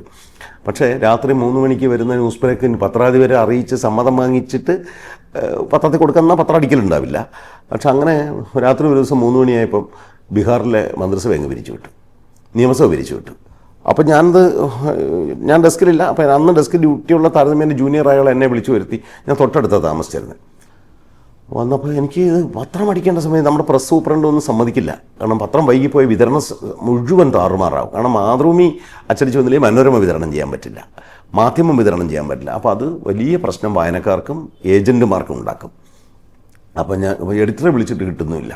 Speaker 1: പക്ഷേ രാത്രി 3 മണിക്ക് വരുന്ന ന്യൂസ് ബ്രേക്കിന് പത്രാധിപരെ അറിയിച്ച് സമ്മതം വാങ്ങിച്ചിട്ട് പത്രത്തിൽ കൊടുക്കുന്ന പത്രം അടിക്കലുണ്ടാവില്ല. പക്ഷെ അങ്ങനെ രാത്രി ഒരു ദിവസം 3 മണിയായപ്പം ബീഹാറിലെ മന്ത്രിസഭ അങ്ങ് പിരിച്ചു വിട്ടു, നിയമസഭ പിരിച്ചു വിട്ടു. അപ്പം ഞാൻ ഡെസ്കിലില്ല. അപ്പം അന്ന് ഡെസ്കിൽ ഡ്യൂട്ടിയുള്ള താരതമ്യേന ജൂനിയർ ആയുള്ള എന്നെ വിളിച്ചു വരുത്തി. ഞാൻ തൊട്ടടുത്ത താമസിച്ചിരുന്നത്. വന്നപ്പോൾ എനിക്ക് പത്രം അടിക്കേണ്ട സമയം നമ്മുടെ പ്രസ് സൂപ്രണ്ട് ഒന്നും സമ്മതിക്കില്ല. കാരണം പത്രം വൈകിപ്പോയി വിതരണം മുഴുവൻ താറുമാറാവും. കാരണം മാതൃഭൂമി അച്ചടിച്ച് വന്നില്ലെങ്കിൽ മനോരമ വിതരണം ചെയ്യാൻ പറ്റില്ല, മാധ്യമം വിതരണം ചെയ്യാൻ പറ്റില്ല. അപ്പോൾ അത് വലിയ പ്രശ്നം വായനക്കാർക്കും ഏജൻറ്റുമാർക്കും ഉണ്ടാക്കും. അപ്പം ഞാൻ എഡിറ്ററെ വിളിച്ചിട്ട് കിട്ടുന്നുമില്ല.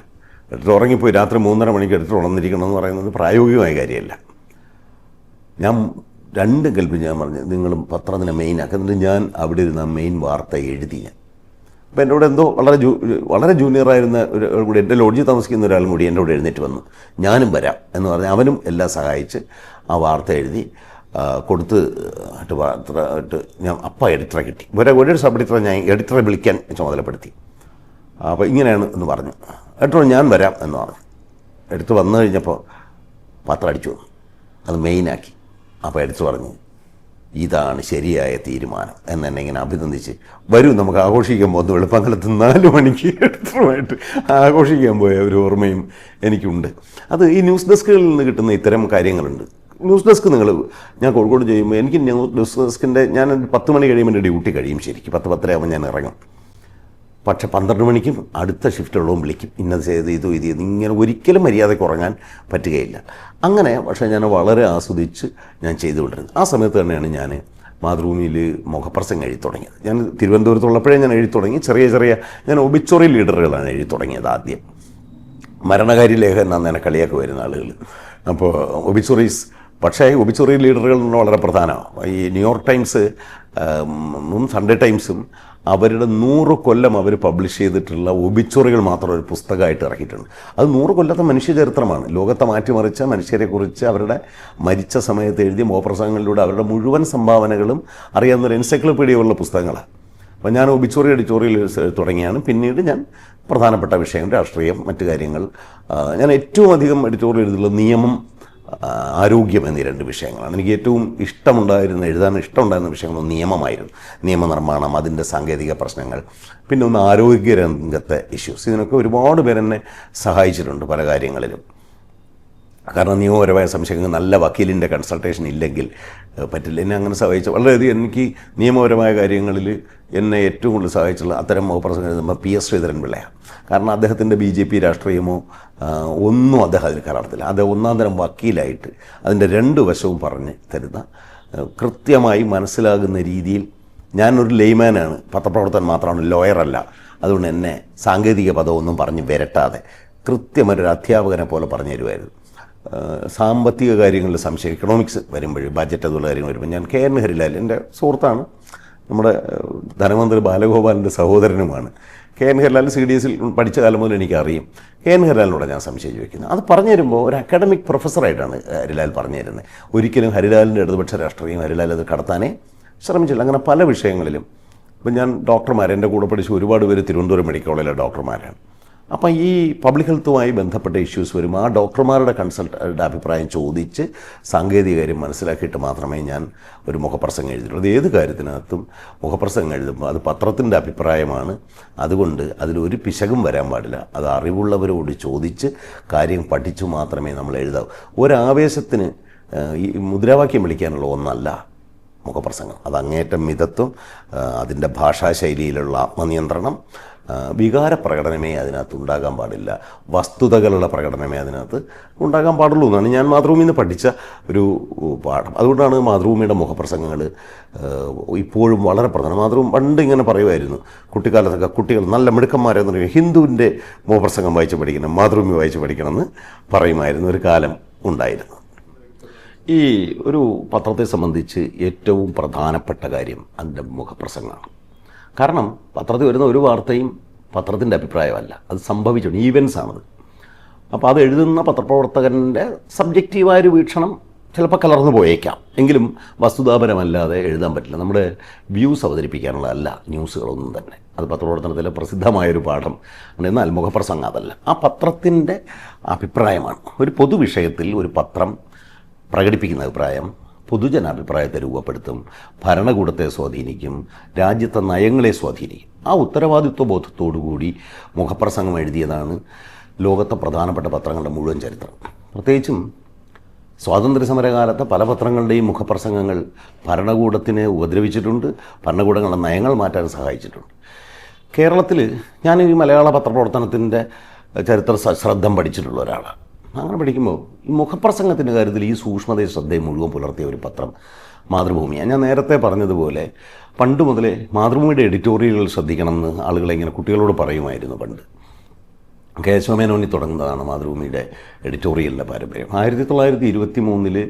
Speaker 1: എഡിറ്റർ ഉറങ്ങിപ്പോയി. രാത്രി 3:30 മണിക്ക് എഡിറ്റർ ഉണർന്നിരിക്കണമെന്ന് പറയുന്നത് പ്രായോഗികമായ കാര്യമല്ല. ഞാൻ 2 കൽപ്പിച്ച് ഞാൻ പറഞ്ഞു, നിങ്ങളും പത്രത്തിനെ മെയിനാക്കി. എന്നിട്ട് ഞാൻ അവിടെ ഇരുന്ന മെയിൻ വാർത്ത എഴുതി. ഞാൻ അപ്പോൾ എൻ്റെ കൂടെ എന്തോ വളരെ ജൂനിയറായിരുന്ന ഒരു കൂടി, എൻ്റെ ലോഡ്ജിൽ താമസിക്കുന്ന ഒരാളും കൂടി എൻ്റെ കൂടെ എഴുന്നേറ്റ് വന്നു. ഞാനും വരാം എന്ന് പറഞ്ഞ് അവനും എല്ലാം സഹായിച്ച് ആ വാർത്ത എഴുതി കൊടുത്ത് ഞാൻ എഡിറ്ററെ കിട്ടി. ഒരു സബ് എഡിറ്ററെ ഞാൻ എഡിറ്ററെ വിളിക്കാൻ ചുമതലപ്പെടുത്തി. അപ്പോൾ ഇങ്ങനെയാണ് എന്ന് പറഞ്ഞു. എഡിറ്റർ ഞാൻ വരാം എന്ന് പറഞ്ഞു. എടുത്ത് വന്നു കഴിഞ്ഞപ്പോൾ പത്രം അടിച്ചു വന്നു, അത് മെയിനാക്കി. അപ്പോൾ എഡിറ്റർ പറഞ്ഞു, ഇതാണ് ശരിയായ തീരുമാനം എന്നെ ഇങ്ങനെ അഭിനന്ദിച്ച്, വരൂ നമുക്ക് ആഘോഷിക്കാൻ പോകുന്നു. വെളുപ്പാങ്കാലത്ത് 4 മണിക്ക് എഡിറ്ററുമായിട്ട് ആഘോഷിക്കാൻ പോയ ഒരു ഓർമ്മയും എനിക്കുണ്ട്. അത് ഈ ന്യൂസ് ഡെസ്കുകളിൽ നിന്ന് കിട്ടുന്ന ഇത്തരം കാര്യങ്ങളുണ്ട്. ന്യൂസ് ഡെസ്ക് ഞാൻ കോഴിക്കോട് ചെയ്യുമ്പോൾ എനിക്ക് ന്യൂസ് ഡെസ്കിൻ്റെ ഞാൻ 10 മണി കഴിയുമ്പോൾ എൻ്റെ ഡ്യൂട്ടി കഴിയും. ശരിക്കും 10-10:30 ആകുമ്പോൾ ഞാൻ ഇറങ്ങും. പക്ഷെ 12 മണിക്കും അടുത്ത ഷിഫ്റ്റുള്ളവും വിളിക്കും, ഇന്നത് ചെയ്ത് ഇത് ഇങ്ങനെ ഒരിക്കലും മര്യാദയ്ക്ക് ഉറങ്ങാൻ പറ്റുകയില്ല. അങ്ങനെ പക്ഷേ ഞാൻ വളരെ ആസ്വദിച്ച് ഞാൻ ചെയ്തുകൊണ്ടിരുന്നത്. ആ സമയത്ത് തന്നെയാണ് ഞാൻ മാതൃഭൂമിയിൽ മുഖപ്രസംഗം എഴുതി തുടങ്ങിയത്. ഞാൻ തിരുവനന്തപുരത്തുള്ളപ്പോഴേ ഞാൻ എഴുതി തുടങ്ങി. ചെറിയ ഞാൻ ഒബിച്ചോറി ലീഡറുകളാണ് എഴുതി തുടങ്ങിയത്. ആദ്യം മരണകാരി ലേഖനം അന്ന് എന്നെ കളിയാക്കി വരുന്ന ആളുകൾ. അപ്പോൾ ഒബിച്ചോറീസ്, പക്ഷേ ഒബിച്ചോറി ലീഡറുകൾ വളരെ പ്രധാനമാണ്. ഈ ന്യൂയോർക്ക് ടൈംസ് സൺഡേ ടൈംസും അവരുടെ 100 കൊല്ലം അവർ പബ്ലിഷ് ചെയ്തിട്ടുള്ള ഒബിച്ചോറികൾ മാത്രം ഒരു പുസ്തകമായിട്ട് ഇറക്കിയിട്ടുണ്ട്. അത് 100 കൊല്ലത്തെ മനുഷ്യചരിത്രമാണ്. ലോകത്തെ മാറ്റിമറിച്ച മനുഷ്യരെക്കുറിച്ച് അവരുടെ മരിച്ച സമയത്ത് എഴുതിയ മുഖപ്രസംഗങ്ങളിലൂടെ അവരുടെ മുഴുവൻ സംഭാവനകളും അറിയാവുന്നൊരു എൻസൈക്ലോപീഡിയ പുസ്തകങ്ങളാണ്. അപ്പോൾ ഞാൻ എഡിറ്റോറിയൽ തുടങ്ങിയാണ്. പിന്നീട് ഞാൻ പ്രധാനപ്പെട്ട വിഷയം രാഷ്ട്രീയം, മറ്റു കാര്യങ്ങൾ. ഞാൻ ഏറ്റവും അധികം എഡിറ്റോറിയൽ എഴുതിയിട്ടുള്ള നിയമം, ആരോഗ്യം എന്നീ 2 വിഷയങ്ങളാണ്. എനിക്ക് ഏറ്റവും എഴുതാൻ ഇഷ്ടമുണ്ടായിരുന്ന വിഷയങ്ങൾ നിയമമായിരുന്നു. നിയമനിർമ്മാണം, അതിൻ്റെ സാങ്കേതിക പ്രശ്നങ്ങൾ, പിന്നെ ഒന്ന് ആരോഗ്യരംഗത്തെ ഇഷ്യൂസ്. ഇതിനൊക്കെ ഒരുപാട് പേരെന്നെ സഹായിച്ചിട്ടുണ്ട് പല കാര്യങ്ങളിലും. കാരണം നിയമപരമായ സംശയങ്ങൾ നല്ല വക്കീലിൻ്റെ കൺസൾട്ടേഷൻ ഇല്ലെങ്കിൽ പറ്റില്ല. എന്നെ അങ്ങനെ സഹായിച്ചു വളരെയധികം. എനിക്ക് നിയമപരമായ കാര്യങ്ങളിൽ എന്നെ ഏറ്റവും കൂടുതൽ സഹായിച്ചുള്ള അത്തരം മുഖപ്രസംഗം എഴുതുമ്പോൾ PS ശ്രീധരൻപിള്ളയാണ്. കാരണം അദ്ദേഹത്തിൻ്റെ BJP രാഷ്ട്രീയമോ ഒന്നും അദ്ദേഹം അതിൽ കലർത്തില്ല. അത് ഒന്നാം തരം വക്കീലായിട്ട് അതിൻ്റെ 2 വശവും പറഞ്ഞ് തരുന്ന, കൃത്യമായി മനസ്സിലാകുന്ന രീതിയിൽ. ഞാനൊരു ലെയ്മാനാണ്, പത്രപ്രവർത്തകൻ മാത്രമാണ്, ലോയറല്ല. അതുകൊണ്ട് എന്നെ സാങ്കേതിക പദമൊന്നും പറഞ്ഞ് വരട്ടാതെ കൃത്യമായൊരു അധ്യാപകനെ പോലെ പറഞ്ഞു തരുമായിരുന്നു. സാമ്പത്തിക കാര്യങ്ങളിൽ സംശയം, എക്കണോമിക്സ് വരുമ്പോൾ, ബഡ്ജറ്റ് അതുള്ള കാര്യങ്ങൾ വരുമ്പോൾ ഞാൻ KN ഹരിലാൽ, എൻ്റെ സുഹൃത്താണ്, നമ്മുടെ ധനമന്ത്രി ബാലഗോപാലിൻ്റെ സഹോദരനുമാണ്. KN ഹരിലാൽ CDS പഠിച്ച കാലം മുതൽ എനിക്കറിയും. KN ഹരിലാലിനോട് ഞാൻ സംശയം ചോദിക്കുന്നത്. അത് പറഞ്ഞു തരുമ്പോൾ ഒരു അക്കാഡമിക് പ്രൊഫസറായിട്ടാണ് ഹരിലാൽ പറഞ്ഞു തരുന്നത്. ഒരിക്കലും ഹരിലാലിൻ്റെ ഇടതുപക്ഷ രാഷ്ട്രീയം ഹരിലാൽ അത് കടത്താനേ ശ്രമിച്ചില്ല. അങ്ങനെ പല വിഷയങ്ങളിലും. ഇപ്പം ഞാൻ എൻ്റെ കൂടെ പഠിച്ച ഒരുപാട് പേര് തിരുവനന്തപുരം മെഡിക്കൽ കോളേജിലെ ഡോക്ടർമാരാണ്. അപ്പം ഈ പബ്ലിക് ഹെൽത്തുമായി ബന്ധപ്പെട്ട ഇഷ്യൂസ് വരുമ്പോൾ ആ ഡോക്ടർമാരുടെ അഭിപ്രായം ചോദിച്ച് സാങ്കേതിക കാര്യം മനസ്സിലാക്കിയിട്ട് മാത്രമേ ഞാൻ ഒരു മുഖപ്രസംഗം എഴുതിയിട്ടുള്ളൂ. അത് ഏത് കാര്യത്തിനകത്തും മുഖപ്രസംഗം എഴുതുമ്പോൾ അത് പത്രത്തിൻ്റെ അഭിപ്രായമാണ്. അതുകൊണ്ട് അതിലൊരു പിശകും വരാൻ പാടില്ല. അത് അറിവുള്ളവരോട് ചോദിച്ച് കാര്യം പഠിച്ചു മാത്രമേ നമ്മൾ എഴുതാവൂ. ഒരാവേശത്തിന് ഈ മുദ്രാവാക്യം വിളിക്കാനുള്ള ഒന്നല്ല മുഖപ്രസംഗം. അത് അങ്ങേറ്റം മിതത്വം, അതിൻ്റെ ഭാഷാശൈലിയിലുള്ള ആത്മനിയന്ത്രണം, വികാരപ്രകടനമേ അതിനകത്ത് ഉണ്ടാകാൻ പാടില്ല, വസ്തുതകളുടെ പ്രകടനമേ അതിനകത്ത് ഉണ്ടാകാൻ പാടുള്ളൂ എന്നാണ് ഞാൻ മാതൃഭൂമിയിൽ നിന്ന് പഠിച്ച ഒരു പാഠം. അതുകൊണ്ടാണ് മാതൃഭൂമിയുടെ മുഖപ്രസംഗങ്ങൾ ഇപ്പോഴും വളരെ പ്രധാനം. മാതൃഭൂമി പണ്ട് ഇങ്ങനെ പറയുമായിരുന്നു, കുട്ടിക്കാലത്തൊക്കെ കുട്ടികൾ നല്ല മിടുക്കന്മാരെന്ന് പറയും, ഹിന്ദുവിൻ്റെ മുഖപ്രസംഗം വായിച്ച് പഠിക്കണം, മാതൃഭൂമി വായിച്ച് പഠിക്കണമെന്ന് പറയുമായിരുന്നു ഒരു കാലം ഉണ്ടായിരുന്നു. ഈ ഒരു പത്രത്തെ സംബന്ധിച്ച് ഏറ്റവും പ്രധാനപ്പെട്ട കാര്യം അതിൻ്റെ മുഖപ്രസംഗമാണ്. കാരണം പത്രത്തിൽ വരുന്ന ഒരു വാർത്തയും പത്രത്തിൻ്റെ അഭിപ്രായമല്ല, അത് സംഭവിച്ചിട്ടുണ്ട്, ഈവൻസ് ആണത്. അപ്പോൾ അത് എഴുതുന്ന പത്രപ്രവർത്തകൻ്റെ സബ്ജക്റ്റീവായൊരു വീക്ഷണം ചിലപ്പോൾ കലർന്നു പോയേക്കാം, എങ്കിലും വസ്തുതാപരമല്ലാതെ എഴുതാൻ പറ്റില്ല. നമ്മുടെ വ്യൂസ് അവതരിപ്പിക്കാനുള്ളതല്ല ന്യൂസുകളൊന്നും തന്നെ. അത് പത്രപ്രവർത്തനത്തിലെ പ്രസിദ്ധമായൊരു പാഠം. എന്നാൽ മുഖപ്രസംഗം അതല്ല, ആ പത്രത്തിൻ്റെ അഭിപ്രായമാണ്. ഒരു പൊതുവിഷയത്തിൽ ഒരു പത്രം പ്രകടിപ്പിക്കുന്ന അഭിപ്രായം പൊതുജനാഭിപ്രായത്തെ രൂപപ്പെടുത്തും, ഭരണകൂടത്തെ സ്വാധീനിക്കും, രാജ്യത്തെ നയങ്ങളെ സ്വാധീനിക്കും. ആ ഉത്തരവാദിത്വ ബോധത്തോടുകൂടി മുഖപ്രസംഗം എഴുതിയതാണ് ലോകത്തെ പ്രധാനപ്പെട്ട പത്രങ്ങളുടെ മുഴുവൻ ചരിത്രം. പ്രത്യേകിച്ചും സ്വാതന്ത്ര്യ സമരകാലത്തെ പല പത്രങ്ങളുടെയും മുഖപ്രസംഗങ്ങൾ ഭരണകൂടത്തിനെ ഉപദ്രവിച്ചിട്ടുണ്ട്, ഭരണകൂടങ്ങളുടെ നയങ്ങൾ മാറ്റാൻ സഹായിച്ചിട്ടുണ്ട്. കേരളത്തിൽ ഞാൻ ഈ മലയാള പത്രപ്രവർത്തനത്തിൻ്റെ ചരിത്ര ശ്രദ്ധം പഠിച്ചിട്ടുള്ള ഒരാളാണ്. അങ്ങനെ പഠിക്കുമ്പോൾ ഈ മുഖപ്രസംഗത്തിൻ്റെ കാര്യത്തിൽ ഈ സൂക്ഷ്മതയും ശ്രദ്ധയും മുഴുവൻ പുലർത്തിയ ഒരു പത്രം മാതൃഭൂമിയാണ്. ഞാൻ നേരത്തെ പറഞ്ഞതുപോലെ പണ്ട് മുതലേ മാതൃഭൂമിയുടെ എഡിറ്റോറിയലുകൾ ശ്രദ്ധിക്കണമെന്ന് ആളുകളെ ഇങ്ങനെ കുട്ടികളോട് പറയുമായിരുന്നു. പണ്ട് കേശവമേനോനി തുടങ്ങുന്നതാണ് മാതൃഭൂമിയുടെ എഡിറ്റോറിയലിൻ്റെ പാരമ്പര്യം. 1923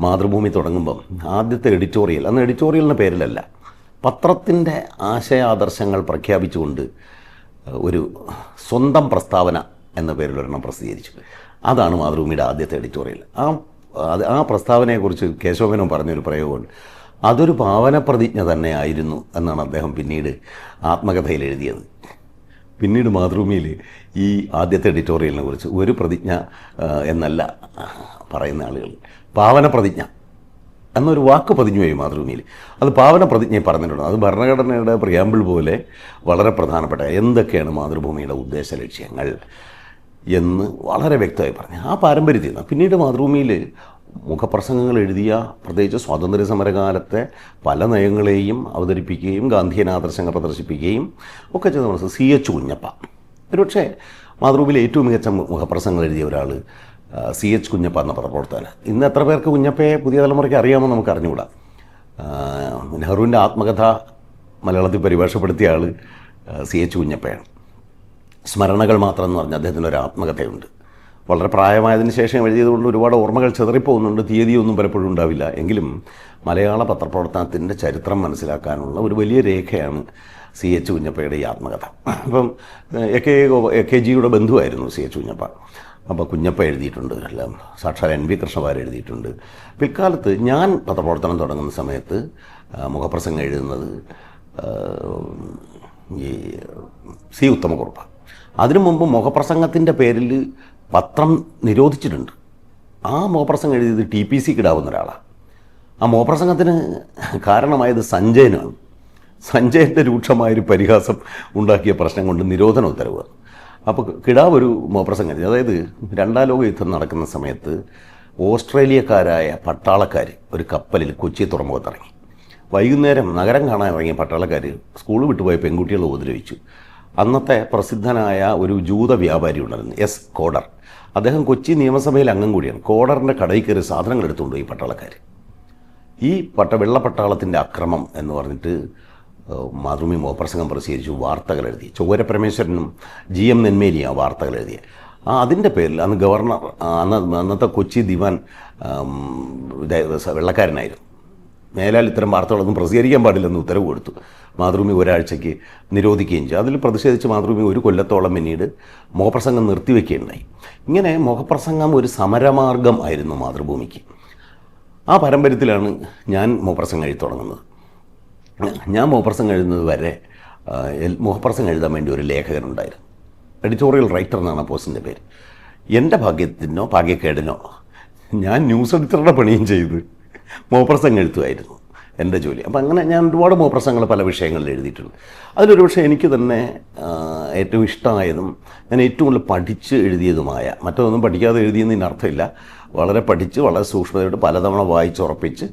Speaker 1: മാതൃഭൂമി തുടങ്ങുമ്പം ആദ്യത്തെ എഡിറ്റോറിയൽ, അന്ന് എഡിറ്റോറിയലിൻ്റെ പേരിലല്ല, പത്രത്തിൻ്റെ ആശയാദർശങ്ങൾ പ്രഖ്യാപിച്ചുകൊണ്ട് ഒരു സ്വന്തം പ്രസ്താവന എന്ന പേരിലൊരെണ്ണം പ്രസിദ്ധീകരിച്ചു. അതാണ് മാതൃഭൂമിയുടെ ആദ്യത്തെ എഡിറ്റോറിയൽ. ആ പ്രസ്താവനയെക്കുറിച്ച് കേശവമേനോൻ പറഞ്ഞൊരു പ്രയോഗമുണ്ട്. അതൊരു പാവനപ്രതിജ്ഞ തന്നെ ആയിരുന്നു എന്നാണ് അദ്ദേഹം പിന്നീട് ആത്മകഥയിൽ എഴുതിയത്. പിന്നീട് മാതൃഭൂമിയിൽ ഈ ആദ്യത്തെ എഡിറ്റോറിയലിനെ കുറിച്ച് ഒരു പ്രതിജ്ഞ എന്നല്ല പറയുന്ന ആളുകൾ, പാവനപ്രതിജ്ഞ എന്നൊരു വാക്ക് പതിഞ്ഞുപോയി മാതൃഭൂമിയിൽ. അത് പാവനപ്രതിജ്ഞയെ പറഞ്ഞിട്ടുണ്ട്. അത് ഭരണഘടനയുടെ പ്രിയാമ്പിൾ പോലെ വളരെ പ്രധാനപ്പെട്ട എന്തൊക്കെയാണ് മാതൃഭൂമിയുടെ ഉദ്ദേശ ലക്ഷ്യങ്ങൾ എന്ന് വളരെ വ്യക്തമായി പറഞ്ഞു. ആ പാരമ്പര്യത്തിൽ നിന്ന് പിന്നീട് മാതൃഭൂമിയിൽ മുഖപ്രസംഗങ്ങൾ എഴുതിയ, പ്രത്യേകിച്ച് സ്വാതന്ത്ര്യ സമരകാലത്തെ പല നയങ്ങളെയും അവതരിപ്പിക്കുകയും ഗാന്ധിയൻ ആദർശങ്ങൾ പ്രദർശിപ്പിക്കുകയും ഒക്കെ ചെയ്ത CH കുഞ്ഞപ്പ. ഒരുപക്ഷെ മാതൃഭൂമിയിലെ ഏറ്റവും മികച്ച മുഖപ്രസംഗങ്ങൾ എഴുതിയ ഒരാൾ CH കുഞ്ഞപ്പ എന്ന പത്രപ്രവർത്തകൻ. ഇന്ന് എത്ര പേർക്ക് കുഞ്ഞപ്പയെ പുതിയ തലമുറയ്ക്ക് അറിയാമെന്ന് നമുക്ക് അറിഞ്ഞുകൂടാ. നെഹ്റുവിൻ്റെ ആത്മകഥ മലയാളത്തിൽ പരിഭാഷപ്പെടുത്തിയ ആൾ CH കുഞ്ഞപ്പയാണ്. സ്മരണകൾ മാത്രം എന്ന് പറഞ്ഞാൽ അദ്ദേഹത്തിൻ്റെ ഒരു ആത്മകഥയുണ്ട്. വളരെ പ്രായമായതിനു ശേഷം എഴുതിയതുകൊണ്ട് ഒരുപാട് ഓർമ്മകൾ ചിതറിപ്പോകുന്നുണ്ട്, തീയതിയൊന്നും പലപ്പോഴും ഉണ്ടാവില്ല. എങ്കിലും മലയാള പത്രപ്രവർത്തനത്തിൻ്റെ ചരിത്രം മനസ്സിലാക്കാനുള്ള ഒരു വലിയ രേഖയാണ് CH കുഞ്ഞപ്പയുടെ ഈ ആത്മകഥ. അപ്പം AK-ജിയുടെ ബന്ധുവായിരുന്നു CH കുഞ്ഞപ്പ. അപ്പോൾ കുഞ്ഞപ്പ എഴുതിയിട്ടുണ്ട്, എല്ലാം സാക്ഷാൽ NV കൃഷ്ണവാര്യർ എഴുതിയിട്ടുണ്ട്. പിൽക്കാലത്ത് ഞാൻ പത്രപ്രവർത്തനം തുടങ്ങുന്ന സമയത്ത് മുഖപ്രസംഗം എഴുതുന്നത് ഈ C ഉത്തമകുറുപ്പ്. അതിനു മുമ്പ് മുഖപ്രസംഗത്തിൻ്റെ പേരിൽ പത്രം നിരോധിച്ചിട്ടുണ്ട്. ആ മുഖപ്രസംഗം എഴുതിയത് TPC കിടാവുന്ന ഒരാളാണ്. ആ മുഖപ്രസംഗത്തിന് കാരണമായത് സഞ്ജയനാണ്. സഞ്ജയൻ്റെ രൂക്ഷമായൊരു പരിഹാസം ഉണ്ടാക്കിയ പ്രശ്നം കൊണ്ട് നിരോധന ഉത്തരവ്. അപ്പോൾ കിടാവ് ഒരു മുഖപ്രസംഗം എഴുതി. അതായത് രണ്ടാം ലോക യുദ്ധം നടക്കുന്ന സമയത്ത് ഓസ്ട്രേലിയക്കാരായ പട്ടാളക്കാർ ഒരു കപ്പലിൽ കൊച്ചി തുറമുഖത്തിറങ്ങി. വൈകുന്നേരം നഗരം കാണാൻ ഇറങ്ങിയ പട്ടാളക്കാർ സ്കൂൾ വിട്ടുപോയ പെൺകുട്ടികളെ ഉപദ്രവിച്ചു. അന്നത്തെ പ്രസിദ്ധനായ ഒരു ജൂത വ്യാപാരി ഉണ്ടായിരുന്നു, S. കോഡർ. അദ്ദേഹം കൊച്ചി നിയമസഭയിൽ അംഗം കൂടിയാണ്. കോഡറിൻ്റെ കടയിൽ കയറി സാധനങ്ങൾ എടുത്തുകൊണ്ട് ഈ പട്ടാളക്കാർ. ഈ വെള്ളപ്പട്ടാളത്തിൻ്റെ അക്രമം എന്ന് പറഞ്ഞിട്ട് മാതൃഭൂമി മുഖപ്രസംഗം പ്രസിദ്ധീകരിച്ചു, വാർത്തകൾ എഴുതി. ചൊവ്വര പരമേശ്വരനും GM നെന്മേനിയാണ് വാർത്തകൾ എഴുതിയത്. അതിൻ്റെ പേരിൽ അന്ന് ഗവർണർ, അന്നത്തെ കൊച്ചി ദിവാൻ വെള്ളക്കാരനായിരുന്നു. മേലാൽ ഇത്തരം വാർത്തകളൊന്നും പ്രസിദ്ധീകരിക്കാൻ പാടില്ലെന്ന് ഉത്തരവ് കൊടുത്തു. മാതൃഭൂമി ഒരാഴ്ചയ്ക്ക് നിരോധിക്കുകയും ചെയ്തു. അതിൽ പ്രതിഷേധിച്ച് മാതൃഭൂമി ഒരു കൊല്ലത്തോളം പിന്നീട് മുഖപ്രസംഗം നിർത്തിവെക്കുകയുണ്ടായി. ഇങ്ങനെ മുഖപ്രസംഗം ഒരു സമരമാർഗം ആയിരുന്നു മാതൃഭൂമിക്ക്. ആ പാരമ്പര്യത്തിലാണ് ഞാൻ മുഖപ്രസംഗം എഴുതി തുടങ്ങുന്നത്. ഞാൻ മുഖപ്രസംഗം എഴുതുന്നത് വരെ മുഖപ്രസംഗം എഴുതാൻ വേണ്ടി ഒരു ലേഖകനുണ്ടായിരുന്നു. എഡിറ്റോറിയൽ റൈറ്റർ എന്നാണ് പോസ്റ്റിൻ്റെ പേര്. എൻ്റെ ഭാഗ്യത്തിനോ ഭാഗ്യക്കേടിനോ ഞാൻ ന്യൂസ് എഡിറ്ററുടെ പണിയും ചെയ്ത് മുഖപ്രസംഗം എഴുത്തുമായിരുന്നു. എൻ്റെ ജോലി. അപ്പം അങ്ങനെ ഞാൻ ഒരുപാട് മോപ്രസംഗങ്ങൾ പല വിഷയങ്ങളിൽ എഴുതിയിട്ടുണ്ട്. അതിലൊരു പക്ഷേ എനിക്ക് തന്നെ ഏറ്റവും ഇഷ്ടമായതും ഞാൻ ഏറ്റവും കൂടുതൽ പഠിച്ച് എഴുതിയതുമായ, മറ്റൊന്നും പഠിക്കാതെ എഴുതിയെന്നതിന് അർത്ഥമില്ല, വളരെ പഠിച്ച് വളരെ സൂക്ഷ്മതയോട് പലതവണ വായിച്ചുറപ്പിച്ച്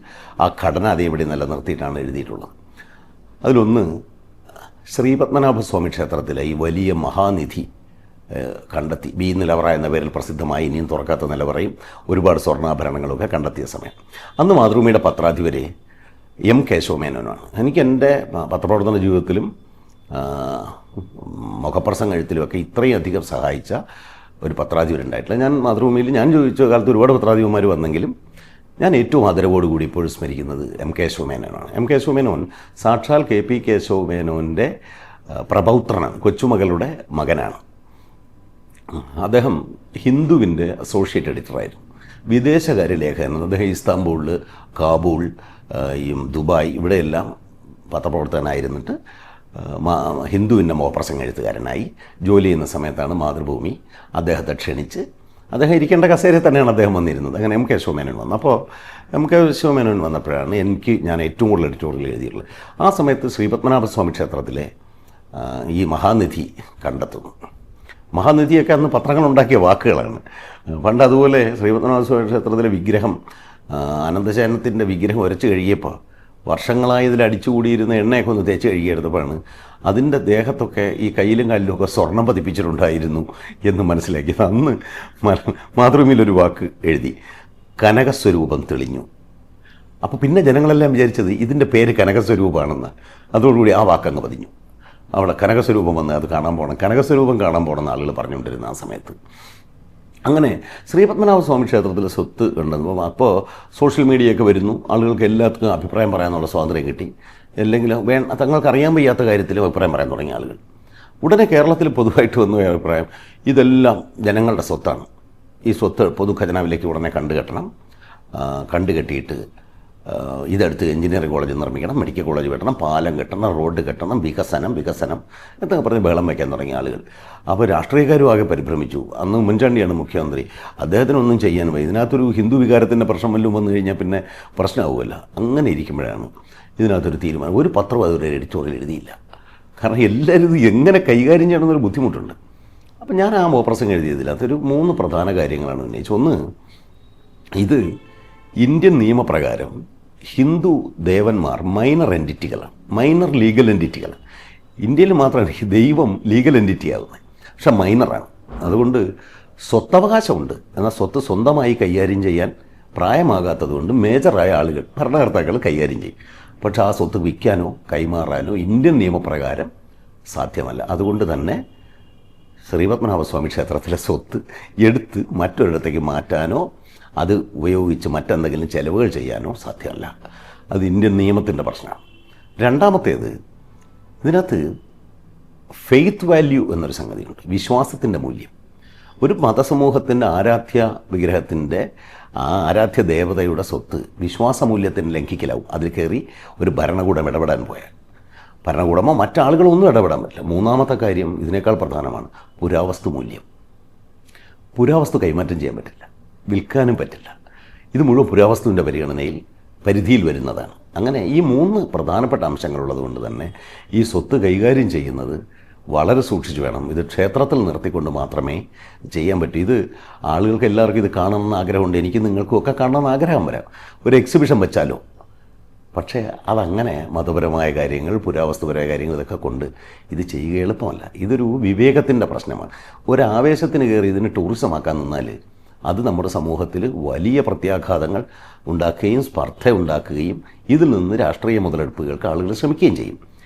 Speaker 1: ആ ഘടന അതേപടി നിലനിർത്തിയിട്ടാണ് എഴുതിയിട്ടുള്ളത്. അതിലൊന്ന് ശ്രീപത്മനാഭസ്വാമി ക്ഷേത്രത്തിലെ ഈ വലിയ മഹാനിധി കണ്ടെത്തി, ബി നിലവറ എന്ന പേരിൽ പ്രസിദ്ധമായി, ഇനിയും തുറക്കാത്ത നിലവറയും ഒരുപാട് സ്വർണ്ണാഭരണങ്ങളൊക്കെ കണ്ടെത്തിയ സമയം. അന്ന് മാതൃഭൂമിയുടെ പത്രാധിപരെ എം കേശവമേനോനാണ്. എനിക്ക് എൻ്റെ പത്രപ്രവർത്തന ജീവിതത്തിലും മുഖപ്രസംഗം എഴുത്തിലുമൊക്കെ ഇത്രയും അധികം സഹായിച്ച ഒരു പത്രാധിപരുണ്ടായിട്ടില്ല. ഞാൻ മാതൃഭൂമിയിൽ ഞാൻ ചോദിച്ച കാലത്ത് ഒരുപാട് പത്രാധിപന്മാർ വന്നെങ്കിലും ഞാൻ ഏറ്റവും ആദരവോടുകൂടി ഇപ്പോഴും സ്മരിക്കുന്നത് എം കേശവമേനോനാണ്. എം കേശവമേനോൻ സാക്ഷാൽ കെ പി കേശവമേനോൻ്റെ പ്രപൗത്രനാണ്, കൊച്ചുമകളുടെ മകനാണ്. അദ്ദേഹം ഹിന്ദുവിൻ്റെ അസോസിയേറ്റ് എഡിറ്ററായിരുന്നു. വിദേശകാര്യ ലേഖനം അദ്ദേഹം ഇസ്താംബൂളിൽ, കാബൂൾ, ദുബായ് ഇവിടെയെല്ലാം പത്രപ്രവർത്തകനായിരുന്നിട്ട് ഹിന്ദുവിൻ്റെ മോപ്രസംഗ എഴുത്തുകാരനായി ജോലി ചെയ്യുന്ന സമയത്താണ് മാതൃഭൂമി അദ്ദേഹത്തെ ക്ഷണിച്ച്, അദ്ദേഹം ഇരിക്കേണ്ട കസേരയിൽ തന്നെയാണ് അദ്ദേഹം വന്നിരുന്നത്. അങ്ങനെ എം കേശവമേനോൻ വന്നു. അപ്പോൾ എം കേശവമേനോൻ വന്നപ്പോഴാണ് ഞാൻ ഏറ്റവും കൂടുതൽ എഡിറ്റോറിയൽ എഴുതിയിട്ടുള്ളത്. ആ സമയത്ത് ശ്രീപത്മനാഭസ്വാമി ക്ഷേത്രത്തിലെ ഈ മഹാനിധി കണ്ടെത്തുന്നു. മഹാനിധിയൊക്കെ അന്ന് പത്രങ്ങളുണ്ടാക്കിയ വാക്കുകളാണ്. പണ്ട് അതുപോലെ ശ്രീപത്മനാഭസ്വാമി ക്ഷേത്രത്തിലെ വിഗ്രഹം, അനന്തശയനത്തിൻ്റെ വിഗ്രഹം ഉരച്ച് കഴുകിയപ്പോൾ വർഷങ്ങളായി ഇതിൽ അടിച്ചുകൂടിയിരുന്ന എണ്ണയൊക്കെ ഒന്ന് തേച്ച് കഴുകിയെടുത്തപ്പോഴാണ് അതിൻ്റെ ദേഹത്തൊക്കെ ഈ കയ്യിലും കാലിലുമൊക്കെ സ്വർണം പതിപ്പിച്ചിട്ടുണ്ടായിരുന്നു എന്ന് മനസ്സിലാക്കിയത്. അന്ന് മാതൃഭൂമിയിലൊരു വാക്ക് എഴുതി, കനകസ്വരൂപം തെളിഞ്ഞു. അപ്പോൾ പിന്നെ ജനങ്ങളെല്ലാം വിചാരിച്ചത് ഇതിൻ്റെ പേര് കനകസ്വരൂപമാണെന്ന്. അതോടുകൂടി ആ വാക്കങ്ങ് പതിഞ്ഞു. അവിടെ കനകസ്വരൂപം വന്ന് അത് കാണാൻ പോകണം, കനകസ്വരൂപം കാണാൻ പോകണമെന്ന് ആളുകൾ പറഞ്ഞുകൊണ്ടിരുന്ന ആ സമയത്ത്. അങ്ങനെ ശ്രീപത്മനാഭസ്വാമി ക്ഷേത്രത്തിലെ സ്വത്ത് ഉണ്ടെന്ന് അപ്പോൾ സോഷ്യൽ മീഡിയയൊക്കെ വരുന്നു, ആളുകൾക്ക് എല്ലാവർക്കും അഭിപ്രായം പറയാനുള്ള സ്വാതന്ത്ര്യം കിട്ടി. അല്ലെങ്കിൽ തങ്ങൾക്ക് അറിയാൻ വയ്യാത്ത കാര്യത്തിലും അഭിപ്രായം പറയാൻ തുടങ്ങിയ ആളുകൾ. ഉടനെ കേരളത്തിൽ പൊതുവായിട്ട് വന്ന അഭിപ്രായം, ഇതെല്ലാം ജനങ്ങളുടെ സ്വത്താണ്, ഈ സ്വത്ത് പൊതുഖജനാവിലേക്ക് ഉടനെ കണ്ടുകെട്ടിയിട്ട് ഇതെടുത്ത് എഞ്ചിനീയറിംഗ് കോളേജ് നിർമ്മിക്കണം, മെഡിക്കൽ കോളേജ് കെട്ടണം, പാലം കെട്ടണം, റോഡ് കെട്ടണം, വികസനം എന്നൊക്കെ പറഞ്ഞ് ബഹളം വയ്ക്കാൻ തുടങ്ങിയ ആളുകൾ. അപ്പോൾ രാഷ്ട്രീയക്കാരും ആകെ പരിഭ്രമിച്ചു. അന്ന് ഉമ്മൻചാണ്ടിയാണ് മുഖ്യമന്ത്രി, അദ്ദേഹത്തിനൊന്നും ചെയ്യാൻ വയ്യ. ഇതിനകത്തൊരു ഹിന്ദു വികാരത്തിൻ്റെ പ്രശ്നം വല്ലതും വന്നു കഴിഞ്ഞാൽ പിന്നെ പ്രശ്നമാവുമല്ലോ. അങ്ങനെ ഇരിക്കുമ്പോഴാണ് ഇതിനകത്തൊരു തീരുമാനം. ഒരു പത്രം അതൊരു എഡിറ്റോറിയൽ എഴുതിയില്ല. കാരണം എല്ലാവരും ഇത് എങ്ങനെ കൈകാര്യം ചെയ്യണമെന്നൊരു ബുദ്ധിമുട്ടുണ്ട്. അപ്പം ഞാൻ ആ മോപ്രസംഗം എഴുതിയതിൽ അതൊരു 3 പ്രധാന കാര്യങ്ങളാണ് ഉന്നയിച്ചത്. ഒന്ന്, ഇത് ഇന്ത്യൻ നിയമപ്രകാരം ഹിന്ദു ദേവന്മാർ മൈനർ എൻറ്റിറ്റികളാണ്, മൈനർ ലീഗൽ എൻറ്റിറ്റികളാണ്. ഇന്ത്യയിൽ മാത്രമാണ് ദൈവം ലീഗൽ എൻറ്റിറ്റി ആകുന്നത്, പക്ഷെ മൈനറാണ്. അതുകൊണ്ട് സ്വത്തവകാശമുണ്ട്, എന്നാൽ സ്വത്ത് സ്വന്തമായി കൈകാര്യം ചെയ്യാൻ പ്രായമാകാത്തതുകൊണ്ട് മേജറായ ആളുകൾ, ഭരണകർത്താക്കൾ കൈകാര്യം ചെയ്യും. പക്ഷെ ആ സ്വത്ത് വിൽക്കാനോ കൈമാറാനോ ഇന്ത്യൻ നിയമപ്രകാരം സാധ്യമല്ല. അതുകൊണ്ട് തന്നെ ശ്രീപത്മനാഭസ്വാമി ക്ഷേത്രത്തിലെ സ്വത്ത് എടുത്ത് മറ്റൊരിടത്തേക്ക് മാറ്റാനോ അത് ഉപയോഗിച്ച് മറ്റെന്തെങ്കിലും ചെലവുകൾ ചെയ്യാനോ സാധ്യമല്ല. അത് ഇന്ത്യൻ നിയമത്തിൻ്റെ പ്രശ്നമാണ്. രണ്ടാമത്തേത്, ഇതിനകത്ത് ഫെയ്ത്ത് വാല്യൂ എന്നൊരു സംഗതിയുണ്ട്, വിശ്വാസത്തിൻ്റെ മൂല്യം. ഒരു മതസമൂഹത്തിൻ്റെ ആരാധ്യ വിഗ്രഹത്തിൻ്റെ ആ ആരാധ്യ ദേവതയുടെ സ്വത്ത് വിശ്വാസമൂല്യത്തിന് ലംഘിക്കലാവും അതിൽ കയറി ഒരു ഭരണകൂടം ഇടപെടാൻ പോയാൽ. ഭരണകൂടമോ മറ്റാളുകളൊന്നും ഇടപെടാൻ പറ്റില്ല. മൂന്നാമത്തെ കാര്യം ഇതിനേക്കാൾ പ്രധാനമാണ്, പുരാവസ്തു മൂല്യം. പുരാവസ്തു കൈമാറ്റം ചെയ്യാൻ പറ്റില്ല, വിൽക്കാനും പറ്റില്ല. ഇത് മുഴുവൻ പുരാവസ്തുവിൻ്റെ പരിധിയിൽ വരുന്നതാണ്. അങ്ങനെ ഈ 3 പ്രധാനപ്പെട്ട അംശങ്ങളുള്ളത് കൊണ്ട് തന്നെ ഈ സ്വത്ത് കൈകാര്യം ചെയ്യുന്നത് വളരെ സൂക്ഷിച്ച് വേണം. ഇത് ക്ഷേത്രത്തിൽ നിർത്തിക്കൊണ്ട് മാത്രമേ ചെയ്യാൻ പറ്റൂ. ഇത് ആളുകൾക്ക് എല്ലാവർക്കും ഇത് കാണണമെന്ന് ആഗ്രഹമുണ്ട്, എനിക്ക് നിങ്ങൾക്കും ഒക്കെ കാണണമെന്ന് ആഗ്രഹം വരാം, ഒരു എക്സിബിഷൻ വെച്ചാലോ. പക്ഷേ അതങ്ങനെ മതപരമായ കാര്യങ്ങൾ, പുരാവസ്തുപരമായ കാര്യങ്ങൾ ഇതൊക്കെ കൊണ്ട് ഇത് ചെയ്യുക എളുപ്പമല്ല. ഇതൊരു വിവേകത്തിൻ്റെ പ്രശ്നമാണ്. ഒരാവേശത്തിന് കയറി ഇതിന് ടൂറിസമാക്കാൻ നിന്നാൽ അത് നമ്മുടെ സമൂഹത്തിൽ വലിയ പ്രത്യാഘാതങ്ങൾ ഉണ്ടാക്കുകയും സ്പർദ്ധ ഉണ്ടാക്കുകയും ഇതിൽ നിന്ന് രാഷ്ട്രീയ മുതലെടുപ്പുകൾക്ക് ആളുകൾ ശ്രമിക്കുകയും ചെയ്യും.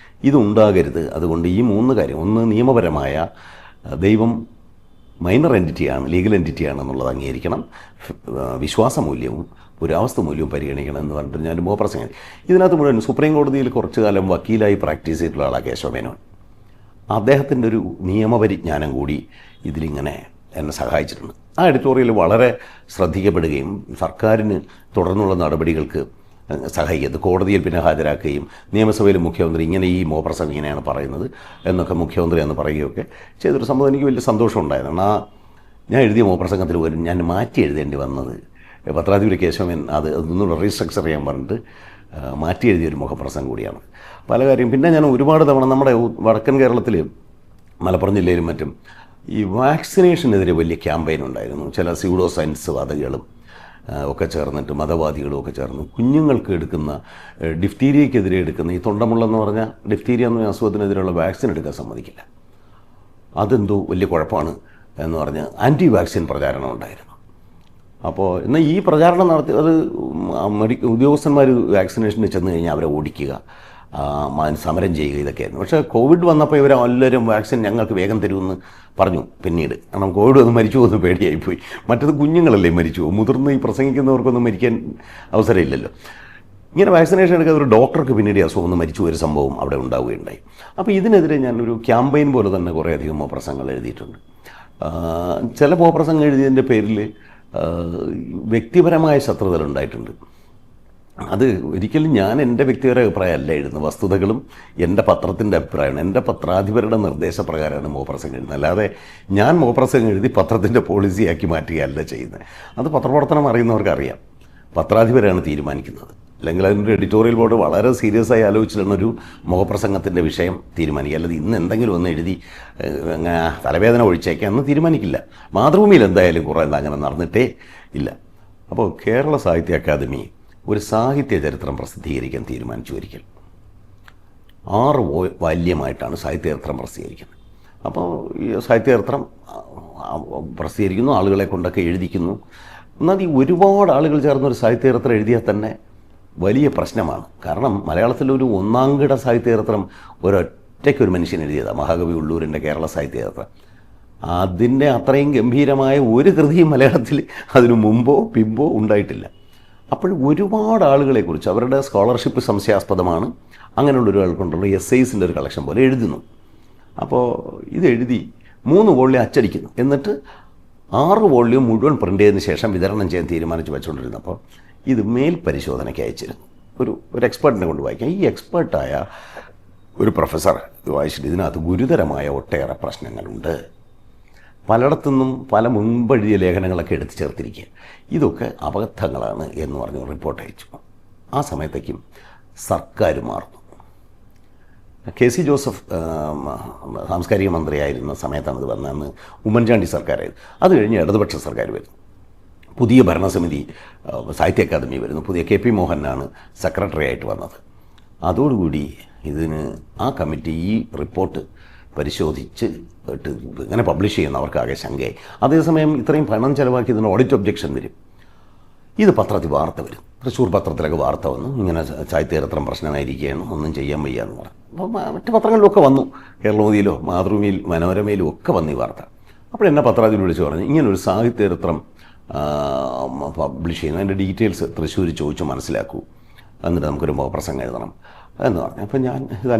Speaker 1: ഇതുണ്ടാകരുത്. അതുകൊണ്ട് ഈ 3 കാര്യം, ഒന്ന് നിയമപരമായ ദൈവം മൈനർ എൻറ്റിറ്റിയാണ്, ലീഗൽ എൻറ്റിറ്റിയാണെന്നുള്ളത് അംഗീകരിക്കണം, വിശ്വാസമൂല്യവും പുരാവസ്തു മൂല്യവും പരിഗണിക്കണം എന്ന് പറഞ്ഞിട്ട് ഞാൻ മോപ്രസംഗം. ഇതിനകത്ത് മുഴുവൻ സുപ്രീം കോടതിയിൽ കുറച്ചു കാലം വക്കീലായി പ്രാക്ടീസ് ചെയ്തിട്ടുള്ള ആളാണ് കേശവമേനോൻ. അദ്ദേഹത്തിൻ്റെ ഒരു നിയമപരിജ്ഞാനം കൂടി ഇതിലിങ്ങനെ എന്നെ സഹായിച്ചിട്ടുണ്ട്. ആ എഡിറ്റോറിയൽ വളരെ ശ്രദ്ധിക്കപ്പെടുകയും സർക്കാരിന് തുടർന്നുള്ള നടപടികൾക്ക് സഹായിക്കുന്നത്, കോടതിയിൽ പിന്നെ ഹാജരാക്കുകയും നിയമസഭയിൽ മുഖ്യമന്ത്രി ഇങ്ങനെ ഈ മോപ്രസംഗം ഇങ്ങനെയാണ് പറയുന്നത് എന്നൊക്കെ മുഖ്യമന്ത്രി എന്ന് പറയുകയൊക്കെ ചെയ്തൊരു സംഭവം എനിക്ക് വലിയ സന്തോഷം ഉണ്ടായതാണ്. ഞാൻ എഴുതിയ മോപ്രസംഗത്തിൽ പോലും ഞാൻ മാറ്റി എഴുതേണ്ടി വന്നത് പത്രാധിപർ കേശവൻ അതൊന്നുകൂടെ റീസ്ട്രക്ചർ ചെയ്യാൻ പറഞ്ഞിട്ട് മാറ്റി എഴുതിയൊരു മുഖപ്രസംഗം കൂടിയാണ്. പല കാര്യം പിന്നെ ഞാൻ ഒരുപാട് തവണ നമ്മുടെ വടക്കൻ കേരളത്തിൽ മലപ്പുറം ജില്ലയിലും മറ്റും ഈ വാക്സിനേഷനെതിരെ വലിയ ക്യാമ്പയിൻ ഉണ്ടായിരുന്നു. ചില സ്യൂഡോ സയൻസ് വാദികളും ഒക്കെ ചേർന്നിട്ട് മതവാദികളും ഒക്കെ ചേർന്ന് കുഞ്ഞുങ്ങൾക്ക് എടുക്കുന്ന ഡിഫ്തീരിയക്കെതിരെ എടുക്കുന്ന ഈ തൊണ്ടമുള്ളെന്ന് പറഞ്ഞാൽ ഡിഫ്തീരിയ എന്ന അസുഖത്തിനെതിരെയുള്ള വാക്സിൻ എടുക്കാൻ സമ്മതിക്കില്ല. അതെന്തോ വലിയ കുഴപ്പമാണ് എന്ന് പറഞ്ഞ് ആൻറ്റി വാക്സിൻ പ്രചാരണം ഉണ്ടായിരുന്നു. അപ്പോൾ എന്നാൽ ഈ പ്രചാരണം നടത്തി അത് ഉദ്യോഗസ്ഥന്മാർ വാക്സിനേഷന് ചെന്ന് കഴിഞ്ഞാൽ അവരെ ഓടിക്കുക, സമരം ചെയ്യുക, ഇതൊക്കെയായിരുന്നു. പക്ഷേ കോവിഡ് വന്നപ്പോൾ ഇവരെല്ലാവരും വാക്സിൻ ഞങ്ങൾക്ക് വേഗം തരുമെന്ന് പറഞ്ഞു പിന്നീട്. കാരണം കോവിഡ് വന്ന് മരിച്ചു പോകുന്ന പേടിയായിപ്പോയി. മറ്റത് കുഞ്ഞുങ്ങളല്ലേ മരിച്ചു പോകും, മുതിർന്ന് ഈ പ്രസംഗിക്കുന്നവർക്കൊന്നും മരിക്കാൻ അവസരമില്ലല്ലോ. ഇങ്ങനെ വാക്സിനേഷൻ എടുക്കാതെ ഒരു ഡോക്ടർക്ക് പിന്നീട് അസുഖം ഒന്ന് മരിച്ചു ഒരു സംഭവം അവിടെ ഉണ്ടാവുകയുണ്ടായി. അപ്പോൾ ഇതിനെതിരെ ഞാനൊരു ക്യാമ്പയിൻ പോലെ തന്നെ കുറേയധികം മോപ്രസംഗങ്ങൾ എഴുതിയിട്ടുണ്ട്. ചില മോപ്രസംഗം എഴുതിയതിൻ്റെ പേരിൽ വ്യക്തിപരമായ ശത്രുതകളുണ്ടായിട്ടുണ്ട്. അത് ഒരിക്കലും ഞാൻ എൻ്റെ വ്യക്തിപര അഭിപ്രായമല്ല എഴുതുന്നത്, വസ്തുതകളും എൻ്റെ പത്രത്തിൻ്റെ അഭിപ്രായമാണ്. എൻ്റെ പത്രാധിപരുടെ നിർദ്ദേശപ്രകാരമാണ് മോപ്രസംഗം എഴുതുന്നത്. അല്ലാതെ ഞാൻ മോപ്രസംഗം എഴുതി പത്രത്തിൻ്റെ പോളിസിയാക്കി മാറ്റുകയല്ല ചെയ്യുന്നത്. അത് പത്രപ്രവർത്തനം അറിയുന്നവർക്കറിയാം. പത്രാധിപരാണ് തീരുമാനിക്കുന്നത്. അല്ലെങ്കിൽ അതിൻ്റെ എഡിറ്റോറിയൽ ബോർഡ് വളരെ സീരിയസ് ആയി ആലോചിച്ചിട്ടാണ് ഒരു മുഖപ്രസംഗത്തിൻ്റെ വിഷയം തീരുമാനിക്കുക. അല്ലാതെ ഇന്ന് എന്തെങ്കിലും ഒന്ന് എഴുതി തലവേദന ഒഴിച്ചേക്കാന്ന് തീരുമാനിക്കില്ല. മാതൃഭൂമിയിൽ എന്തായാലും കുറേ അങ്ങനെ നടന്നിട്ടേ ഇല്ല. അപ്പോൾ കേരള സാഹിത്യ അക്കാദമി ഒരു സാഹിത്യ ചരിത്രം പ്രസിദ്ധീകരിക്കാൻ തീരുമാനിച്ചു. ഒരിക്കൽ 6 വാല്യമായിട്ടാണ് സാഹിത്യചരിത്രം പ്രസിദ്ധീകരിക്കുന്നത്. അപ്പോൾ ഈ സാഹിത്യചരിത്രം പ്രസിദ്ധീകരിക്കുന്നു, ആളുകളെ കൊണ്ടൊക്കെ എഴുതിക്കുന്നു. എന്നാൽ ഈ ഒരുപാട് ആളുകൾ ചേർന്നൊരു സാഹിത്യചരിത്രം എഴുതിയാൽ തന്നെ വലിയ പ്രശ്നമാണ്. കാരണം മലയാളത്തിലൊരു 1-കിട സാഹിത്യചരിത്രം ഒരൊറ്റയ്ക്കൊരു മനുഷ്യൻ എഴുതിയതാണ്, മഹാകവി ഉള്ളൂരിൻ്റെ കേരള സാഹിത്യചരിത്രം. അതിൻ്റെ അത്രയും ഗംഭീരമായ ഒരു കൃതിയും മലയാളത്തിൽ അതിനു മുമ്പോ പിമ്പോ ഉണ്ടായിട്ടില്ല. അപ്പോൾ ഒരുപാട് ആളുകളെക്കുറിച്ച് അവരുടെ സ്കോളർഷിപ്പ് സംശയാസ്പദമാണ്. അങ്ങനെയുള്ള ഒരാൾ കൊണ്ടുള്ള എസ്സൈസിൻ്റെ ഒരു കളക്ഷൻ പോലെ എഴുതുന്നു. അപ്പോൾ ഇതെഴുതി 3 വോള്യം അച്ചടിക്കുന്നു. എന്നിട്ട് 6 വോള്യം മുഴുവൻ പ്രിൻ്റ് ചെയ്തതിന് ശേഷം വിതരണം ചെയ്യാൻ തീരുമാനിച്ച് വെച്ചുകൊണ്ടിരുന്നപ്പോൾ ഇത് മേൽ പരിശോധനയ്ക്ക് അയച്ചിരുന്നു. ഒരു എക്സ്പേർട്ടിനെ കൊണ്ട് വായിക്കാം. ഈ എക്സ്പേർട്ടായ ഒരു പ്രൊഫസർ വായിച്ചിട്ട് ഇതിനകത്ത് ഗുരുതരമായ ഒട്ടേറെ പ്രശ്നങ്ങളുണ്ട്, പലയിടത്തുനിന്നും പല മുൻപെഴുതിയ ലേഖനങ്ങളൊക്കെ എടുത്ത് ചേർത്തിരിക്കുക, ഇതൊക്കെ അബദ്ധങ്ങളാണ് എന്ന് പറഞ്ഞ് റിപ്പോർട്ട് അയച്ചു. ആ സമയത്തേക്കും സർക്കാർ മാറുന്നു. KC ജോസഫ് സാംസ്കാരിക മന്ത്രിയായിരുന്ന സമയത്താണ് ഇത് വന്നതെന്ന് ഉമ്മൻചാണ്ടി സർക്കാരായിരുന്നു. അത് കഴിഞ്ഞ് ഇടതുപക്ഷ സർക്കാർ വരുന്നു, പുതിയ ഭരണസമിതി സാഹിത്യ അക്കാദമി വരുന്നു, പുതിയ KP മോഹനാണ് സെക്രട്ടറി ആയിട്ട് വന്നത്. അതോടുകൂടി ഇതിന് ആ കമ്മിറ്റി ഈ റിപ്പോർട്ട് പരിശോധിച്ച് ഇങ്ങനെ പബ്ലിഷ് ചെയ്യുന്നവർക്കാകെ ശങ്കയായി. അതേസമയം ഇത്രയും പണം ചിലവാക്കി ഇതിന് ഓഡിറ്റ് ഒബ്ജക്ഷൻ വരും. ഇത് പത്രത്തിൽ വാർത്ത വരും, തൃശ്ശൂർ പത്രത്തിലൊക്കെ വാർത്ത വന്നു, ഇങ്ങനെ സാഹിത്യചരിത്രം പ്രശ്നമായിരിക്കുകയാണ്, ഒന്നും ചെയ്യാൻ വയ്യ എന്ന് പറഞ്ഞു. അപ്പോൾ മറ്റ് പത്രങ്ങളിലൊക്കെ വന്നു, കേരളമോദിയിലോ മാതൃഭൂമിയിൽ മനോരമയിലും ഒക്കെ വന്നു ഈ വാർത്ത. അപ്പോൾ എന്നെ പത്രത്തിൽ വിളിച്ച് പറഞ്ഞു ഇങ്ങനൊരു സാഹിത്യചരിത്രം പബ്ലിഷ് ചെയ്യുന്നു, അതിൻ്റെ ഡീറ്റെയിൽസ് തൃശ്ശൂർ ചോദിച്ചു മനസ്സിലാക്കൂ, എന്നിട്ട് നമുക്കൊരു മുഖപ്രസംഗം എഴുതണം എന്ന് പറഞ്ഞു. അപ്പോൾ ഞാൻ ഇത്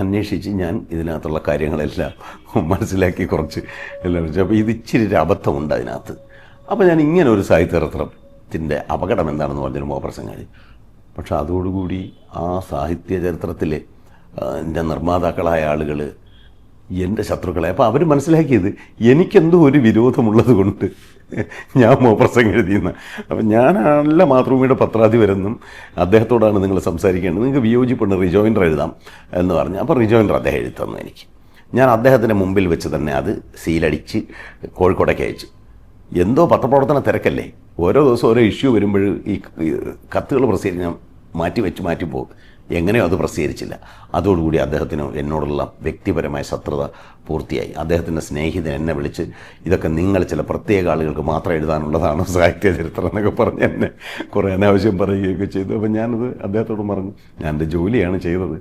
Speaker 1: അന്വേഷിച്ച് ഞാൻ ഇതിനകത്തുള്ള കാര്യങ്ങളെല്ലാം മനസ്സിലാക്കി കുറച്ച് എല്ലാം. അപ്പോൾ ഇത് ഇച്ചിരി ഒരു അബദ്ധമുണ്ട് അതിനകത്ത്. അപ്പോൾ ഞാൻ ഇങ്ങനെ ഒരു സാഹിത്യചരിത്രത്തിൻ്റെ അപകടം എന്താണെന്ന് പറഞ്ഞൊരു മുഖപ്രസംഗം. പക്ഷെ അതോടുകൂടി ആ സാഹിത്യ ചരിത്രത്തിലെ എൻ്റെ നിർമ്മാതാക്കളായ ആളുകൾ എൻ്റെ ശത്രുക്കളെ. അപ്പോൾ അവർ മനസ്സിലാക്കിയത് എനിക്കെന്തോ ഒരു വിരോധമുള്ളത് കൊണ്ട് ഞാൻ മോപ്രസംഗം എഴുതിയെന്ന്. അപ്പം ഞാനല്ല മാതൃഭൂമിയുടെ പത്രാധിപരെന്നും അദ്ദേഹത്തോടാണ് നിങ്ങൾ സംസാരിക്കേണ്ടത്, നിങ്ങൾക്ക് വിയോജിപ്പുണ്ട്, റിജോയിൻഡർ എഴുതാം എന്ന് പറഞ്ഞു. അപ്പോൾ റിജോയിൻഡർ അദ്ദേഹം എഴുതി തന്നു എനിക്ക്. ഞാൻ അദ്ദേഹത്തിൻ്റെ മുമ്പിൽ വെച്ച് തന്നെ അത് സീലടിച്ച് കോഴിക്കോടേക്ക് അയച്ചു. എന്തോ പത്രപ്രവർത്തന തിരക്കല്ലേ, ഓരോ ദിവസം ഓരോ ഇഷ്യൂ വരുമ്പോൾ ഈ കത്തുകൾ പ്രസിദ്ധീകരിക്കാൻ മാറ്റിപ്പോകും. എങ്ങനെയോ അത് പ്രസിദ്ധീകരിച്ചില്ല. അതോടുകൂടി അദ്ദേഹത്തിന് എന്നോടുള്ള വ്യക്തിപരമായ ശത്രുത പൂർത്തിയായി. അദ്ദേഹത്തിൻ്റെ സ്നേഹിതൻ എന്നെ വിളിച്ച് ഇതൊക്കെ നിങ്ങൾ ചില പ്രത്യേക ആളുകൾക്ക് മാത്രം എഴുതാനുള്ളതാണ് സാഹിത്യ ചരിത്രം എന്നൊക്കെ പറഞ്ഞ് എന്നെ കുറേ അനാവശ്യം പറയുകയൊക്കെ ചെയ്തു. അപ്പോൾ ഞാനത് അദ്ദേഹത്തോട് പറഞ്ഞു, ഞാൻ എൻ്റെ ജോലിയാണ് ചെയ്തത്.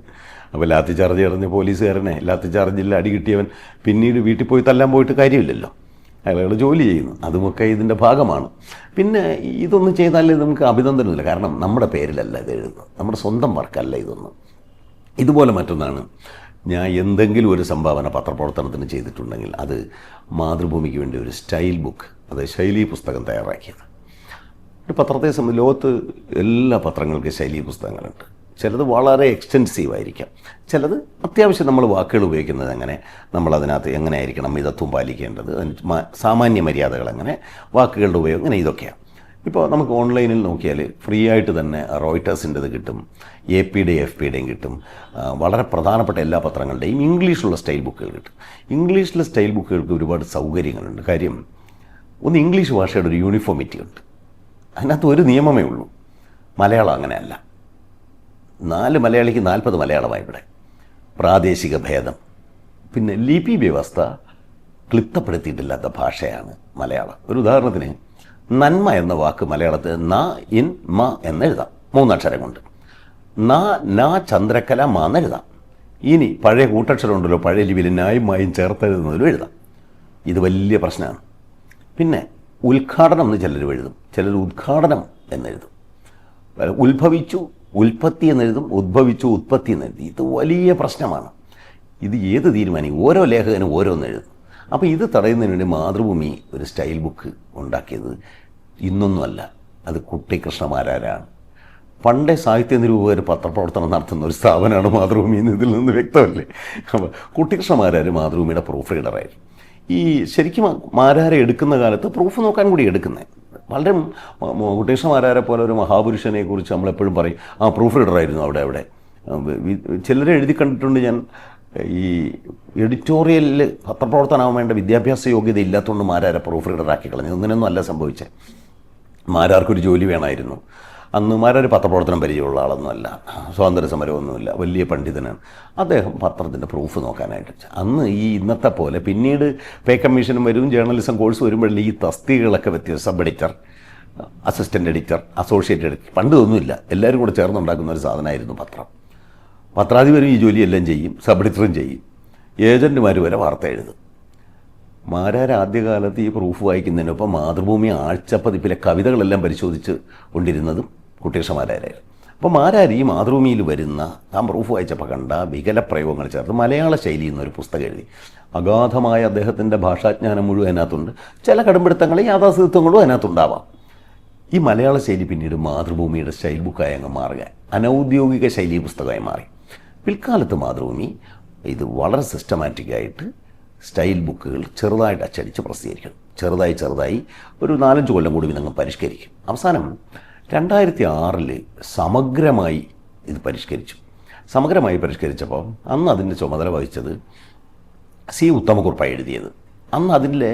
Speaker 1: അപ്പോൾ ലാത്തി ചാർജ് എറിഞ്ഞ പോലീസുകാരനെ ലാത്തി ചാർജിൽ അടി കിട്ടിയവൻ പിന്നീട് വീട്ടിൽ പോയി തല്ലാൻ പോയിട്ട് കാര്യമില്ലല്ലോ, അയാളുടെ ജോലി ചെയ്യുന്നു, അതുമൊക്കെ ഇതിൻ്റെ ഭാഗമാണ്. പിന്നെ ഇതൊന്നും ചെയ്താൽ നമുക്ക് അഭിനന്ദനമില്ല, കാരണം നമ്മുടെ പേരിലല്ല ഇത് എഴുതുന്നത്, നമ്മുടെ സ്വന്തം വർക്കല്ല ഇതൊന്നും. ഇതുപോലെ മറ്റൊന്നാണ്, ഞാൻ എന്തെങ്കിലും ഒരു സംഭാവന പത്രപ്രവർത്തനത്തിന് ചെയ്തിട്ടുണ്ടെങ്കിൽ അത് മാതൃഭൂമിക്ക് വേണ്ടി ഒരു സ്റ്റൈൽ ബുക്ക്, അത് ശൈലി പുസ്തകം തയ്യാറാക്കിയത്. ഒരു പത്രത്തെ സംബന്ധിച്ച് ലോകത്ത് എല്ലാ പത്രങ്ങൾക്കും ശൈലി പുസ്തകങ്ങളുണ്ട്. ചിലത് വളരെ എക്സ്റ്റെൻസീവായിരിക്കാം, ചിലത് അത്യാവശ്യം നമ്മൾ വാക്കുകൾ ഉപയോഗിക്കുന്നത് എങ്ങനെ, നമ്മളതിനകത്ത് എങ്ങനെയായിരിക്കണം മിതത്വം പാലിക്കേണ്ടത്, സാമാന്യ മര്യാദകൾ എങ്ങനെ, വാക്കുകളുടെ ഉപയോഗം, അങ്ങനെ ഇതൊക്കെയാണ്. ഇപ്പോൾ നമുക്ക് ഓൺലൈനിൽ നോക്കിയാൽ ഫ്രീ ആയിട്ട് തന്നെ റോയിട്ടേഴ്സിൻ്റെത് കിട്ടും, AP-യുടെയും FP-യുടെയും കിട്ടും. വളരെ പ്രധാനപ്പെട്ട എല്ലാ പത്രങ്ങളുടെയും ഇംഗ്ലീഷിലുള്ള സ്റ്റൈൽ ബുക്കുകൾ കിട്ടും. ഇംഗ്ലീഷിലെ സ്റ്റൈൽ ബുക്കുകൾക്ക് ഒരുപാട് സൗകര്യങ്ങളുണ്ട്. കാര്യം ഒന്ന്, ഇംഗ്ലീഷ് ഭാഷയുടെ ഒരു യൂണിഫോമിറ്റി ഉണ്ട്. അതിനകത്ത് ഒരു നിയമമേ ഉള്ളൂ. മലയാളം അങ്ങനെയല്ല. 4 മലയാളിക്ക് 40 മലയാളമായി ഇവിടെ. പ്രാദേശിക ഭേദം, പിന്നെ ലിപി വ്യവസ്ഥ ക്ലിപ്തപ്പെടുത്തിയിട്ടില്ലാത്ത ഭാഷയാണ് മലയാളം. ഒരു ഉദാഹരണത്തിന്, നന്മ എന്ന വാക്ക് മലയാളത്തിൽ ന ഇൻ മ എന്നെഴുതാം, 3 അക്ഷരം കൊണ്ട്. ന ചന്ദ്രക്കല മ എന്നെഴുതാം. ഇനി പഴയ കൂട്ടക്ഷരം ഉണ്ടല്ലോ, പഴയ ലിപിയിൽ നായും മായും ചേർത്തെഴുതുന്നതിലും എഴുതാം. ഇത് വലിയ പ്രശ്നമാണ്. പിന്നെ ഉദ്ഘാടനം എന്ന് ചിലർ എഴുതും, ചിലർ ഉദ്ഘാടനം എന്നെഴുതും. ഉത്ഭവിച്ചു ഉൽപ്പത്തി എന്നെഴുതും, ഉദ്ഭവിച്ചു ഉത്പത്തി എന്നെഴുതി. ഇത് വലിയ പ്രശ്നമാണ്. ഇത് ഏത് തീരുമാനിക്കും? ഓരോ ലേഖകനും ഓരോന്നെഴുതും. അപ്പോൾ ഇത് തടയുന്നതിന് വേണ്ടി മാതൃഭൂമി ഒരു സ്റ്റൈൽ ബുക്ക് ഉണ്ടാക്കിയത് ഇന്നൊന്നുമല്ല, അത് കുട്ടിക്കൃഷ്ണമാരാരാണ്. പണ്ടേ സാഹിത്യ നിരൂപകർ പത്രപ്രവർത്തനം നടത്തുന്ന ഒരു സ്ഥാപനമാണ് മാതൃഭൂമി എന്ന് ഇതിൽ നിന്ന് വ്യക്തമല്ലേ. അപ്പോൾ കുട്ടിക്കൃഷ്ണമാരാർ മാതൃഭൂമിയുടെ പ്രൂഫ് റീഡറായിരുന്നു. ഈ ശരിക്കും മാരാരെ എടുക്കുന്ന കാലത്ത് പ്രൂഫ് നോക്കാൻ കൂടി എടുക്കുന്നത്. വളരെ കുട്ടികൃഷ്ണമാരാരെ പോലെ ഒരു മഹാപുരുഷനെ കുറിച്ച് നമ്മളെപ്പോഴും പറയും, ആ പ്രൂഫ് റീഡറായിരുന്നു അവിടെ. ചിലരെ എഴുതി കണ്ടിട്ടുണ്ട് ഞാൻ. ഈ എഡിറ്റോറിയലിൽ പത്രപ്രവർത്തനമാകാൻ വേണ്ട വിദ്യാഭ്യാസ യോഗ്യത ഇല്ലാത്തതുകൊണ്ട് മാരാരെ പ്രൂഫ് റീഡറാക്കി കളഞ്ഞു. ഇങ്ങനെയൊന്നും അല്ല സംഭവിച്ചത്. മാരാർക്കൊരു ജോലി വേണമായിരുന്നു. അന്ന് മാരാർ പത്രപ്രവർത്തനം പരിചയമുള്ള ആളൊന്നുമല്ല, സ്വാതന്ത്ര്യ സമരമൊന്നുമില്ല, വലിയ പണ്ഡിതനാണ്. അദ്ദേഹം പത്രത്തിൻ്റെ പ്രൂഫ് നോക്കാനായിട്ട് അന്ന് ഈ ഇന്നത്തെ പോലെ പിന്നീട് പേ കമ്മീഷനും വരും, ജേർണലിസം കോഴ്സ് വരുമ്പോഴല്ലേ ഈ തസ്തികകളൊക്കെ വ്യത്യാസം. Sub editor, assistant editor, associate editor, പണ്ട് ഇതൊന്നുമില്ല. എല്ലാവരും കൂടെ ചേർന്നുണ്ടാക്കുന്ന ഒരു സാധനമായിരുന്നു പത്രം. പത്രാധിപരും ഈ ജോലിയെല്ലാം ചെയ്യും, സബ് എഡിറ്ററും ചെയ്യും, ഏജൻറ്റുമാർ വരെ വാർത്ത എഴുതും. മാരാർ ആദ്യകാലത്ത് ഈ പ്രൂഫ് വായിക്കുന്നതിനൊപ്പം മാതൃഭൂമി ആഴ്ചപ്പതിപ്പിലെ കവിതകളെല്ലാം പരിശോധിച്ച് കൊണ്ടിരുന്നതും കുട്ടികൃഷ്ണമാരായിരുന്നു. അപ്പോൾ മാരാർ ഈ മാതൃഭൂമിയിൽ വരുന്ന താൻ പ്രൂഫ് വായിച്ചപ്പോൾ കണ്ട വികലപ്രയോഗങ്ങൾ ചേർത്ത് മലയാള ശൈലി എന്നൊരു പുസ്തകം എഴുതി. അഗാധമായ അദ്ദേഹത്തിൻ്റെ ഭാഷാജ്ഞാനം മുഴുവൻ അതിനകത്തുണ്ട്. ചില കടുംപിടുത്തങ്ങളും യാഥാസ്ഥിത്വങ്ങളും അതിനകത്തുണ്ടാവാം. ഈ മലയാള ശൈലി പിന്നീട് മാതൃഭൂമിയുടെ സ്റ്റൈൽ ബുക്കായി അങ്ങ് മാറുക, അനൗദ്യോഗിക ശൈലി പുസ്തകമായി മാറി. പിൽക്കാലത്ത് മാതൃഭൂമി ഇത് വളരെ സിസ്റ്റമാറ്റിക്കായിട്ട് സ്റ്റൈൽ ബുക്കുകൾ ചെറുതായിട്ട് അച്ചടിച്ച് പ്രസിദ്ധീകരിക്കണം. ചെറുതായി ഒരു 4-5 കൊല്ലം കൂടി ഇതങ്ങ് പരിഷ്കരിക്കും. അവസാനം 2006 സമഗ്രമായി ഇത് പരിഷ്കരിച്ചു. സമഗ്രമായി പരിഷ്കരിച്ചപ്പോൾ അന്ന് അതിൻ്റെ ചുമതല വഹിച്ചത് C. ഉത്തമക്കുറുപ്പാണ് എഴുതിയത്. അന്ന് അതിലെ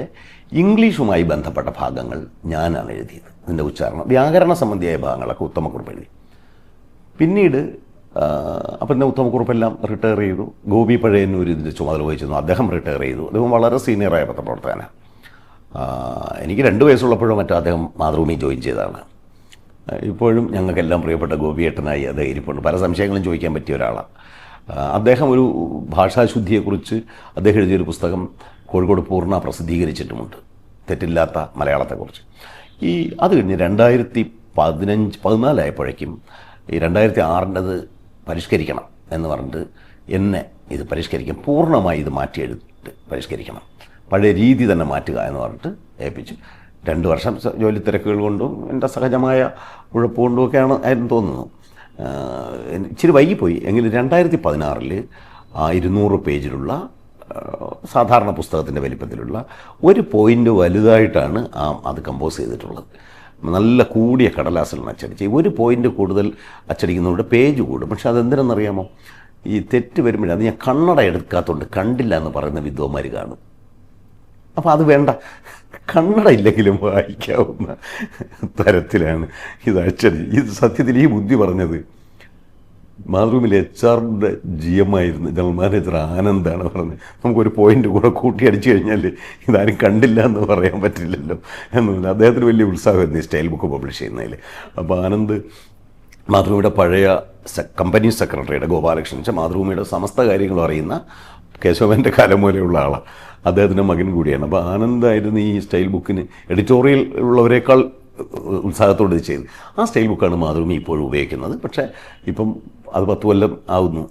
Speaker 1: ഇംഗ്ലീഷുമായി ബന്ധപ്പെട്ട ഭാഗങ്ങൾ ഞാനാണ് എഴുതിയത്. ഇതിൻ്റെ ഉച്ചാരണം, വ്യാകരണ സംബന്ധിയായ ഭാഗങ്ങളൊക്കെ ഉത്തമക്കുറുപ്പ് എഴുതി. പിന്നീട് അപ്പം തന്നെ ഉത്തമക്കുറുപ്പെല്ലാം റിട്ടയർ ചെയ്തു. ഗോപി പഴയന്നൂർ ഇതിൻ്റെ ചുമതല വഹിച്ചിരുന്നു, അദ്ദേഹം റിട്ടയർ ചെയ്തു. അദ്ദേഹം വളരെ സീനിയറായ പത്രപ്രവർത്തകനാണ്. എനിക്ക് 2 വയസ്സുള്ളപ്പോഴും മറ്റും അദ്ദേഹം മാതൃഭൂമി ജോയിൻ ചെയ്തതാണ്. ഇപ്പോഴും ഞങ്ങൾക്കെല്ലാം പ്രിയപ്പെട്ട ഗോപിയേട്ടനായി അദ്ദേഹം ഇരിപ്പുണ്ട്. പല സംശയങ്ങളും ചോദിക്കാൻ പറ്റിയ ഒരാളാണ് അദ്ദേഹം. ഒരു ഭാഷാശുദ്ധിയെക്കുറിച്ച് അദ്ദേഹം എഴുതിയൊരു പുസ്തകം കോഴിക്കോട് പൂർണ്ണ പ്രസിദ്ധീകരിച്ചിട്ടുമുണ്ട്, തെറ്റില്ലാത്ത മലയാളത്തെക്കുറിച്ച്. അത് കഴിഞ്ഞ് 2014 ആയപ്പോഴേക്കും ഈ 2006 പരിഷ്കരിക്കണം എന്ന് പറഞ്ഞിട്ട് എന്നെ ഇത് പരിഷ്കരിക്കും, പൂർണ്ണമായി ഇത് മാറ്റിയെടുത്ത് പരിഷ്കരിക്കണം, പഴയ രീതി തന്നെ മാറ്റുക എന്ന് പറഞ്ഞിട്ട് ഏൽപ്പിച്ചു. 2 വർഷം ജോലി തിരക്കുകൾ കൊണ്ടും എൻ്റെ സഹജമായ ഉഴപ്പ് കൊണ്ടുമൊക്കെയാണ് ആയിരുന്നു തോന്നുന്നു. ഇച്ചിരി വൈകിപ്പോയി. എങ്കിലും 2016 200 പേജിലുള്ള സാധാരണ പുസ്തകത്തിൻ്റെ വലിപ്പത്തിലുള്ള ഒരു പോയിൻ്റ് വലുതായിട്ടാണ് അത് കമ്പോസ് ചെയ്തിട്ടുള്ളത്. നല്ല കൂടിയ കടലാസിലാണ് അച്ചടിച്ച്. ഒരു പോയിൻ്റ് കൂടുതൽ അച്ചടിക്കുന്നതുകൊണ്ട് പേജ് കൂടും. പക്ഷെ അതെന്തിനെന്നറിയാമോ? ഈ തെറ്റ് വരുമ്പോഴേ അത് ഞാൻ കണ്ണട എടുക്കാത്തതുകൊണ്ട് കണ്ടില്ല എന്ന് പറയുന്ന വിദ്വാന്മാർ കാണും. അപ്പോൾ അത് വേണ്ട, കണ്ണട ഇല്ലെങ്കിലും വായിക്കാവുന്ന തരത്തിലാണ് ഇത് അച്ചടി. ഇത് സത്യത്തിൽ ഈ ബുദ്ധി പറഞ്ഞത് മാതൃഭൂമിയിൽ HR-ന്റെ GM ആയിരുന്നു, ജനറൽ മാനേജർ ആനന്ദാണ് പറഞ്ഞത്. നമുക്കൊരു പോയിൻ്റ് കൂടെ കൂട്ടി അടിച്ചു കഴിഞ്ഞാൽ ഇതാരും കണ്ടില്ല എന്ന് പറയാൻ പറ്റില്ലല്ലോ എന്നൊന്നും. അദ്ദേഹത്തിന് വലിയ ഉത്സാഹമായിരുന്നു ഈ സ്റ്റൈൽ ബുക്ക് പബ്ലിഷ് ചെയ്യുന്നതിൽ. അപ്പോൾ ആനന്ദ് മാതൃഭൂമിയുടെ പഴയ കമ്പനി സെക്രട്ടറിയുടെ ഗോപാലകൃഷ്ണൻ വെച്ചാൽ മാതൃഭൂമിയുടെ സമസ്ത കാര്യങ്ങളും അറിയുന്ന കേശവൻ്റെ കാലം പോലെയുള്ള ആളാണ്. അദ്ദേഹത്തിൻ്റെ മകൻ കൂടിയാണ്. അപ്പോൾ ആനന്ദായിരുന്നു ഈ സ്റ്റൈൽ ബുക്കിന് എഡിറ്റോറിയൽ ഉള്ളവരെക്കാൾ ഉത്സാഹത്തോടെ ഇത് ചെയ്തു. ആ സ്റ്റൈൽ ബുക്കാണ് മാതൃഭൂമി ഇപ്പോഴും ഉപയോഗിക്കുന്നത്. പക്ഷേ ഇപ്പം അത് 10 കൊല്ലം ആവുന്നു.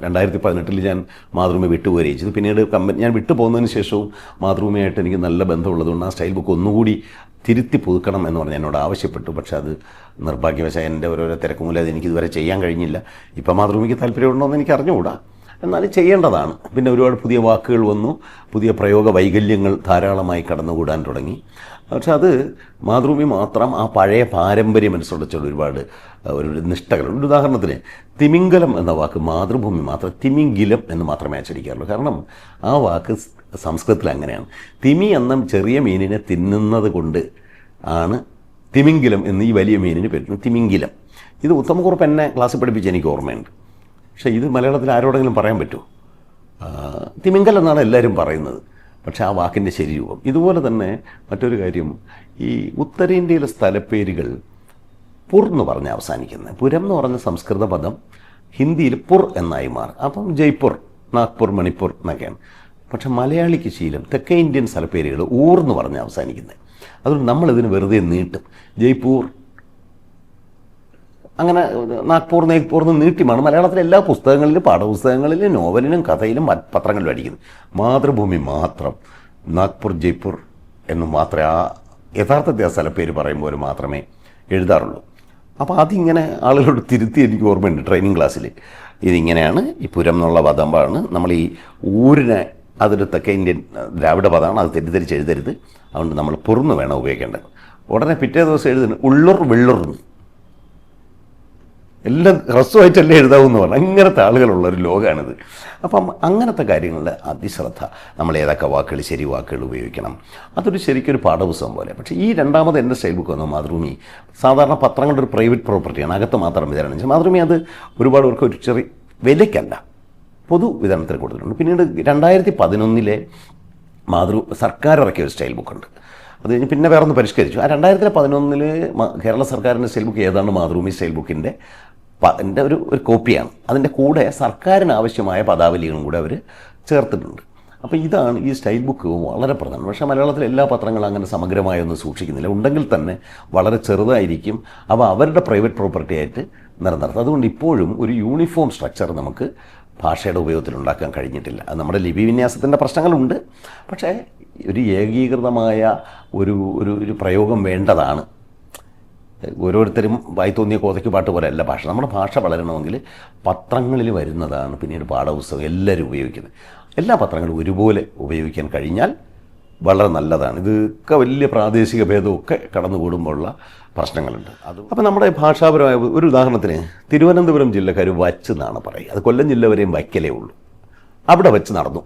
Speaker 1: 2018 ഞാൻ മാതൃഭൂമി വിട്ടുപോരുകയും ചെയ്തു. പിന്നീട് ഞാൻ വിട്ടു പോകുന്നതിന് ശേഷവും മാതൃഭൂമിയായിട്ട് എനിക്ക് നല്ല ബന്ധമുള്ളതുകൊണ്ട് ആ സ്റ്റൈൽ ബുക്ക് ഒന്നുകൂടി തിരുത്തി പുതുക്കണം എന്ന് പറഞ്ഞ് എന്നോട് ആവശ്യപ്പെട്ടു. പക്ഷേ അത് നിർഭാഗ്യവശാൽ എൻ്റെ ഓരോരോ തിരക്കുമൂലം അത് എനിക്കിതുവരെ ചെയ്യാൻ കഴിഞ്ഞില്ല. ഇപ്പം മാതൃഭൂമിക്ക് താല്പര്യമുണ്ടോ എന്ന് എനിക്ക് അറിഞ്ഞുകൂടാ. എന്നാലും ചെയ്യേണ്ടതാണ്. പിന്നെ ഒരുപാട് പുതിയ വാക്കുകൾ വന്നു, പുതിയ പ്രയോഗ വൈകല്യങ്ങൾ ധാരാളമായി കടന്നുകൂടാൻ തുടങ്ങി. പക്ഷെ അത് മാതൃഭൂമി മാത്രം ആ പഴയ പാരമ്പര്യം അനുസരിച്ചുള്ള ഒരുപാട് ഒരു നിഷ്ഠകളുണ്ട്. ഒരു ഉദാഹരണത്തിന് തിമിംഗലം എന്ന വാക്ക് മാതൃഭൂമി മാത്രം തിമിംഗിലം എന്ന് മാത്രമേ അച്ചടിക്കാറുള്ളൂ. കാരണം ആ വാക്ക് സംസ്കൃതത്തിൽ അങ്ങനെയാണ്. തിമി എന്ന ചെറിയ മീനിനെ തിന്നുന്നത് കൊണ്ട് ആണ് തിമിംഗിലം എന്ന് ഈ വലിയ മീനിന് പേര് തിമിംഗിലം. ഇത് ഉത്തമക്കുറുപ്പ് എന്നെ ക്ലാസ്സിൽ പഠിപ്പിച്ച് എനിക്ക് ഓർമ്മയുണ്ട്. പക്ഷേ ഇത് മലയാളത്തിൽ ആരോടെങ്കിലും പറയാൻ പറ്റുമോ? തിമിംഗലം എന്നാണ് എല്ലാവരും പറയുന്നത്, പക്ഷേ ആ വാക്കിൻ്റെ ശരി രൂപം. ഇതുപോലെ തന്നെ മറ്റൊരു കാര്യം, ഈ ഉത്തരേന്ത്യയിലെ സ്ഥലപ്പേരുകൾ പുർ എന്ന് പറഞ്ഞ് അവസാനിക്കുന്നത്. പുരം എന്ന് പറഞ്ഞ സംസ്കൃത പദം ഹിന്ദിയിൽ പുർ എന്നായി മാറും. അപ്പം ജയ്പൂർ, നാഗ്പൂർ, മണിപ്പൂർ എന്നൊക്കെയാണ്. പക്ഷെ മലയാളിക്ക് ശീലം തെക്കേ ഇന്ത്യൻ സ്ഥലപ്പേരുകൾ ഊർന്ന് പറഞ്ഞ് അവസാനിക്കുന്നത്. അതുകൊണ്ട് നമ്മളിതിന് വെറുതെ നീട്ടും. ജയ്പൂർ, അങ്ങനെ നാഗ്പൂർ, നാഗ്പൂർ എന്ന് നീട്ടിമാണ് മലയാളത്തിലെ എല്ലാ പുസ്തകങ്ങളിലും പാഠപുസ്തകങ്ങളിലും നോവലിലും കഥയിലും പത്രങ്ങളിലും അടിക്കുന്നത്. മാതൃഭൂമി മാത്രം നാഗ്പൂർ, ജയ്പൂർ എന്ന് മാത്രമേ ആ യഥാർത്ഥത്തിൽ ആ സ്ഥലപ്പേര് പറയുമ്പോൾ മാത്രമേ എഴുതാറുള്ളൂ. അപ്പോൾ അതിങ്ങനെ ആളുകളോട് തിരുത്തി എനിക്ക് ഓർമ്മയുണ്ട് ട്രെയിനിങ് ക്ലാസ്സിൽ. ഇതിങ്ങനെയാണ്, ഈ പുരം എന്നുള്ള പദമാണ് നമ്മൾ ഈ ഊരിനെ, അതൊരു തെക്കേ ഇന്ത്യൻ ദ്രാവിഡ പദമാണ്, അത് തെറ്റിദ്ധരിച്ച് എഴുതരുത്. അതുകൊണ്ട് നമ്മൾ പുറന്ന് വേണം ഉപയോഗിക്കേണ്ടത്. ഉടനെ പിറ്റേ ദിവസം എഴുതുന്നു ഉള്ളുർ വെള്ളുർന്ന്, എല്ലാം ഹ്രസ്വമായിട്ടല്ലേ എഴുതാവെന്ന് പറഞ്ഞു. അങ്ങനത്തെ ആളുകളുള്ളൊരു ലോകമാണിത്. അപ്പം അങ്ങനത്തെ കാര്യങ്ങളിൽ അതിശ്രദ്ധ, നമ്മൾ ഏതൊക്കെ വാക്കുകൾ ശരി വാക്കുകൾ ഉപയോഗിക്കണം, അതൊരു ശരിക്കൊരു പാഠപുസ്തകം പോലെ. പക്ഷേ ഈ രണ്ടാമത് എൻ്റെ സ്റ്റൈൽ ബുക്ക് വന്നു മാതൃഭൂമി. സാധാരണ പത്രങ്ങളുടെ ഒരു പ്രൈവറ്റ് പ്രോപ്പർട്ടിയാണ്, അകത്ത് മാത്രം വിതരണം ചെയ്യും. മാതൃഭൂമി അത് ഒരുപാട് പേർക്ക് ഒരു ചെറിയ വിലയ്ക്കല്ല, പൊതു വിതരണത്തിന് കൊടുത്തിട്ടുണ്ട്. പിന്നീട് 2011 സർക്കാർ ഇറക്കിയ ഒരു സ്റ്റൈൽ ബുക്കുണ്ട്. അത് കഴിഞ്ഞ് പിന്നെ വേറെ ഒന്ന് പരിഷ്കരിച്ചു. ആ 2011 കേരള സർക്കാരിൻ്റെ സ്റ്റൈൽ ബുക്ക് ഏതാണ്ട് മാതൃഭൂമി സ്റ്റൈൽ ബുക്കിൻ്റെ ഒരു കോപ്പിയാണ്. അതിൻ്റെ കൂടെ സർക്കാരിന് ആവശ്യമായ പദാവലികളും കൂടെ അവർ ചേർത്തിട്ടുണ്ട്. അപ്പോൾ ഇതാണ് ഈ സ്റ്റൈൽ ബുക്ക് വളരെ പ്രധാനം. പക്ഷേ മലയാളത്തിലെ എല്ലാ പത്രങ്ങളും അങ്ങനെ സമഗ്രമായൊന്നും സൂക്ഷിക്കുന്നില്ല. ഉണ്ടെങ്കിൽ തന്നെ വളരെ ചെറുതായിരിക്കും. അപ്പോൾ അവരുടെ പ്രൈവറ്റ് പ്രോപ്പർട്ടി ആയിട്ട് നിലനിർത്തും. അതുകൊണ്ട് ഇപ്പോഴും ഒരു യൂണിഫോം സ്ട്രക്ചർ നമുക്ക് ഭാഷയുടെ ഉപയോഗത്തിൽ ഉണ്ടാക്കാൻ കഴിഞ്ഞിട്ടില്ല. അത് നമ്മുടെ ലിപി വിന്യാസത്തിൻ്റെ പ്രശ്നങ്ങളുണ്ട്. പക്ഷേ ഒരു ഏകീകൃതമായ ഒരു പ്രയോഗം വേണ്ടതാണ്. ഓരോരുത്തരും വായി തോന്നിയ കോതയ്ക്ക് പാട്ട് പോലെ അല്ല ഭാഷ. നമ്മുടെ ഭാഷ വളരണമെങ്കിൽ പത്രങ്ങളിൽ വരുന്നതാണ് പിന്നീട് പാഠപുസ്തകം എല്ലാവരും ഉപയോഗിക്കുന്നത്. എല്ലാ പത്രങ്ങളും ഒരുപോലെ ഉപയോഗിക്കാൻ കഴിഞ്ഞാൽ വളരെ നല്ലതാണ്. ഇതൊക്കെ വലിയ പ്രാദേശിക ഭേദമൊക്കെ കടന്നുകൂടുമ്പോഴുള്ള പ്രശ്നങ്ങളുണ്ട്. അപ്പോൾ നമ്മുടെ ഭാഷാപരമായ ഒരു ഉദാഹരണത്തിന് തിരുവനന്തപുരം ജില്ലക്കാർ വച്ച് എന്നാണ് പറയുക. അത് കൊല്ലം ജില്ല വരെയും വയ്ക്കലേ ഉള്ളൂ. അവിടെ വെച്ച് നടന്നു.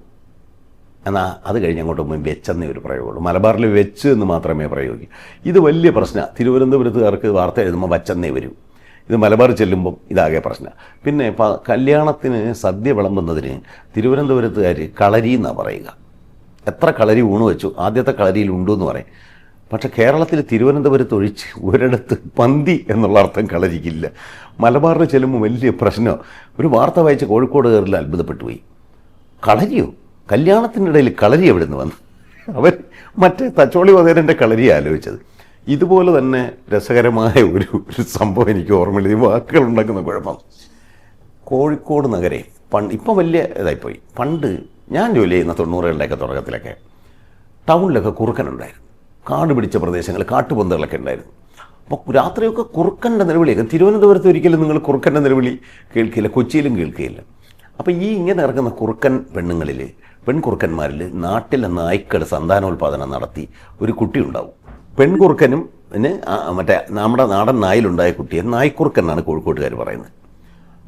Speaker 1: എന്നാൽ അത് കഴിഞ്ഞ് അങ്ങോട്ട് പോകുമ്പോൾ വെച്ചെന്നേ ഒരു പ്രയോഗമുള്ളൂ. മലബാറിൽ വെച്ച് എന്ന് മാത്രമേ പ്രയോഗിക്കൂ. ഇത് വലിയ പ്രശ്നമാണ്. തിരുവനന്തപുരത്തുകാർക്ക് വാർത്ത എഴുതുമ്പോൾ വച്ചെന്നേ വരും. ഇത് മലബാർ ചെല്ലുമ്പം ഇതാകെ പ്രശ്നമാണ്. പിന്നെ കല്യാണത്തിന് സദ്യ വിളമ്പുന്നതിന് തിരുവനന്തപുരത്തുകാർ കളരി എന്നാണ് പറയുക. എത്ര കളരി ഊണ് വെച്ചു, ആദ്യത്തെ കളരിയിൽ ഉണ്ടെന്ന് പറയും. പക്ഷേ കേരളത്തിൽ തിരുവനന്തപുരത്ത് ഒഴിച്ച് ഒരിടത്ത് പന്തി എന്നുള്ള അർത്ഥം കളരിക്കില്ല. മലബാറിൽ ചെല്ലുമ്പോൾ വലിയ പ്രശ്നമാണ്. ഒരു വാർത്ത വായിച്ച് കോഴിക്കോട് കയറിൽ അത്ഭുതപ്പെട്ടു പോയി. കളരിയോ? കല്യാണത്തിനിടയിൽ കളരി എവിടെ നിന്ന് വന്നു? അവർ മറ്റേ തച്ചോളി വധേരൻ്റെ കളരി ആലോചിച്ചത്. ഇതുപോലെ തന്നെ രസകരമായ ഒരു സംഭവം എനിക്ക് ഓർമ്മയില്ല. ഈ വാക്കുകൾ ഉണ്ടാക്കുന്ന കുഴപ്പം. കോഴിക്കോട് നഗരെ ഇപ്പം വലിയ ഇതായിപ്പോയി. പണ്ട് ഞാൻ ജോലി ചെയ്യുന്ന 90കളുടെയൊക്കെ തുടക്കത്തിലൊക്കെ ടൗണിലൊക്കെ കുറുക്കനുണ്ടായിരുന്നു. കാട് പിടിച്ച പ്രദേശങ്ങൾ, കാട്ടുപന്തുകളൊക്കെ ഉണ്ടായിരുന്നു. അപ്പോൾ രാത്രിയൊക്കെ കുറുക്കൻ്റെ നിലവിളിയൊക്കെ. തിരുവനന്തപുരത്ത് ഒരിക്കലും നിങ്ങൾ കുറുക്കൻ്റെ നിലവിളി കേൾക്കില്ല, കൊച്ചിയിലും കേൾക്കുകയില്ല. അപ്പോൾ ഈ ഇങ്ങനെ ഇറങ്ങുന്ന കുറുക്കൻ പെൺകുറുക്കന്മാരിൽ നാട്ടിലെ നായ്ക്കൾ സന്താനോൽപാദനം നടത്തി ഒരു കുട്ടി ഉണ്ടാവും. പെൺകുറുക്കനും മറ്റേ നമ്മുടെ നാടൻ നായിലുണ്ടായ കുട്ടിയെ നായ്ക്കുറുക്കൻ എന്നാണ് കോഴിക്കോട്ടുകാർ പറയുന്നത്.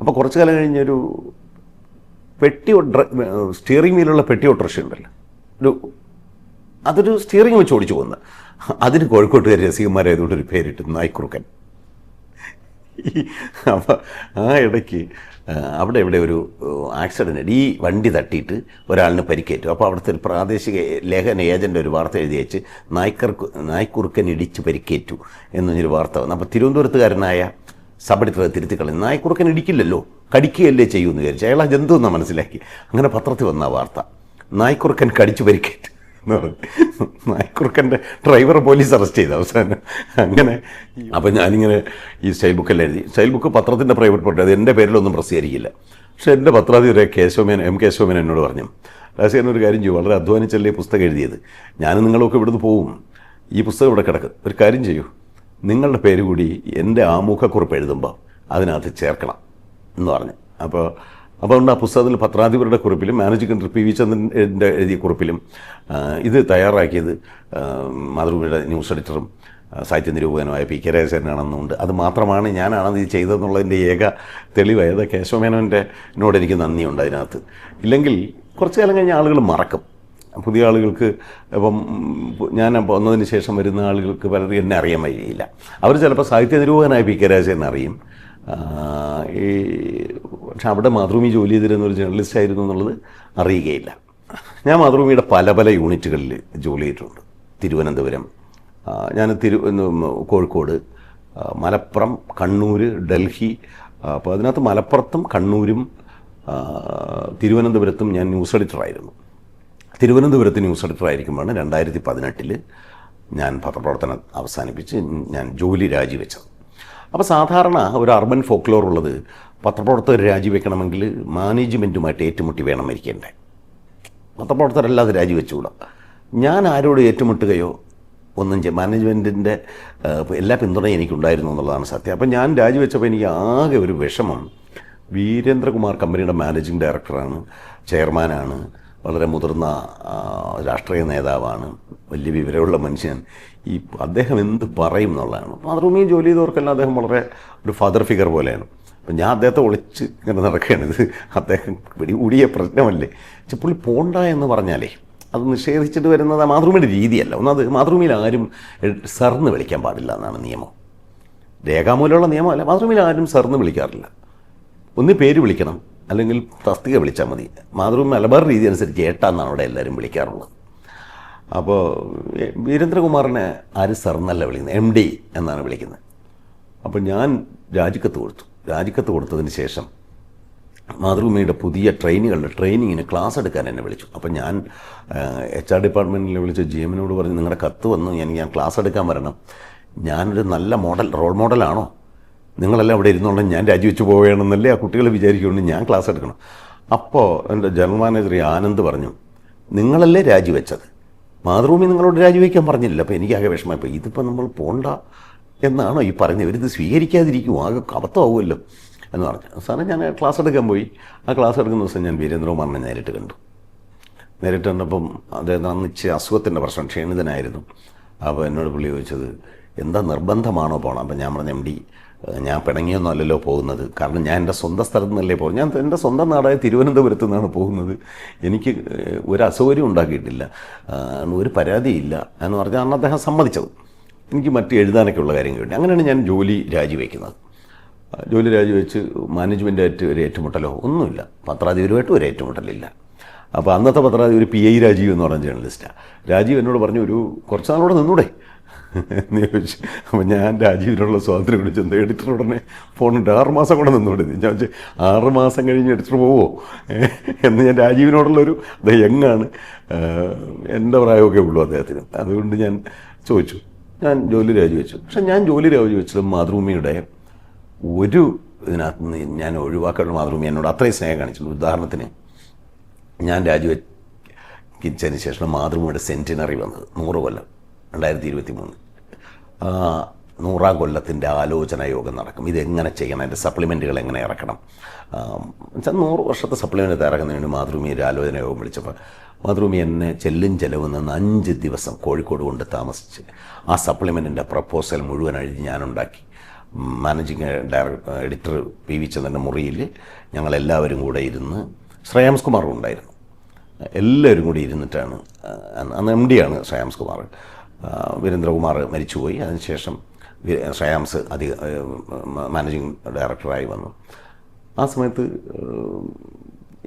Speaker 1: അപ്പോൾ കുറച്ചു കാലം കഴിഞ്ഞൊരു സ്റ്റിയറിംഗ് വീലുള്ള പെട്ടി ഓട്ടോറിക്ഷ ഉണ്ടല്ലോ, അതൊരു സ്റ്റിയറിംഗ് വെച്ച് ഓടിച്ചു പോകുന്നത്. അതിന് കോഴിക്കോട്ടുകാർ രസികന്മാരായതുകൊണ്ട് ഒരു പേരിട്ട് നായ്ക്കുറുക്കൻ. അപ്പോൾ ആ ഇടയ്ക്ക് അവിടെ ഇവിടെ ഒരു ആക്സിഡൻറ്റ്, ഈ വണ്ടി തട്ടിയിട്ട് ഒരാളിന് പരിക്കേറ്റു. അപ്പോൾ അവിടുത്തെ ഒരു പ്രാദേശിക ലേഖന ഏജൻ്റ് ഒരു വാർത്ത എഴുതി വെച്ച് നായ്ക്കുറുക്കൻ ഇടിച്ച് പരിക്കേറ്റു എന്നൊരു വാർത്ത വന്നു. അപ്പോൾ തിരുവനന്തപുരത്തുകാരനായ സബ് എഡിറ്ററെ തിരുത്തിക്കളഞ്ഞു. നായ്ക്കുറുക്കൻ ഇടിക്കില്ലല്ലോ, കടിക്കുകയല്ലേ ചെയ്യുമെന്ന് വിചാരിച്ചു. അയാൾ ആ ജന്തു എന്നാണ് മനസ്സിലാക്കി. അങ്ങനെ പത്രത്തിൽ വന്ന വാർത്ത, നായ്ക്കുറുക്കൻ കടിച്ചു പരിക്കേറ്റു എന്ന് പറഞ്ഞു. നായ്ക്കുറുക്കൻ്റെ ഡ്രൈവറെ പോലീസ് അറസ്റ്റ് ചെയ്തു അവസാനം. അങ്ങനെ അപ്പം ഞാനിങ്ങനെ ഈ സ്റ്റൈൽ ബുക്കെല്ലാം എഴുതി. സ്റ്റൈൽ ബുക്ക് പത്രത്തിൻ്റെ പ്രൈവറ്റ് പ്രോപ്പർട്ടി, അത് എൻ്റെ പേരിലൊന്നും പ്രസിദ്ധീകരിക്കില്ല. പക്ഷേ എൻ്റെ പത്രാധിപരെ എം കേശവമേനൻ എന്നോട് പറഞ്ഞു, രാജശേഖരൻ ഒരു കാര്യം ചെയ്യും, വളരെ അധ്വാനിച്ചല്ലേ പുസ്തകം എഴുതിയത്, ഞാനും നിങ്ങളൊക്കെ ഇവിടുന്ന് പോവും, ഈ പുസ്തകം ഇവിടെ കിടക്കും, ഒരു കാര്യം ചെയ്യൂ, നിങ്ങളുടെ പേര് കൂടി എൻ്റെ ആമുഖക്കുറിപ്പ് എഴുതുമ്പോൾ അതിനകത്ത് ചേർക്കണം എന്ന് പറഞ്ഞു. അപ്പോൾ അപ്പോൾ അതുകൊണ്ട് ആ പുസ്തകത്തിൽ പത്രാധിപരുടെ കുറിപ്പിലും മാനേജിംഗ് എഡിറ്റർ പി വി ചന്ദ്രൻ്റെ എഴുതിയ കുറിപ്പിലും ഇത് തയ്യാറാക്കിയത് മാതൃഭൂമിയുടെ ന്യൂസ് എഡിറ്ററും സാഹിത്യ നിരൂപകനുമായ പി കെ രാജശേഖരനാണെന്നുണ്ട്. അത് മാത്രമാണ് ഞാനാണത് ഇത് ചെയ്തതെന്നുള്ളതിൻ്റെ ഏക തെളിവായത്. കേശവമേനോൻ്റെ എന്നോട് എനിക്ക് നന്ദിയുണ്ട് അതിനകത്ത്. ഇല്ലെങ്കിൽ കുറച്ച് കാലം കഴിഞ്ഞ് ആളുകൾ മറക്കും. പുതിയ ആളുകൾക്ക് ഇപ്പം ഞാൻ വന്നതിന് ശേഷം വരുന്ന ആളുകൾക്ക് പലരും എന്നെ അറിയാൻ വഴിയില്ല. അവർ ചിലപ്പോൾ സാഹിത്യ നിരൂപകനായ പി കെ രാജശേഖരൻ അറിയും. പക്ഷെ അവിടെ മാതൃഭൂമി ജോലി ചെയ്തിരുന്നൊരു ജേർണലിസ്റ്റ് ആയിരുന്നു എന്നുള്ളത് അറിയുകയില്ല. ഞാൻ മാതൃഭൂമിയുടെ പല പല യൂണിറ്റുകളിൽ ജോലി ചെയ്തിട്ടുണ്ട്. തിരുവനന്തപുരം, ഞാൻ കോഴിക്കോട്, മലപ്പുറം, കണ്ണൂർ, ഡൽഹി. അപ്പോൾ അതിനകത്ത് മലപ്പുറത്തും കണ്ണൂരും തിരുവനന്തപുരത്തും ഞാൻ ന്യൂസ് എഡിറ്ററായിരുന്നു. തിരുവനന്തപുരത്ത് ന്യൂസ് എഡിറ്ററായിരിക്കുമ്പോഴാണ് 2018 ഞാൻ പത്രപ്രവർത്തനം അവസാനിപ്പിച്ച് ഞാൻ ജോലി രാജിവെച്ചത്. അപ്പോൾ സാധാരണ ഒരു അർബൻ ഫോക്ലോർ ഉള്ളത് പത്രപ്രവർത്തകർ രാജിവെക്കണമെങ്കിൽ മാനേജ്മെൻറ്റുമായിട്ട് ഏറ്റുമുട്ടി വേണം മരിക്കേണ്ടത്. പത്രപ്രവർത്തകരല്ലാതെ രാജിവെച്ചുകൂടാ. ഞാൻ ആരോട് ഏറ്റുമുട്ടുകയോ ഒന്നും മാനേജ്മെൻറ്റിൻ്റെ എല്ലാ പിന്തുണയും എനിക്കുണ്ടായിരുന്നു എന്നുള്ളതാണ് സത്യം. അപ്പം ഞാൻ രാജിവെച്ചപ്പോൾ എനിക്ക് ആകെ ഒരു വിഷമം. വീരേന്ദ്രകുമാർ കമ്പനിയുടെ മാനേജിംഗ് ഡയറക്ടറാണ്, ചെയർമാനാണ്, വളരെ മുതിർന്ന രാഷ്ട്രീയ നേതാവാണ്, വലിയ വിവരമുള്ള മനുഷ്യൻ. അദ്ദേഹം എന്ത് പറയും എന്നുള്ളതാണ്. മാതൃഭൂമിയിൽ ജോലി ചെയ്തവർക്കെല്ലാം അദ്ദേഹം വളരെ ഒരു ഫാദർ ഫിഗർ പോലെയാണ്. അപ്പം ഞാൻ അദ്ദേഹത്തെ ഒളിച്ച് ഇങ്ങനെ നടക്കുകയാണ്. ഇത് അദ്ദേഹം പിടികൂടിയ പ്രശ്നമല്ലേ. പുള്ളി പോണ്ട എന്ന് പറഞ്ഞാലേ അത് നിഷേധിച്ചിട്ട് വരുന്നത് മാതൃഭൂമിയുടെ രീതിയല്ല. ഒന്നത് മാതൃഭൂമിയിൽ ആരും സർന്ന് വിളിക്കാൻ പാടില്ല എന്നാണ് നിയമം. രേഖാമൂലമുള്ള നിയമമല്ല. മാതൃഭൂമിയിൽ ആരും സർന്ന് വിളിക്കാറില്ല. ഒന്ന് പേര് വിളിക്കണം, അല്ലെങ്കിൽ തസ്തിക വിളിച്ചാൽ മതി. മാതൃഭൂമി മലബാർ രീതി അനുസരിച്ച് ഏട്ടാന്നാണ് അവിടെ എല്ലാവരും വിളിക്കാറുള്ളത്. അപ്പോൾ വീരേന്ദ്രകുമാറിനെ ആരും സർന്നല്ല വിളിക്കുന്നത്, MD എന്നാണ് വിളിക്കുന്നത്. അപ്പോൾ ഞാൻ രാജിക്കത്ത് കൊടുത്തു. രാജിക്കത്ത് കൊടുത്തതിന് ശേഷം മാതൃഭൂമിയുടെ പുതിയ ട്രെയിനികളുടെ ട്രെയിനിങ്ങിന് ക്ലാസ് എടുക്കാൻ എന്നെ വിളിച്ചു. അപ്പോൾ ഞാൻ HR ഡിപ്പാർട്ട്മെൻറ്റിൽ വിളിച്ച് GM-നോട് പറഞ്ഞു, നിങ്ങളുടെ കത്ത് വന്നു, ഞാൻ ക്ലാസ് എടുക്കാൻ വരണം. ഞാനൊരു നല്ല റോൾ മോഡലാണോ? നിങ്ങളെല്ലാം അവിടെ ഇരുന്നോളാം, ഞാൻ രാജിവെച്ച് പോവുകയാണെന്നല്ലേ ആ കുട്ടികൾ വിചാരിക്കുന്നുണ്ട്. ഞാൻ ക്ലാസ് എടുക്കണം. അപ്പോൾ എൻ്റെ ജനറൽ മാനേജർ ആനന്ദ് പറഞ്ഞു, നിങ്ങളല്ലേ രാജിവെച്ചത്, മാതൃഭൂമി നിങ്ങളോട് രാജിവെക്കാൻ പറഞ്ഞില്ല. അപ്പോൾ എനിക്കാകെ വിഷമമായി. ഇതിപ്പോൾ നമ്മൾ പോണ്ട എന്നാണോ ഈ പറഞ്ഞത്? ഇവരിത് സ്വീകരിക്കാതിരിക്കും, ആകെ അബദ്ധമാവുമല്ലോ എന്ന് പറഞ്ഞു. അവസാനം ഞാൻ ക്ലാസ് എടുക്കാൻ പോയി. ആ ക്ലാസ് എടുക്കുന്ന ദിവസം ഞാൻ വീരേന്ദ്രകുമാറിനെ നേരിട്ട് കണ്ടു. നേരിട്ട് കണ്ടപ്പം അദ്ദേഹം അന്നിച്ച് അസുഖത്തിൻ്റെ പ്രശ്നം, ക്ഷീണിതനായിരുന്നു. അപ്പോൾ എന്നോട് പുള്ളി ചോദിച്ചത്, എന്താ നിർബന്ധമാണോ പോകണം? അപ്പം ഞാൻ പറഞ്ഞ MD, ഞാൻ പിണങ്ങിയൊന്നും അല്ലല്ലോ പോകുന്നത്. കാരണം ഞാൻ എൻ്റെ സ്വന്തം സ്ഥലത്തു നിന്നല്ലേ പോകുന്നത്. ഞാൻ എൻ്റെ സ്വന്തം നാടായ തിരുവനന്തപുരത്ത് നിന്നാണ് പോകുന്നത്. എനിക്ക് ഒരു അസൗകര്യം ഉണ്ടാക്കിയിട്ടില്ല, ഒരു പരാതിയില്ല എന്ന് പറഞ്ഞാൽ അന്ന് അദ്ദേഹം സമ്മതിച്ചത്. എനിക്ക് മറ്റ് എഴുതാനൊക്കെ ഉള്ള കാര്യങ്ങൾ വേണ്ടി. അങ്ങനെയാണ് ഞാൻ ജോലി രാജിവെക്കുന്നത്. ജോലി രാജിവെച്ച് മാനേജ്മെൻറ്റായിട്ട് ഒരു ഏറ്റുമുട്ടലോ ഒന്നുമില്ല, പത്രാധിപരുമായിട്ടും ഒരു ഏറ്റുമുട്ടലില്ല. അപ്പോൾ അന്നത്തെ പത്രാധിപർ PI രാജീവ് എന്ന് പറഞ്ഞ ജേർണലിസ്റ്റാണ്. രാജീവ് എന്നോട് പറഞ്ഞു, കുറച്ച് നാളോടെ നിന്നൂടെ എന്ന് ചോദിച്ചു. അപ്പോൾ ഞാൻ രാജീവിനുള്ള സ്വാതന്ത്ര്യം വിളിച്ചു. എന്താ എഡിറ്ററുടനെ ഫോണുണ്ട്, 6 മാസം കൂടെ നിന്നോടെ. ഞാൻ വെച്ചാൽ 6 മാസം കഴിഞ്ഞ് എഡിറ്റർ പോവോ എന്ന് ഞാൻ രാജീവിനോടുള്ളൊരു യങ്ങാണ്, എൻ്റെ പ്രായമൊക്കെ ഉള്ളൂ അദ്ദേഹത്തിന്. അതുകൊണ്ട് ഞാൻ ചോദിച്ചു, ഞാൻ ജോലി രാജിവെച്ചു. പക്ഷെ ഞാൻ ജോലി രാജിവെച്ചത് മാതൃഭൂമിയുടെ ഒരു ഇതിനകത്ത് നിന്ന് ഞാൻ ഒഴിവാക്കാനുള്ള മാതൃഭൂമി എന്നോട് അത്രയും സ്നേഹം കാണിച്ചിട്ടുണ്ട്. ഉദാഹരണത്തിന്, ഞാൻ രാജിവെച്ചതിന് ശേഷം മാതൃഭൂമിയുടെ സെൻറ്റിനറി വന്നത് 100 കൊല്ലം 2023. 100-ാം കൊല്ലത്തിൻ്റെ ആലോചന യോഗം നടക്കും. ഇതെങ്ങനെ ചെയ്യണം, അതിൻ്റെ സപ്ലിമെൻറ്റുകൾ എങ്ങനെ ഇറക്കണം. 100 വർഷത്തെ സപ്ലിമെൻറ്റ് തയ്യാറാക്കുന്നതിന് വേണ്ടി മാതൃഭൂമി ഒരു ആലോചന യോഗം വിളിച്ചപ്പോൾ മാതൃഭൂമി എന്നെ ചെല്ലും നിന്ന് 5 ദിവസം കോഴിക്കോട് കൊണ്ട് താമസിച്ച് ആ സപ്ലിമെൻറ്റിൻ്റെ പ്രപ്പോസൽ മുഴുവൻ എഴുതി ഞാനുണ്ടാക്കി. മാനേജിങ് എഡിറ്റർ PV ചന്ദ്രൻ്റെ മുറിയിൽ ഞങ്ങളെല്ലാവരും കൂടെ ഇരുന്ന്, ശ്രേയാംസ് കുമാറും ഉണ്ടായിരുന്നു, എല്ലാവരും കൂടി ഇരുന്നിട്ടാണ്. അന്ന് MD ആണ് ശ്രേയാംസ് കുമാർ. വീരേന്ദ്രകുമാർ മരിച്ചുപോയി. അതിനുശേഷം ശ്രേയാംസ് മാനേജിങ് ഡയറക്ടറായി വന്നു. ആ സമയത്ത്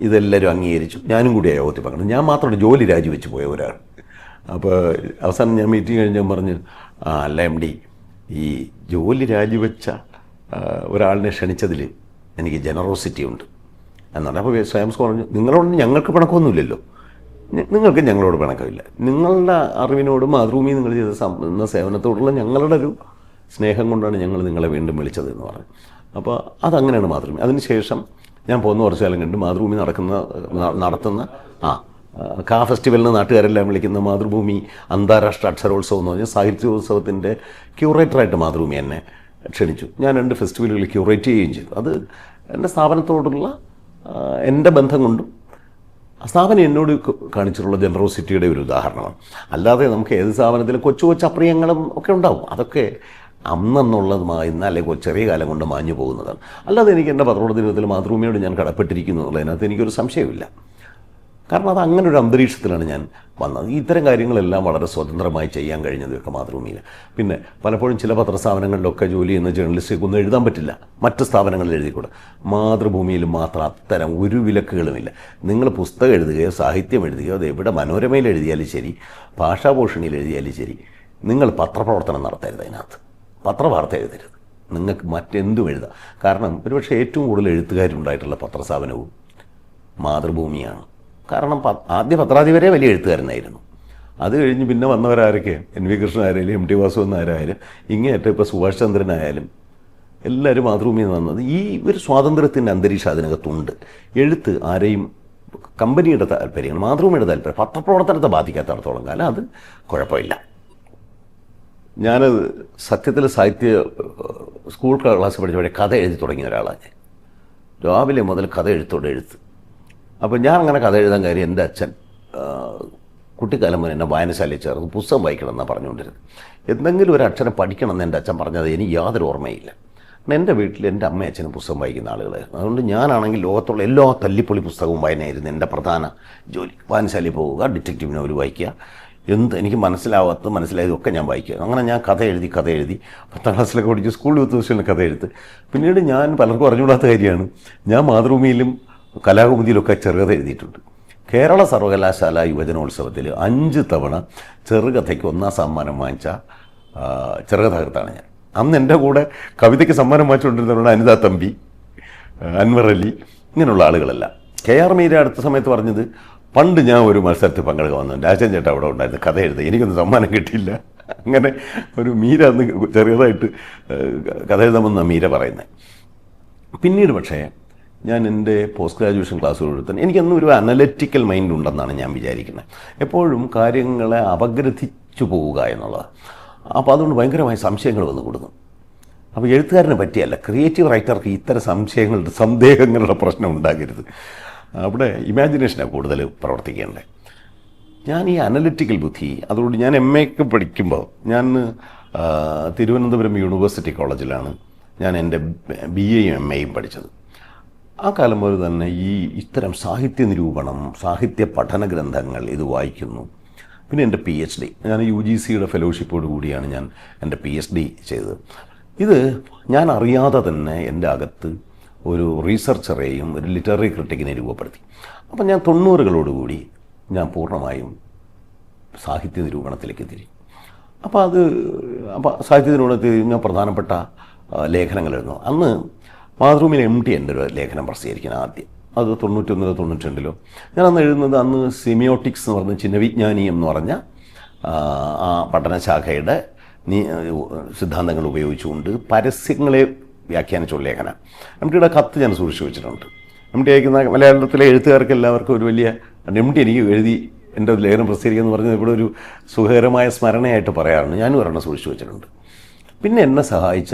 Speaker 1: ഇതെല്ലാവരും അംഗീകരിച്ചു. ഞാനും കൂടി ആ യോഗത്തിൽ പങ്കെടുത്തു. ഞാൻ മാത്രമാണ് ജോലി രാജിവെച്ച് പോയ ഒരാൾ. അപ്പോൾ അവസാനം ഞാൻ മീറ്റിംഗ് കഴിഞ്ഞാൽ പറഞ്ഞു, അല്ല MD, ഈ ജോലി രാജിവെച്ച ഒരാളിനെ ക്ഷണിച്ചതിൽ എനിക്ക് ജനറോസിറ്റി ഉണ്ട് എന്നാണ്. അപ്പോൾ ശ്രേയാംസ് പറഞ്ഞു, നിങ്ങളോട് ഞങ്ങൾക്ക് പിണക്കമൊന്നുമില്ലല്ലോ, നിങ്ങൾക്ക് ഞങ്ങളോട് പിണക്കമില്ല, നിങ്ങളുടെ അറിവിനോടും മാതൃഭൂമി നിങ്ങൾ ചെയ്ത സേവനത്തോടുള്ള ഞങ്ങളുടെ ഒരു സ്നേഹം കൊണ്ടാണ് ഞങ്ങൾ നിങ്ങളെ വീണ്ടും വിളിച്ചത് എന്ന് പറഞ്ഞു. അപ്പോൾ അതങ്ങനെയാണ് മാതൃഭൂമി. അതിനുശേഷം ഞാൻ പോകുന്ന കുറച്ച് കാലം കണ്ട് മാതൃഭൂമി നടത്തുന്ന ഫെസ്റ്റിവലിന് നാട്ടുകാരെല്ലാം വിളിക്കുന്ന മാതൃഭൂമി അന്താരാഷ്ട്ര അക്ഷരോത്സവം എന്ന് പറഞ്ഞാൽ സാഹിത്യോത്സവത്തിൻ്റെ ക്യൂറേറ്ററായിട്ട് മാതൃഭൂമി എന്നെ ക്ഷണിച്ചു. ഞാൻ 2 ഫെസ്റ്റിവലുകൾ ക്യൂറേറ്റ് ചെയ്യുകയും ചെയ്തു. അത് എൻ്റെ സ്ഥാപനത്തോടുള്ള എൻ്റെ ബന്ധം കൊണ്ടും സ്ഥാപനം എന്നോട് കാണിച്ചിട്ടുള്ള ജനറോസിറ്റിയുടെ ഒരു ഉദാഹരണമാണ്. അല്ലാതെ നമുക്ക് ഏത് സ്ഥാപനത്തിലും കൊച്ചു കൊച്ചു അപ്രിയങ്ങളും ഒക്കെ ഉണ്ടാവും. അതൊക്കെ അന്നെന്നുള്ളത് മായുന്ന അല്ലെങ്കിൽ ചെറിയ കാലം കൊണ്ട് മാഞ്ഞു പോകുന്നതാണ്. അല്ലാതെ എനിക്ക് എൻ്റെ പത്രപ്രവർത്തന ജീവിതത്തിൽ മാതൃഭൂമിയോട് ഞാൻ കടപ്പെട്ടിരിക്കുന്നു എന്നുള്ളതിനകത്ത് എനിക്കൊരു സംശയമില്ല. കാരണം അത് അങ്ങനെ ഒരു അന്തരീക്ഷത്തിലാണ് ഞാൻ വന്നത്. ഇത്തരം കാര്യങ്ങളെല്ലാം വളരെ സ്വതന്ത്രമായി ചെയ്യാൻ കഴിഞ്ഞതൊക്കെ മാതൃഭൂമിയിൽ. പിന്നെ പലപ്പോഴും ചില പത്രസ്ഥാപനങ്ങളിലൊക്കെ ജോലി ചെയ്യുന്ന ജേർണലിസ്റ്റൊക്കെ ഒന്നും എഴുതാൻ പറ്റില്ല, മറ്റ് സ്ഥാപനങ്ങളിൽ എഴുതിക്കൂടെ. മാതൃഭൂമിയിൽ മാത്രം അത്തരം ഒരു വിലക്കുകളുമില്ല. നിങ്ങൾ പുസ്തകം എഴുതുകയോ സാഹിത്യം എഴുതുകയോ അത് എവിടെ മനോരമയിൽ എഴുതിയാലും ശരി, ഭാഷാഭൂഷണിയിൽ എഴുതിയാലും ശരി, നിങ്ങൾ പത്രപ്രവർത്തനം നടത്തരുത്. അതിനകത്ത് പത്രവാർത്ത എഴുതരുത്. നിങ്ങൾക്ക് മറ്റെന്തും എഴുതാം. കാരണം ഒരുപക്ഷെ ഏറ്റവും കൂടുതൽ എഴുത്തുകാരുണ്ടായിട്ടുള്ള പത്രസ്ഥാപനവും മാതൃഭൂമിയാണ്. കാരണം ആദ്യ പത്രാധിപരെ വലിയ എഴുത്തുകാരനായിരുന്നു. അത് കഴിഞ്ഞ് പിന്നെ വന്നവരാരൊക്കെ എൻ വി കൃഷ്ണനായാലും എം ടി വാസുദേവൻ നായരായാലും ഇങ്ങേയറ്റം ഇപ്പോൾ സുഭാഷ് ചന്ദ്രനായാലും എല്ലാവരും മാതൃഭൂമിയിൽ നിന്ന് വന്നത്. ഈ ഒരു സ്വാതന്ത്ര്യത്തിൻ്റെ അന്തരീക്ഷം അതിനകത്തുണ്ട്. എഴുത്ത് ആരെയും കമ്പനിയുടെ താല്പര്യങ്ങൾ, മാതൃഭൂമിയുടെ താല്പര്യം പത്രപ്രവർത്തനത്തെ ബാധിക്കാത്തടത്തോളം കാലം അത് കുഴപ്പമില്ല. ഞാനത് സത്യത്തിൽ സാഹിത്യ സ്കൂൾ ക്ലാസ് പഠിച്ചപ്പോഴേ കഥ എഴുതി തുടങ്ങിയ ഒരാളാണ് ഞാൻ. രാവിലെ മുതൽ കഥ എഴുത്ത്. അപ്പോൾ ഞാൻ അങ്ങനെ കഥ എഴുതാൻ കാര്യം എൻ്റെ അച്ഛൻ കുട്ടിക്കാലം മുതൽ എന്നെ വായനശാലയിൽ ചേർന്ന് പുസ്തകം വായിക്കണം എന്നാണ് പറഞ്ഞുകൊണ്ടിരുന്നത്. എന്തെങ്കിലും ഒരു അക്ഷരം പഠിക്കണം എന്ന് എൻ്റെ അച്ഛൻ പറഞ്ഞത് എനിക്ക് യാതൊരു ഓർമ്മയില്ല. എൻ്റെ വീട്ടിൽ എൻ്റെ അമ്മയും അച്ഛനും പുസ്തകം വായിക്കുന്ന ആളുകളായിരുന്നു. അതുകൊണ്ട് ഞാനാണെങ്കിൽ ലോകത്തുള്ള എല്ലാ തല്ലിപ്പൊളി പുസ്തകവും വായനയായിരുന്നു എൻ്റെ പ്രധാന ജോലി. വായനശാലയിൽ പോവുക, ഡിറ്റക്റ്റീവ് നോവൽ വായിക്കുക, എനിക്ക് മനസ്സിലായതൊക്കെ ഞാൻ വായിക്കുക. അങ്ങനെ ഞാൻ കഥ എഴുതി 10ാം ക്ലാസ്സിലൊക്കെ പഠിച്ച് സ്കൂൾ യൂത്ത് ഫെസ്റ്റിവലിന് കഥ എഴുത്ത്. പിന്നീട് ഞാൻ പലർക്കും അറിഞ്ഞുകൂടാത്ത കാര്യമാണ്, ഞാൻ മാതൃഭൂമിയിലും കലാകൗമുദിയിലൊക്കെ ചെറുകഥ എഴുതിയിട്ടുണ്ട്. കേരള സർവകലാശാല യുവജനോത്സവത്തിൽ 5 തവണ ചെറുകഥയ്ക്ക് 1ാം സമ്മാനം വാങ്ങിച്ച ചെറുകഥാകൃത്താണ് ഞാൻ. അന്ന് എൻ്റെ കൂടെ കവിതയ്ക്ക് സമ്മാനം വാങ്ങിച്ചുകൊണ്ടിരുന്നവരാണ് അനിത തമ്പി, അൻവർ അലി, ഇങ്ങനെയുള്ള ആളുകളല്ല. KR മീര അടുത്ത സമയത്ത് പറഞ്ഞത്, പണ്ട് ഞാൻ ഒരു മത്സരത്തിൽ പങ്കെടുക്കാൻ വന്നു, രാജൻ ചേട്ടൻ അവിടെ ഉണ്ടായിരുന്നു, കഥ എഴുതി, എനിക്കൊന്നും സമ്മാനം കിട്ടിയില്ല. അങ്ങനെ ഒരു മീര അന്ന് ചെറിയതായിട്ട് കഥ എഴുതാമെന്നാണ് മീര പറയുന്നത്. പിന്നീട് പക്ഷേ ഞാൻ എൻ്റെ പോസ്റ്റ് ഗ്രാജുവേഷൻ ക്ലാസ്സുകൾ തന്നെ എനിക്കന്ന് ഒരു അനലറ്റിക്കൽ മൈൻഡ് ഉണ്ടെന്നാണ് ഞാൻ വിചാരിക്കുന്നത്. എപ്പോഴും കാര്യങ്ങളെ അപഗ്രഥിച്ചു പോവുക എന്നുള്ളത്. അപ്പോൾ അതുകൊണ്ട് ഭയങ്കരമായ സംശയങ്ങൾ വന്നു കൂടുന്നു. അപ്പോൾ എഴുത്തുകാരനെ പറ്റിയല്ല, ക്രിയേറ്റീവ് റൈറ്റർക്ക് ഇത്തരം സന്ദേഹങ്ങളുടെ പ്രശ്നം ഉണ്ടാകരുത്. അവിടെ ഇമാജിനേഷനാണ് കൂടുതൽ പ്രവർത്തിക്കേണ്ടത്. ഞാൻ ഈ അനലിറ്റിക്കൽ ബുദ്ധി, അതുകൊണ്ട് ഞാൻ MA പഠിക്കുമ്പോൾ ഞാൻ തിരുവനന്തപുരം യൂണിവേഴ്സിറ്റി കോളേജിലാണ് ഞാൻ എൻ്റെ BAയും MAയും പഠിച്ചത്. ആ കാലം മുതൽ തന്നെ ഇത്തരം സാഹിത്യ നിരൂപണം, സാഹിത്യ പഠന ഗ്രന്ഥങ്ങൾ ഇത് വായിക്കുന്നു. പിന്നെ എൻ്റെ PhD, ഞാൻ UGCയുടെ ഫെലോഷിപ്പോട് കൂടിയാണ് ഞാൻ എൻ്റെ PhD ചെയ്തത്. ഇത് ഞാൻ അറിയാതെ തന്നെ എൻ്റെ അകത്ത് ഒരു റീസർച്ചറേയും ഒരു ലിറ്റററി ക്രിട്ടിക്കിനെ രൂപപ്പെടുത്തി. അപ്പം ഞാൻ 90കളോടുകൂടി ഞാൻ പൂർണ്ണമായും സാഹിത്യ നിരൂപണത്തിലേക്ക് തിരിഞ്ഞു. അപ്പോൾ സാഹിത്യ നിരൂപണത്തിൽ ഞാൻ പ്രധാനപ്പെട്ട ലേഖനങ്ങൾ എഴുതുന്നു. അന്ന് മാതൃഭൂമിയിൽ MT എൻ്റെ ഒരു ലേഖനം പ്രസിദ്ധീകരിക്കണം ആദ്യം. അത് 91 92 ഞാനന്ന് എഴുതുന്നത്, അന്ന് സിമിയോട്ടിക്സ് എന്ന് പറഞ്ഞ ചിഹ്നവിജ്ഞാനീയം എന്ന് പറഞ്ഞ ആ പഠനശാഖയുടെ സിദ്ധാന്തങ്ങൾ ഉപയോഗിച്ചുകൊണ്ട് പരസ്യങ്ങളെ വ്യാഖ്യാനിച്ചുള്ള ലേഖനം. MTയുടെ കത്ത് ഞാൻ സൂക്ഷിച്ചു വെച്ചിട്ടുണ്ട്. MT അയക്കുന്ന മലയാളത്തിലെ എഴുത്തുകാർക്ക് എല്ലാവർക്കും ഒരു വലിയ MT എനിക്ക് എഴുതി എൻ്റെ ലേഖനം പ്രസിദ്ധീകരിക്കുക എന്ന് പറഞ്ഞത് ഇവിടെ ഒരു സുഖകരമായ സ്മരണയായിട്ട് പറയാറുണ്ട്. ഞാനും ഒരെണ്ണം സൂക്ഷിച്ചു വെച്ചിട്ടുണ്ട്. പിന്നെ എന്നെ സഹായിച്ച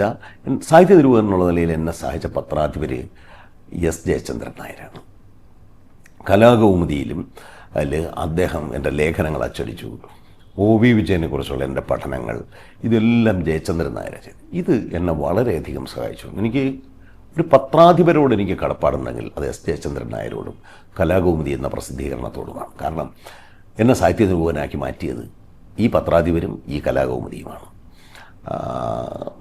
Speaker 1: സാഹിത്യ നിരൂപകൻ എന്നുള്ള നിലയിൽ എന്നെ സഹായിച്ച പത്രാധിപർ S ജയചന്ദ്രൻ നായരാണ്. കലാകൗമുദിയിലും അതിൽ അദ്ദേഹം എൻ്റെ ലേഖനങ്ങൾ അച്ചടിച്ചു. OV വിജയനെക്കുറിച്ചുള്ള എൻ്റെ പഠനങ്ങൾ ഇതെല്ലാം ജയചന്ദ്രൻ നായരാണ്. ഇത് എന്നെ വളരെയധികം സഹായിച്ചു. എനിക്ക് ഒരു പത്രാധിപരോട് എനിക്ക് കടപ്പാടുണ്ടെങ്കിൽ അത് S ജയചന്ദ്രൻ നായരോടും കലാകൗമുദി എന്ന പ്രസിദ്ധീകരണത്തോടുമാണ്. കാരണം എന്നെ സാഹിത്യ നിരൂപകനാക്കി മാറ്റിയത് ഈ പത്രാധിപരും ഈ കലാകൗമുദിയുമാണ്.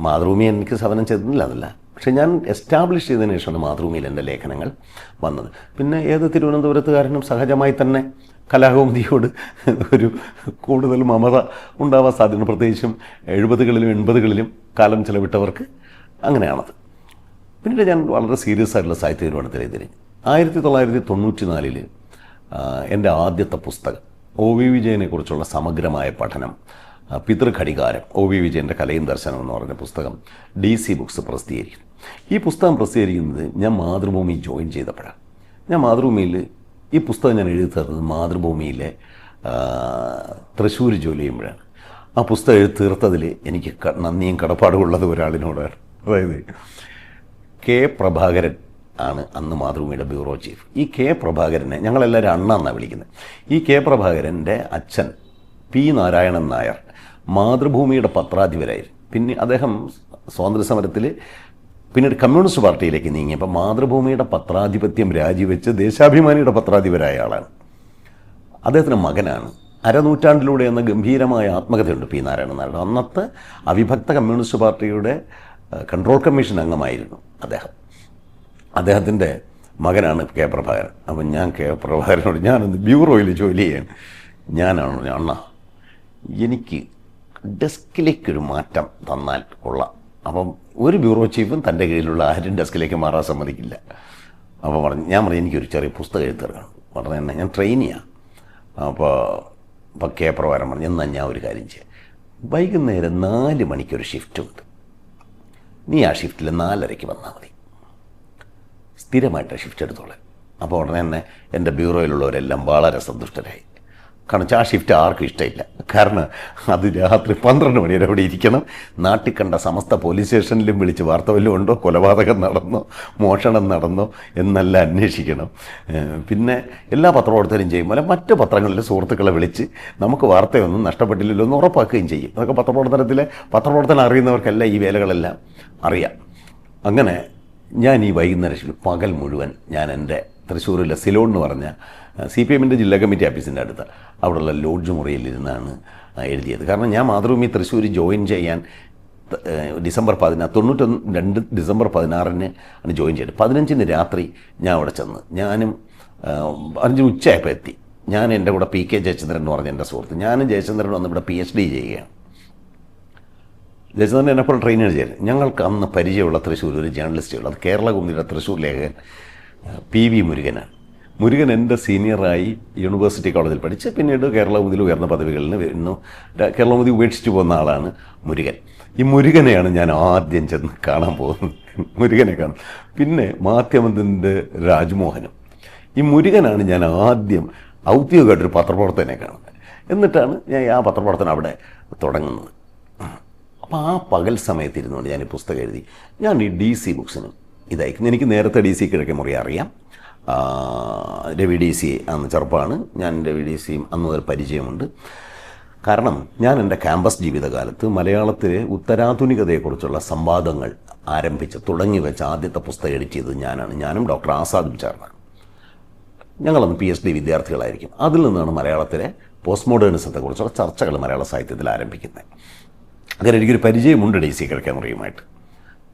Speaker 1: മാതൃഭൂമി എനിക്ക് സേവനം ചെയ്തിട്ടില്ല എന്നല്ല, പക്ഷേ ഞാൻ എസ്റ്റാബ്ലിഷ് ചെയ്തതിനു ശേഷമാണ് മാതൃഭൂമിയിൽ എൻ്റെ ലേഖനങ്ങൾ വന്നത്. പിന്നെ ഏത് തിരുവനന്തപുരത്തുകാരനും സഹജമായി തന്നെ കലാകൗമുദിയോട് ഒരു കൂടുതൽ മമത ഉണ്ടാവാൻ സാധ്യത, പ്രത്യേകിച്ചും 70കളിലും 80കളിലും കാലം ചെലവിട്ടവർക്ക് അങ്ങനെയാണത്. പിന്നീട് ഞാൻ വളരെ സീരിയസ് ആയിട്ടുള്ള സാഹിത്യ നിരൂപണത്തിലേക്ക് തിരിഞ്ഞു. 1994 എൻ്റെ ആദ്യത്തെ പുസ്തകം OV വിജയനെക്കുറിച്ചുള്ള സമഗ്രമായ പഠനം, പിതൃഘടികാരം, OV വിജയൻ്റെ കലയും ദർശനം എന്ന് പറഞ്ഞ പുസ്തകം DC ബുക്സ് പ്രസിദ്ധീകരിക്കുന്നു. ഈ പുസ്തകം പ്രസിദ്ധീകരിക്കുന്നത് ഞാൻ മാതൃഭൂമി ജോയിൻ ചെയ്തപ്പോഴാണ്. ഞാൻ മാതൃഭൂമിയിൽ ഈ പുസ്തകം ഞാൻ എഴുതി തീർത്തത് മാതൃഭൂമിയിലെ തൃശ്ശൂർ ജോലി ചെയ്യുമ്പോഴാണ്. ആ പുസ്തകം എഴുതി തീർത്തതിൽ എനിക്ക് നന്ദിയും കടപ്പാടുമുള്ളത് ഒരാളിനോടാണ്. അതായത് K. പ്രഭാകരൻ ആണ് അന്ന് മാതൃഭൂമിയുടെ ബ്യൂറോ ചീഫ്. ഈ കെ പ്രഭാകരനെ ഞങ്ങളെല്ലാവരും അണ്ണ എന്നാണ് വിളിക്കുന്നത്. ഈ കെ പ്രഭാകരൻ്റെ അച്ഛൻ പി നാരായണൻ നായർ മാതൃഭൂമിയുടെ പത്രാധിപരായിരുന്നു. പിന്നെ അദ്ദേഹം സ്വാതന്ത്ര്യസമരത്തിൽ പിന്നീട് കമ്മ്യൂണിസ്റ്റ് പാർട്ടിയിലേക്ക് നീങ്ങിയപ്പോൾ മാതൃഭൂമിയുടെ പത്രാധിപത്യം രാജിവെച്ച് ദേശാഭിമാനിയുടെ പത്രാധിപരായ ആളാണ്. അദ്ദേഹത്തിൻ്റെ മകനാണ്. അരനൂറ്റാണ്ടിലൂടെ എന്ന ഗംഭീരമായ ആത്മകഥയുണ്ട് പി നാരായണൻ നായരുടെ. അന്നത്തെ അവിഭക്ത കമ്മ്യൂണിസ്റ്റ് പാർട്ടിയുടെ കൺട്രോൾ കമ്മീഷൻ അംഗമായിരുന്നു അദ്ദേഹം. അദ്ദേഹത്തിൻ്റെ മകനാണ് കെ പ്രഭാകരൻ. അപ്പം ഞാൻ കെ പ്രഭാകരനോട്, ഞാനൊന്ന് ബ്യൂറോയിൽ ജോലി ചെയ്യാൻ, ഞാനാണ് അണ്ണ, എനിക്ക് ഡെസ്കിലേക്കൊരു മാറ്റം തന്നാൽ കൊള്ളാം. അപ്പം ഒരു ബ്യൂറോ ചീഫും തൻ്റെ കീഴിലുള്ള ആരും ഡെസ്കിലേക്ക് മാറാൻ സമ്മതിക്കില്ല. അപ്പോൾ ഞാൻ പറഞ്ഞു എനിക്കൊരു ചെറിയ പുസ്തകം എഴുതിത്തരണം. പറഞ്ഞു തന്നെ ഞാൻ ട്രെയിനിയാണ്. അപ്പോൾ കെ പ്രഭാകരൻ പറഞ്ഞു, എന്നാൽ ഞാൻ ഒരു കാര്യം ചെയ്യാം, വൈകുന്നേരം 4 മണിക്കൊരു ഷിഫ്റ്റുണ്ട്, നീ ആ ഷിഫ്റ്റിൽ 4:30 വന്നാൽ മതി, സ്ഥിരമായിട്ട് ഷിഫ്റ്റ് എടുത്തോളാം. അപ്പോൾ ഉടനെ തന്നെ എൻ്റെ ബ്യൂറോയിലുള്ളവരെല്ലാം വളരെ സന്തുഷ്ടരായി. കാരണം ആ ഷിഫ്റ്റ് ആർക്കും ഇഷ്ടമില്ല. കാരണം അത് രാത്രി 12 മണി വരെ അവിടെ ഇരിക്കണം. നാട്ടിൽ കണ്ട സമസ്ത പോലീസ് സ്റ്റേഷനിലും വിളിച്ച് വാർത്ത വല്ലതും ഉണ്ടോ, കൊലപാതകം നടന്നോ, മോഷണം നടന്നോ എന്നെല്ലാം അന്വേഷിക്കണം. പിന്നെ എല്ലാ പത്രപ്രവർത്തകരും ചെയ്യുമ്പോൾ മറ്റ് പത്രങ്ങളിലെ സുഹൃത്തുക്കളെ വിളിച്ച് നമുക്ക് വാർത്തയൊന്നും നഷ്ടപ്പെട്ടില്ലല്ലോ എന്ന് ഉറപ്പാക്കുകയും ചെയ്യും. അതൊക്കെ പത്രപ്രവർത്തനം അറിയുന്നവർക്കെല്ലാം ഈ വേലകളെല്ലാം അറിയാം. അങ്ങനെ ഞാൻ ഈ വൈകുന്നേരം പകൽ മുഴുവൻ ഞാൻ എൻ്റെ തൃശ്ശൂരിലെ സിലോൺ എന്ന് പറഞ്ഞ CPM-ൻ്റെ ജില്ലാ കമ്മിറ്റി ഓഫീസിൻ്റെ അടുത്ത് അവിടെയുള്ള ലോഡ്ജ് മുറിയിലിരുന്നാണ് എഴുതിയത്. കാരണം ഞാൻ മാതൃഭൂമി തൃശ്ശൂർ ജോയിൻ ചെയ്യാൻ ഡിസംബർ 16 ആണ് ജോയിൻ ചെയ്തത്. 15 രാത്രി ഞാൻ അവിടെ ചെന്ന്, ഞാനും 5 ഉച്ചയായപ്പോൾ എത്തി. ഞാൻ എൻ്റെ കൂടെ PK ജയചന്ദ്രൻ എന്ന് പറഞ്ഞ എൻ്റെ സുഹൃത്ത്, ഞാനും ജയചന്ദ്രൻ വന്ന് ഇവിടെ PhD ചെയ്യുകയാണ്. ജയചന്ദ്രൻ എന്നെപ്പോൾ ട്രെയിനിങ് ചെയ്തത്. ഞങ്ങൾക്ക് അന്ന് പരിചയമുള്ള തൃശ്ശൂർ ഒരു ജേർണലിസ്റ്റുള്ള, അത് കേരള കൗമുദിയുടെ തൃശ്ശൂർ ലേഖകൻ PV മുരുകനാണ്. മുരുകൻ എൻ്റെ സീനിയറായി യൂണിവേഴ്സിറ്റി കോളേജിൽ പഠിച്ച് പിന്നീട് കേരള കൗമുദിയിൽ ഉയർന്ന പദവികളിൽ വരുന്നു. കേരള കൗമുദി ഉപേക്ഷിച്ച് പോകുന്ന ആളാണ് മുരുകൻ. ഈ മുരുകനെയാണ് ഞാൻ ആദ്യം ചെന്ന് കാണാൻ പോകുന്നത്. മുരുകനെ കാണും. പിന്നെ മാധ്യമത്തിൻ്റെ രാജ്മോഹനും. ഈ മുരുകനാണ് ഞാൻ ആദ്യം ഔദ്യോഗികമായിട്ടൊരു പത്രപ്രവർത്തകനെ കാണുന്നത്. എന്നിട്ടാണ് ഞാൻ ആ പത്രപ്രവർത്തനം അവിടെ തുടങ്ങുന്നത്. അപ്പോൾ ആ പകൽ സമയത്തിരുന്നുകൊണ്ട് ഞാൻ ഈ പുസ്തകം എഴുതി. ഞാൻ ഈ DC ബുക്സിന് ഇതായിരിക്കും. എനിക്ക് നേരത്തെ DC കിഴക്കേമുറി അറിയാം. രവി DC അന്ന് ചെറുപ്പമാണ്. ഞാൻ രവി DCയും അന്ന് മുതൽ പരിചയമുണ്ട്. കാരണം ഞാൻ എൻ്റെ ക്യാമ്പസ് ജീവിതകാലത്ത് മലയാളത്തിലെ ഉത്തരാധുനികതയെക്കുറിച്ചുള്ള സംവാദങ്ങൾ തുടങ്ങി വെച്ച ആദ്യത്തെ പുസ്തകം എഡിറ്റ് ചെയ്തത് ഞാനാണ്. ഞാനും ഡോക്ടർ ആസാദും ചേർന്നാണ്. ഞങ്ങളന്ന് PhD വിദ്യാർത്ഥികളായിരിക്കും. അതിൽ നിന്നാണ് മലയാളത്തിലെ പോസ്റ്റ് മോഡേണിസത്തെക്കുറിച്ചുള്ള ചർച്ചകൾ മലയാള സാഹിത്യത്തിൽ ആരംഭിക്കുന്നത്. അങ്ങനെ എനിക്കൊരു പരിചയമുണ്ട് DC കിഴക്കേമുറിയുമായിട്ട്.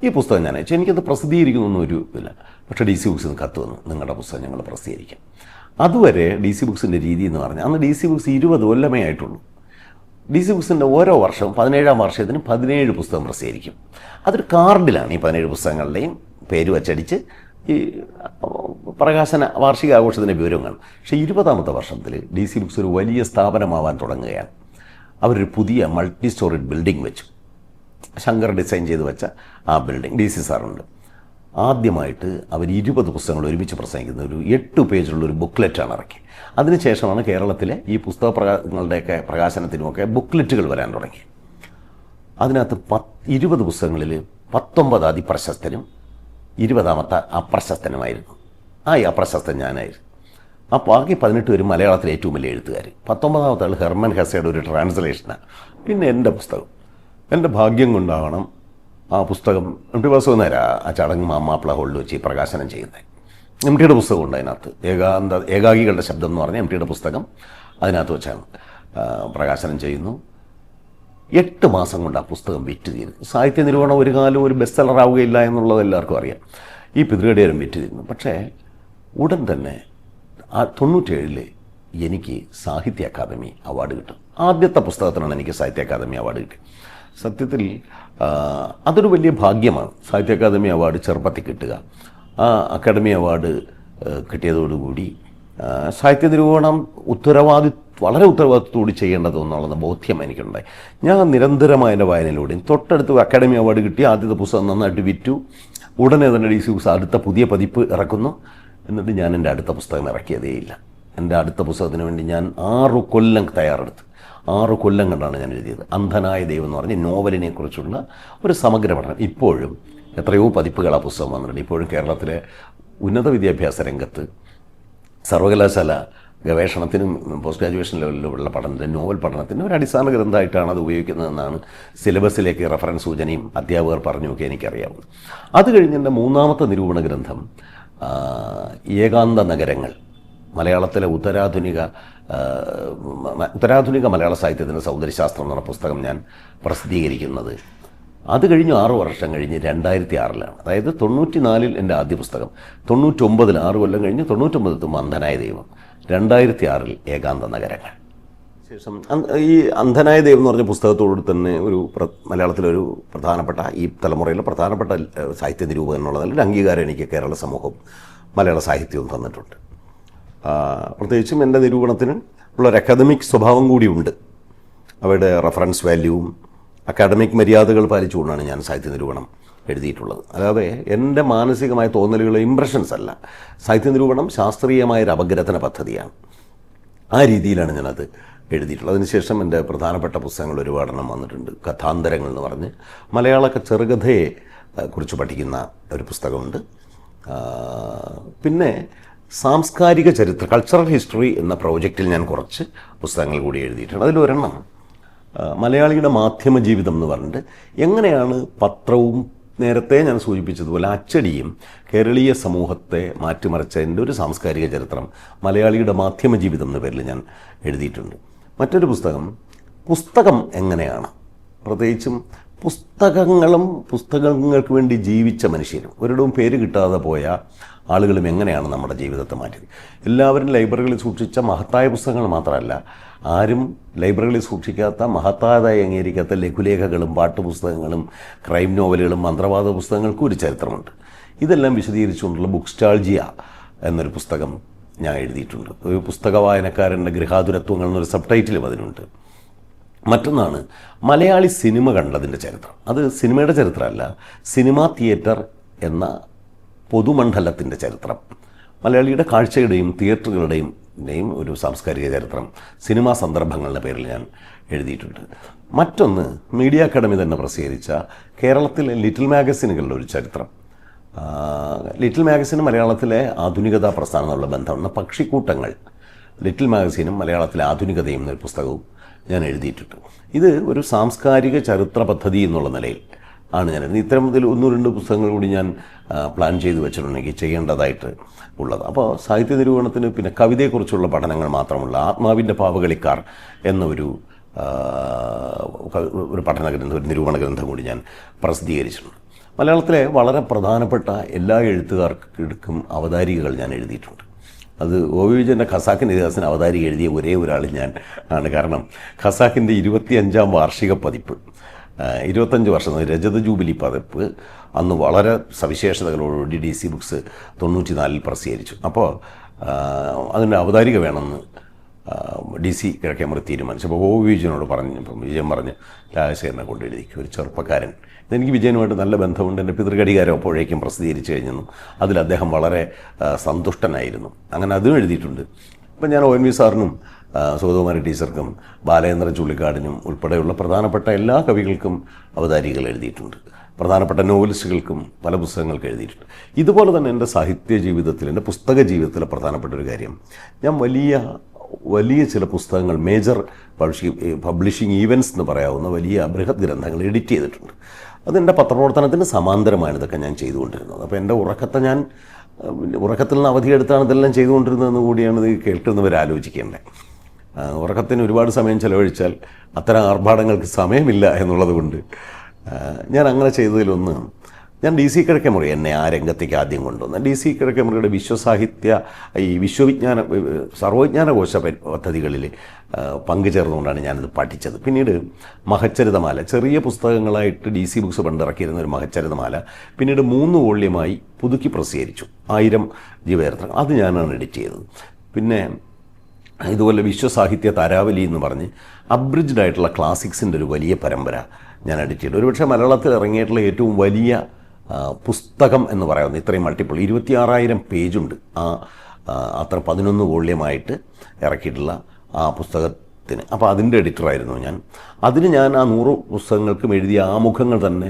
Speaker 1: ഈ പുസ്തകം ഞാൻ അയച്ചു. എനിക്കത് പ്രസിദ്ധീകരിക്കുന്നൊന്നും ഒരു ഇല്ല. പക്ഷേ DC ബുക്സിൽ നിന്ന് കത്ത് വന്നു, നിങ്ങളുടെ പുസ്തകം ഞങ്ങൾ പ്രസിദ്ധീകരിക്കാം. അതുവരെ DC ബുക്സിൻ്റെ രീതി എന്ന് പറഞ്ഞാൽ അന്ന് DC ബുക്സ് 20 കൊല്ലമേ ആയിട്ടുള്ളൂ. DC ബുക്സിൻ്റെ ഓരോ വർഷവും 17ാം വാർഷികത്തിന് 17 പുസ്തകം പ്രസിദ്ധീകരിക്കും. അതൊരു കാർഡിലാണ് ഈ 17 പുസ്തകങ്ങളുടെയും പേര് വച്ചടിച്ച് ഈ പ്രകാശന വാർഷികാഘോഷത്തിൻ്റെ വിവരം കാണും. പക്ഷേ 20ാമത്തെ വർഷത്തിൽ DC ബുക്സ് ഒരു വലിയ സ്ഥാപനമാവാൻ തുടങ്ങുകയാണ്. അവരൊരു പുതിയ മൾട്ടി സ്റ്റോറിഡ് ബിൽഡിംഗ് വെച്ചു. ശങ്കർ ഡിസൈൻ ചെയ്ത് വെച്ച ആ ബിൽഡിംഗ് DC സാറുണ്ട്. ആദ്യമായിട്ട് അവർ 20 പുസ്തകങ്ങൾ ഒരുമിച്ച് പ്രസംഗിക്കുന്ന ഒരു 8 പേജുള്ളൊരു ബുക്ക്ലെറ്റാണ് ഇറക്കി. അതിനുശേഷമാണ് കേരളത്തിലെ ഈ പുസ്തകങ്ങളുടെയൊക്കെ പ്രകാശനത്തിനുമൊക്കെ ബുക്ക്ലെറ്റുകൾ വരാൻ തുടങ്ങി. അതിനകത്ത് 20 പുസ്തകങ്ങളിൽ 19 അതിപ്രശസ്തനും 20ാമത്തെ അപ്രശസ്തനുമായിരുന്നു. ആ അപ്രശസ്തൻ ഞാനായിരുന്നു. ആ ബാക്കി 18 പേരും മലയാളത്തിലെ ഏറ്റവും വലിയ എഴുത്തുകാർ. 19ാമത്തെ ആൾ ഹെർമൻ ഹെസയുടെ ഒരു ട്രാൻസ്ലേഷനാണ്. പിന്നെ എൻ്റെ പുസ്തകം. എൻ്റെ ഭാഗ്യം കൊണ്ടാവണം ആ പുസ്തകം MT വാസുദേവൻ ആ ചടങ്ങ് മാപ്പിള ഹോളിൽ വെച്ച് പ്രകാശനം ചെയ്യുന്നത്. MTയുടെ പുസ്തകമുണ്ട് അതിനകത്ത്. ഏകാഗികളുടെ ശബ്ദം എന്ന് പറഞ്ഞ MTയുടെ പുസ്തകം അതിനകത്ത് വെച്ചാണ് പ്രകാശനം ചെയ്യുന്നു. 8 മാസം കൊണ്ട് ആ പുസ്തകം വിറ്റ് തീരുന്നു. സാഹിത്യ നിരൂപണം ഒരു കാലം ഒരു ബെസ്റ്റ് സെല്ലർ ആവുകയില്ല എന്നുള്ളത് എല്ലാവർക്കും അറിയാം. ഈ പിതൃകടിയാരും വിറ്റ് തീരുന്നു. പക്ഷേ ഉടൻ തന്നെ 97 എനിക്ക് സാഹിത്യ അക്കാദമി അവാർഡ് കിട്ടും. ആദ്യത്തെ പുസ്തകത്തിനാണ് എനിക്ക് സാഹിത്യ അക്കാദമി അവാർഡ് കിട്ടിയത്. സത്യത്തിൽ അതൊരു വലിയ ഭാഗ്യമാണ്. സാഹിത്യ അക്കാദമി അവാർഡ് ചെറുപ്പത്തിൽ കിട്ടുക. ആ അക്കാദമി അവാർഡ് കിട്ടിയതോടുകൂടി സാഹിത്യ നിരൂപണം വളരെ ഉത്തരവാദിത്വത്തോടെ ചെയ്യേണ്ടതെന്നുള്ള ബോധ്യം എനിക്കുണ്ടായി. ഞാൻ നിരന്തരമായ എൻ്റെ വായനയിലൂടെയും തൊട്ടടുത്ത് അക്കാദമി അവാർഡ് കിട്ടി ആദ്യത്തെ പുസ്തകം നന്നായിട്ട് വിറ്റു. ഉടനെ തന്നെ DC ബുക്സ് അടുത്ത പുതിയ പതിപ്പ് ഇറക്കുന്നു. എന്നിട്ട് ഞാൻ എൻ്റെ അടുത്ത പുസ്തകം ഇറക്കിയതേയില്ല. എൻ്റെ അടുത്ത പുസ്തകത്തിന് വേണ്ടി ഞാൻ 6 കൊല്ലം തയ്യാറെടുത്ത് 6 കൊല്ലം കണ്ടാണ് ഞാൻ എഴുതിയത്. അന്ധനായ ദൈവം എന്ന് പറഞ്ഞ് നോവലിനെ കുറിച്ചുള്ള ഒരു സമഗ്ര പഠനം. ഇപ്പോഴും എത്രയോ പതിപ്പുകൾ ആ പുസ്തകം വന്നിട്ടുണ്ട്. ഇപ്പോഴും കേരളത്തിലെ ഉന്നത വിദ്യാഭ്യാസ രംഗത്ത് സർവകലാശാല ഗവേഷണത്തിനും പോസ്റ്റ് ഗ്രാജുവേഷൻ ലെവലിലുള്ള പഠനത്തിന്, നോവൽ പഠനത്തിന് ഒരു അടിസ്ഥാന ഗ്രന്ഥമായിട്ടാണ് അത് ഉപയോഗിക്കുന്നതെന്നാണ് സിലബസിലേക്ക് റഫറൻസ് സൂചനയും അധ്യാപകർ പറഞ്ഞുമൊക്കെ എനിക്കറിയാവുന്നത്. അത് കഴിഞ്ഞ് എൻ്റെ മൂന്നാമത്തെ നിരൂപണ ഗ്രന്ഥം ഏകാന്ത നഗരങ്ങൾ, മലയാളത്തിലെ ഉത്തരാധുനിക മലയാള സാഹിത്യത്തിൻ്റെ സൗന്ദര്യശാസ്ത്രം എന്ന പുസ്തകം ഞാൻ പ്രസിദ്ധീകരിക്കുന്നത്. അത് കഴിഞ്ഞ് 6 വർഷം കഴിഞ്ഞ് 2006-ലാണ്. അതായത് 94-ൽ എൻ്റെ ആദ്യ പുസ്തകം, 99-ൽ 6 കൊല്ലം കഴിഞ്ഞ് 99-ൽ അന്ധനായ ദൈവം, 2006-ൽ ഏകാന്ത നഗരങ്ങൾ. ശേഷം ഈ അന്ധനായ ദൈവം എന്ന് പറഞ്ഞ പുസ്തകത്തോട് തന്നെ മലയാളത്തിലൊരു പ്രധാനപ്പെട്ട, ഈ തലമുറയിലെ പ്രധാനപ്പെട്ട സാഹിത്യ നിരൂപകൻ എന്നുള്ള ഒരു അംഗീകാരം എനിക്ക് കേരള സമൂഹവും മലയാള സാഹിത്യവും തന്നിട്ടുണ്ട്. പ്രത്യേകിച്ചും എൻ്റെ നിരൂപണത്തിന് ഉള്ളൊരു അക്കാദമിക് സ്വഭാവം കൂടിയുണ്ട്. അവയുടെ റഫറൻസ് വാല്യൂവും അക്കാഡമിക് മര്യാദകൾ പാലിച്ചുകൊണ്ടാണ് ഞാൻ സാഹിത്യ നിരൂപണം എഴുതിയിട്ടുള്ളത്. അല്ലാതെ എൻ്റെ മാനസികമായ തോന്നലുകൾ, ഇംപ്രഷൻസ് അല്ല. സാഹിത്യ നിരൂപണം ശാസ്ത്രീയമായൊരു അപഗ്രഥന പദ്ധതിയാണ്. ആ രീതിയിലാണ് ഞാനത് എഴുതിയിട്ടുള്ളത്. അതിനുശേഷം എൻ്റെ പ്രധാനപ്പെട്ട പുസ്തകങ്ങൾ ഒരുപാടെണ്ണം വന്നിട്ടുണ്ട്. കഥാന്തരങ്ങൾ എന്ന് പറഞ്ഞ് മലയാള ചെറുകഥയെ കുറിച്ച് പഠിക്കുന്ന ഒരു പുസ്തകമുണ്ട്. പിന്നെ സാംസ്കാരിക ചരിത്രം, കൾച്ചറൽ ഹിസ്റ്ററി എന്ന പ്രോജക്റ്റിൽ ഞാൻ കുറച്ച് പുസ്തകങ്ങൾ കൂടി എഴുതിയിട്ടുണ്ട്. അതിലൊരെണ്ണം മലയാളിയുടെ മാധ്യമ ജീവിതം എന്ന് പറഞ്ഞിട്ട് എങ്ങനെയാണ് പത്രവും നേരത്തെ ഞാൻ സൂചിപ്പിച്ചതുപോലെ അച്ചടിയും കേരളീയ സമൂഹത്തെ മാറ്റിമറിച്ചതിൻ്റെ ഒരു സാംസ്കാരിക ചരിത്രം മലയാളിയുടെ മാധ്യമ ജീവിതം എന്ന പേരിൽ ഞാൻ എഴുതിയിട്ടുണ്ട്. മറ്റൊരു പുസ്തകം എങ്ങനെയാണ്, പ്രത്യേകിച്ചും പുസ്തകങ്ങൾക്ക് വേണ്ടി ജീവിച്ച മനുഷ്യരും ഒരിടവും പേര് കിട്ടാതെ പോയ ആളുകളും എങ്ങനെയാണ് നമ്മുടെ ജീവിതത്തെ മാറ്റിയത്. എല്ലാവരും ലൈബ്രറികളിൽ സൂക്ഷിച്ച മഹത്തായ പുസ്തകങ്ങൾ മാത്രമല്ല, ആരും ലൈബ്രറികളിൽ സൂക്ഷിക്കാത്ത, മഹത്തായതായി അംഗീകരിക്കാത്ത ലഘുലേഖകളും പാട്ടുപുസ്തകങ്ങളും ക്രൈം നോവലുകളും മന്ത്രവാദ പുസ്തകങ്ങൾക്കും ഒരു ചരിത്രമുണ്ട്. ഇതെല്ലാം വിശദീകരിച്ചുകൊണ്ടുള്ള ബുക്സ്റ്റാൾജിയ എന്നൊരു പുസ്തകം ഞാൻ എഴുതിയിട്ടുണ്ട്. ഒരു പുസ്തക വായനക്കാരൻ്റെ ഗൃഹാതുരത്വങ്ങൾ എന്നൊരു സബ് ടൈറ്റിലും അതിനുണ്ട്. മറ്റൊന്നാണ് മലയാളി സിനിമ കണ്ടതിൻ്റെ ചരിത്രം. അത് സിനിമയുടെ ചരിത്രമല്ല, സിനിമാ തിയേറ്റർ എന്ന പൊതുമണ്ഡലത്തിൻ്റെ ചരിത്രം, മലയാളിയുടെ കാഴ്ചയുടെയും തിയേറ്ററുകളുടെയും ഒരു സാംസ്കാരിക ചരിത്രം, സിനിമാ സന്ദർഭങ്ങളുടെ പേരിൽ ഞാൻ എഴുതിയിട്ടുണ്ട്. മറ്റൊന്ന് മീഡിയ അക്കാദമി തന്നെ പ്രസിദ്ധീകരിച്ച കേരളത്തിലെ ലിറ്റിൽ മാഗസിനുകളുടെ ഒരു ചരിത്രം. ലിറ്റിൽ മാഗസിന് മലയാളത്തിലെ ആധുനികതാ പ്രസ്ഥാനം എന്നുള്ള ബന്ധമുള്ള പക്ഷിക്കൂട്ടങ്ങൾ, ലിറ്റിൽ മാഗസിനും മലയാളത്തിലെ ആധുനികതയും എന്നൊരു പുസ്തകവും ഞാൻ എഴുതിയിട്ടുണ്ട്. ഇത് ഒരു സാംസ്കാരിക ചരിത്ര പദ്ധതി എന്നുള്ള നിലയിൽ ആണ് ഞാൻ എഴുതുന്നത്. ഇത്തരത്തിൽ 1-2 പുസ്തകങ്ങൾ കൂടി ഞാൻ പ്ലാൻ ചെയ്ത് വെച്ചിട്ടുണ്ടെങ്കിൽ ചെയ്യേണ്ടതായിട്ട് ഉള്ളത്. അപ്പോൾ സാഹിത്യ നിരൂപണത്തിന് പിന്നെ കവിതയെക്കുറിച്ചുള്ള പഠനങ്ങൾ മാത്രമുള്ള ആത്മാവിൻ്റെ പാവകളിക്കാർ എന്ന ഒരു പഠന ഗ്രന്ഥം, ഒരു നിരൂപണ ഗ്രന്ഥം കൂടി ഞാൻ പ്രസിദ്ധീകരിച്ചിട്ടുണ്ട്. മലയാളത്തിലെ വളരെ പ്രധാനപ്പെട്ട എല്ലാ എഴുത്തുകാർക്കും അവതാരികകൾ ഞാൻ എഴുതിയിട്ടുണ്ട്. അത് ഒ വി വിജയൻ്റെ ഖസാക്കിൻ്റെ ഇതിഹാസത്തിന് അവതാരിക എഴുതിയ ഒരേ ഒരാൾ ഞാൻ ആണ്. കാരണം ഖസാക്കിൻ്റെ 25ാം വാർഷിക പതിപ്പ്, 25 വർഷം രജത ജൂബിലി പതിപ്പ് അന്ന് വളരെ സവിശേഷതകളോടുകൂടി DC ബുക്സ് 94-ൽ പ്രസിദ്ധീകരിച്ചു. അപ്പോൾ അതിൻ്റെ അവതാരിക വേണമെന്ന് DC കിഴക്കേമുറി തീരുമാനിച്ചു. അപ്പോൾ ഒ വി വിജയനോട് പറഞ്ഞപ്പം വിജയൻ പറഞ്ഞ് രാജശേഖരനെ കൊണ്ട് എഴുതിക്കും, ഒരു ചെറുപ്പക്കാരൻ. ഇതെനിക്ക് വിജയനുമായിട്ട് നല്ല ബന്ധമുണ്ട്. എൻ്റെ പിതൃഘടികാരം അപ്പോഴേക്കും പ്രസിദ്ധീകരിച്ചു കഴിഞ്ഞെന്നും അതിൽ അദ്ദേഹം വളരെ സന്തുഷ്ടനായിരുന്നു. അങ്ങനെ അതും എഴുതിയിട്ടുണ്ട്. ഇപ്പം ഞാൻ ONV സാറിനും സുഗതകുമാരി ടീച്ചർക്കും ബാലചന്ദ്രൻ ചുള്ളിക്കാടിനും ഉൾപ്പെടെയുള്ള പ്രധാനപ്പെട്ട എല്ലാ കവികൾക്കും അവതാരികകൾ എഴുതിയിട്ടുണ്ട്. പ്രധാനപ്പെട്ട നോവലിസ്റ്റുകൾക്കും പല പുസ്തകങ്ങൾക്ക് എഴുതിയിട്ടുണ്ട്. ഇതുപോലെ തന്നെ എൻ്റെ സാഹിത്യ ജീവിതത്തിൽ, എൻ്റെ പുസ്തക ജീവിതത്തിലെ പ്രധാനപ്പെട്ട ഒരു കാര്യം, ഞാൻ വലിയ ചില പുസ്തകങ്ങൾ, മേജർ പബ്ലിഷിംഗ് ഈവൻറ്റ്സ് എന്ന് പറയാവുന്ന വലിയ ബൃഹത് ഗ്രന്ഥങ്ങൾ എഡിറ്റ് ചെയ്തിട്ടുണ്ട്. അതെൻ്റെ പത്രപ്രവർത്തനത്തിന് സമാന്തരമാണ് ഇതൊക്കെ ഞാൻ ചെയ്തുകൊണ്ടിരുന്നത്. അപ്പോൾ എൻ്റെ ഉറക്കത്തിൽ നിന്ന് അവധിയെടുത്താണ് ഇതെല്ലാം ചെയ്തുകൊണ്ടിരുന്നതെന്ന് കൂടിയാണ് ഇത് കേൾക്കുന്നവർ ആലോചിക്കേണ്ടത്. ഉറക്കത്തിന് ഒരുപാട് സമയം ചെലവഴിച്ചാൽ അത്തരം ആർഭാടങ്ങൾക്ക് സമയമില്ല എന്നുള്ളത് കൊണ്ട് ഞാൻ അങ്ങനെ ചെയ്തതിലൊന്ന്, ഞാൻ DC കിഴക്കേമുറി എന്നെ ആ രംഗത്തേക്ക് ആദ്യം കൊണ്ടുവന്നു. DC കിഴക്കേമുറിയുടെ സർവ്വവിജ്ഞാനകോശ പദ്ധതികളിൽ പങ്കുചേർന്നുകൊണ്ടാണ് ഞാനിത് പഠിച്ചത്. പിന്നീട് മഹച്ചരിതമാല, ചെറിയ പുസ്തകങ്ങളായിട്ട് DC ബുക്സ് പണ്ടിറക്കിയിരുന്ന ഒരു മഹച്ചരിതമാല പിന്നീട് 3 വോള്യമായി പുതുക്കി പ്രസിദ്ധീകരിച്ചു, 1000 ജീവചരിത്രങ്ങൾ. അത് ഞാനാണ് എഡിറ്റ് ചെയ്തത്. പിന്നെ ഇതുപോലെ വിശ്വസാഹിത്യ താരാവലി എന്ന് പറഞ്ഞ് അബ്രിജ്ഡ് ആയിട്ടുള്ള ക്ലാസിക്സിൻ്റെ ഒരു വലിയ പരമ്പര ഞാൻ എഡിറ്റ് ചെയ്തു. ഒരുപക്ഷെ മലയാളത്തിൽ ഇറങ്ങിയിട്ടുള്ള ഏറ്റവും വലിയ പുസ്തകം എന്ന് പറയുന്നത്, ഇത്രയും മൾട്ടിപ്പിൾ 26,000 പേജുണ്ട് അത്ര 11 വോള്യമായിട്ട് ഇറക്കിയിട്ടുള്ള ആ പുസ്തകത്തിന്. അപ്പോൾ അതിൻ്റെ എഡിറ്ററായിരുന്നു ഞാൻ. അതിന് ഞാൻ ആ 100 പുസ്തകങ്ങൾക്കും എഴുതിയ ആമുഖങ്ങൾ തന്നെ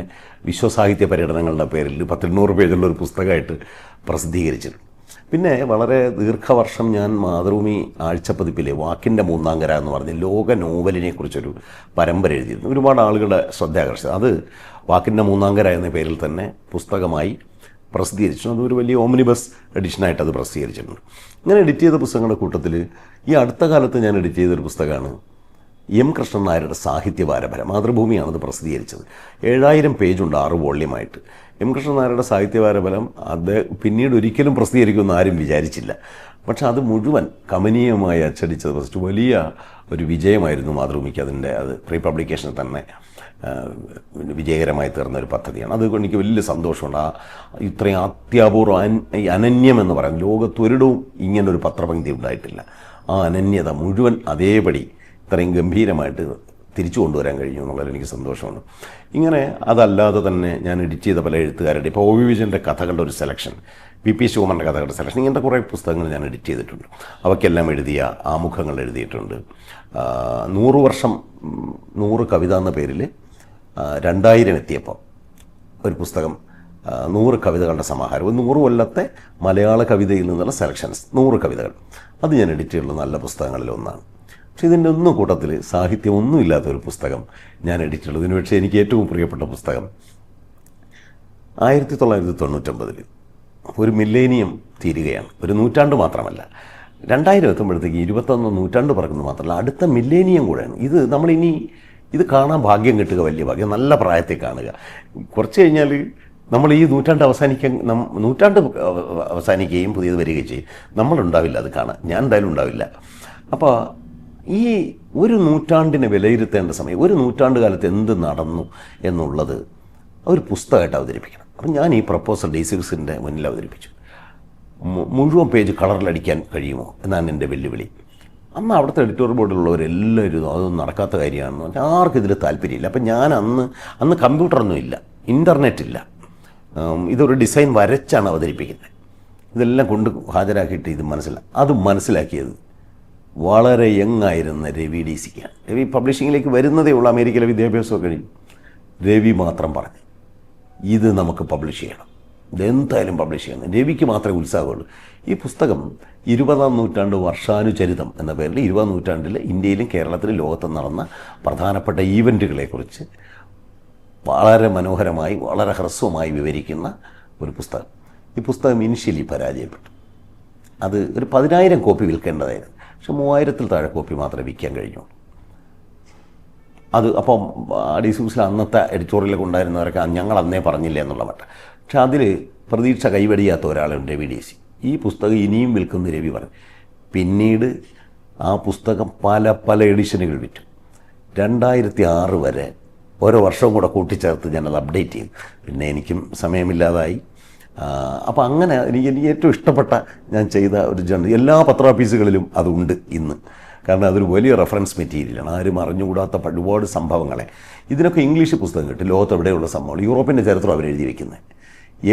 Speaker 1: വിശ്വസാഹിത്യ പര്യടനങ്ങളുടെ പേരിൽ 1,800 പേജുള്ള ഒരു പുസ്തകമായിട്ട് പ്രസിദ്ധീകരിച്ചിട്ടുണ്ട്. പിന്നെ വളരെ ദീർഘവർഷം ഞാൻ മാതൃഭൂമി ആഴ്ചപ്പതിപ്പിലെ വാക്കിൻ്റെ മൂന്നാംകര എന്ന് പറഞ്ഞ് ലോക നോവലിനെക്കുറിച്ചൊരു പരമ്പര എഴുതിയിരുന്നു. ഒരുപാട് ആളുകളുടെ ശ്രദ്ധ ആകർഷിച്ചത്. അത് വാക്കിൻ്റെ മൂന്നാംകര എന്ന പേരിൽ തന്നെ പുസ്തകമായി പ്രസിദ്ധീകരിച്ചു. അതൊരു വലിയ ഓംനിബസ് എഡിഷനായിട്ട് അത് പ്രസിദ്ധീകരിച്ചിട്ടുണ്ട്. ഇങ്ങനെ എഡിറ്റ് ചെയ്ത പുസ്തകങ്ങളുടെ കൂട്ടത്തിൽ ഈ അടുത്ത കാലത്ത് ഞാൻ എഡിറ്റ് ചെയ്തൊരു പുസ്തകമാണ് എം കൃഷ്ണൻ നായരുടെ സാഹിത്യപാരമ്പര. മാതൃഭൂമിയാണത് പ്രസിദ്ധീകരിച്ചത്. 7000 പേജുണ്ട് 6 വോള്യമായിട്ട്. എം കൃഷ്ണൻ നായരുടെ സാഹിത്യപാരമ്പരം അത് പിന്നീട് ഒരിക്കലും പ്രസിദ്ധീകരിക്കുമെന്ന് ആരും വിചാരിച്ചില്ല. പക്ഷെ അത് മുഴുവൻ കമനീയമായി അച്ചടിച്ചത് വലിയ ഒരു വിജയമായിരുന്നു മാതൃഭൂമിക്ക്. അത് പ്രീ പബ്ലിക്കേഷനിൽ തന്നെ വിജയകരമായി തീർന്ന ഒരു പദ്ധതിയാണ്. അതുകൊണ്ട് എനിക്ക് വലിയ സന്തോഷമുണ്ട്. ഇത്രയും അത്യപൂർവം അനന്യം എന്ന് പറയാം, ലോകത്തൊരിടവും ഇങ്ങനൊരു പത്രപംക്തി ഉണ്ടായിട്ടില്ല. ആ അനന്യത മുഴുവൻ അതേപടി ഇത്രയും ഗംഭീരമായിട്ട് തിരിച്ചു കൊണ്ടുവരാൻ കഴിഞ്ഞു എന്നുള്ളത് എനിക്ക് സന്തോഷമുണ്ട്. ഇങ്ങനെ അതല്ലാതെ തന്നെ ഞാൻ എഡിറ്റ് ചെയ്ത പല എഴുത്തുകാരുടെ, ഇപ്പോൾ ഒ വി വിജയൻ്റെ കഥകളുടെ ഒരു സെലക്ഷൻ, പി പി ശിവകുമാറിൻ്റെ കഥകളുടെ സെലക്ഷൻ, ഇങ്ങനത്തെ കുറേ പുസ്തകങ്ങൾ ഞാൻ എഡിറ്റ് ചെയ്തിട്ടുണ്ട്. അവയ്ക്കെല്ലാം എഴുതിയ ആമുഖങ്ങൾ എഴുതിയിട്ടുണ്ട്. 100 വർഷം 100 കവിത എന്ന പേരിൽ 2000 എത്തിയപ്പോൾ ഒരു പുസ്തകം, 100 കവിതകളുടെ സമാഹാരം, 100 കൊല്ലത്തെ മലയാള കവിതയിൽ നിന്നുള്ള സെലക്ഷൻസ്, 100 കവിതകൾ. അത് ഞാൻ എഡിറ്റ് ചെയ്തുള്ള നല്ല പുസ്തകങ്ങളിൽ ഒന്നാണ്. പക്ഷേ ഇതിൻ്റെ ഒന്നും കൂട്ടത്തിൽ സാഹിത്യമൊന്നുമില്ലാത്തൊരു പുസ്തകം ഞാൻ എഡിറ്റ് ചെയ്തത്. ഇതിന് പക്ഷേ എനിക്ക് ഏറ്റവും പ്രിയപ്പെട്ട പുസ്തകം 1999 ഒരു മില്ലേനിയം തീരുകയാണ്. ഒരു നൂറ്റാണ്ട് മാത്രമല്ല, 2000 എത്തുമ്പോഴത്തേക്ക് 21 നൂറ്റാണ്ട് പറക്കുന്നത് മാത്രമല്ല, അടുത്ത മില്ലേനിയം കൂടെയാണ്. ഇത് കാണാൻ ഭാഗ്യം കിട്ടുക വലിയ ഭാഗ്യം. നല്ല പ്രായത്തിൽ കാണുക. കുറച്ച് കഴിഞ്ഞാൽ നമ്മൾ ഈ നൂറ്റാണ്ട് അവസാനിക്കുകയും പുതിയത് വരികയും ചെയ്യും. നമ്മളുണ്ടാവില്ല അത് കാണാൻ. ഞാൻ എന്തായാലും ഉണ്ടാവില്ല. അപ്പോൾ ഈ ഒരു നൂറ്റാണ്ടിനെ വിലയിരുത്തേണ്ട സമയം, ഒരു നൂറ്റാണ്ട് കാലത്ത് എന്ത് നടന്നു എന്നുള്ളത് ഒരു പുസ്തകമായിട്ട് അവതരിപ്പിക്കണം. അപ്പം ഞാൻ ഈ പ്രപ്പോസൽ D6ൻ്റെ മുന്നിൽ അവതരിപ്പിച്ചു. മുഴുവൻ പേജ് കളറിലടിക്കാൻ കഴിയുമോ എന്നാണ് എൻ്റെ വെല്ലുവിളി. അന്ന് അവിടുത്തെ എഡിറ്റോറിയൽ ബോർഡിലുള്ളവരെല്ലാവരും അതൊന്നും നടക്കാത്ത കാര്യമാണെന്ന് പറഞ്ഞാൽ ആർക്കും ഇതിൽ താല്പര്യമില്ല. അപ്പം ഞാൻ അന്ന് കമ്പ്യൂട്ടറൊന്നും ഇല്ല, ഇൻ്റർനെറ്റ് ഇല്ല. ഇതൊരു ഡിസൈൻ വരച്ചാണ് അവതരിപ്പിക്കുന്നത്. ഇതെല്ലാം കൊണ്ട് ഹാജരാക്കിയിട്ട് അത് മനസ്സിലാക്കിയത് വളരെ യങ്ങായിരുന്ന രവി DC-ക്കാണ്. രവി പബ്ലിഷിങ്ങിലേക്ക് വരുന്നതേ ഉള്ളൂ, അമേരിക്കയിലെ വിദ്യാഭ്യാസമൊക്കെ കഴിഞ്ഞു. രവി മാത്രം പറഞ്ഞു, ഇത് നമുക്ക് പബ്ലിഷ് ചെയ്യണം, ഇതെന്തായാലും പബ്ലിഷ് ചെയ്യണം. രവിക്ക് മാത്രമേ ഉത്സാഹമുള്ളൂ. ഈ പുസ്തകം 20ാം നൂറ്റാണ്ട് വർഷാനുചരിതം എന്ന പേരിൽ 20ാം നൂറ്റാണ്ടിൽ ഇന്ത്യയിലും കേരളത്തിലും ലോകത്തും നടന്ന പ്രധാനപ്പെട്ട ഈവൻറ്റുകളെക്കുറിച്ച് വളരെ മനോഹരമായി, വളരെ ഹ്രസ്വമായി വിവരിക്കുന്ന ഒരു പുസ്തകം. ഈ പുസ്തകം ഇനിഷ്യലി പരാജയപ്പെട്ടു. അത് ഒരു 10,000 കോപ്പി വിൽക്കേണ്ടതായിരുന്നു. പക്ഷെ 3000-ൽ താഴെ കോപ്പി മാത്രമേ വിൽക്കാൻ കഴിഞ്ഞുള്ളൂ. അപ്പം D6 അന്നത്തെ എഡിറ്റോറിയലൊക്കെ ഉണ്ടായിരുന്നവരൊക്കെ ഞങ്ങൾ അന്നേ പറഞ്ഞില്ല എന്നുള്ള മട്ട. പക്ഷെ അതിൽ പ്രതീക്ഷ കൈവടിയാത്ത ഒരാളുണ്ട്, രവി DC. ഈ പുസ്തകം ഇനിയും വിൽക്കുന്ന രവി പറഞ്ഞു. പിന്നീട് ആ പുസ്തകം പല എഡിഷനുകൾ വിറ്റു. 2006 വരെ ഓരോ വർഷവും കൂടെ കൂട്ടിച്ചേർത്ത് ഞാനത് അപ്ഡേറ്റ് ചെയ്തു. പിന്നെ എനിക്കും സമയമില്ലാതായി. അപ്പോൾ അങ്ങനെ എനിക്ക് ഏറ്റവും ഇഷ്ടപ്പെട്ട ഞാൻ ചെയ്ത ഒരു ജേർണൽ, എല്ലാ പത്രാഫീസുകളിലും അതുണ്ട് ഇന്ന്. കാരണം അതൊരു വലിയ റെഫറൻസ് മെറ്റീരിയലാണ്. ആരും അറിഞ്ഞുകൂടാത്ത ഒരുപാട് സംഭവങ്ങളെ. ഇതിനൊക്കെ ഇംഗ്ലീഷ് പുസ്തകം കിട്ടും. ലോകത്തെവിടെയുള്ള സംഭവങ്ങൾ, യൂറോപ്പിൻ്റെ ചരിത്രം അവരെഴുതി വയ്ക്കുന്നത്.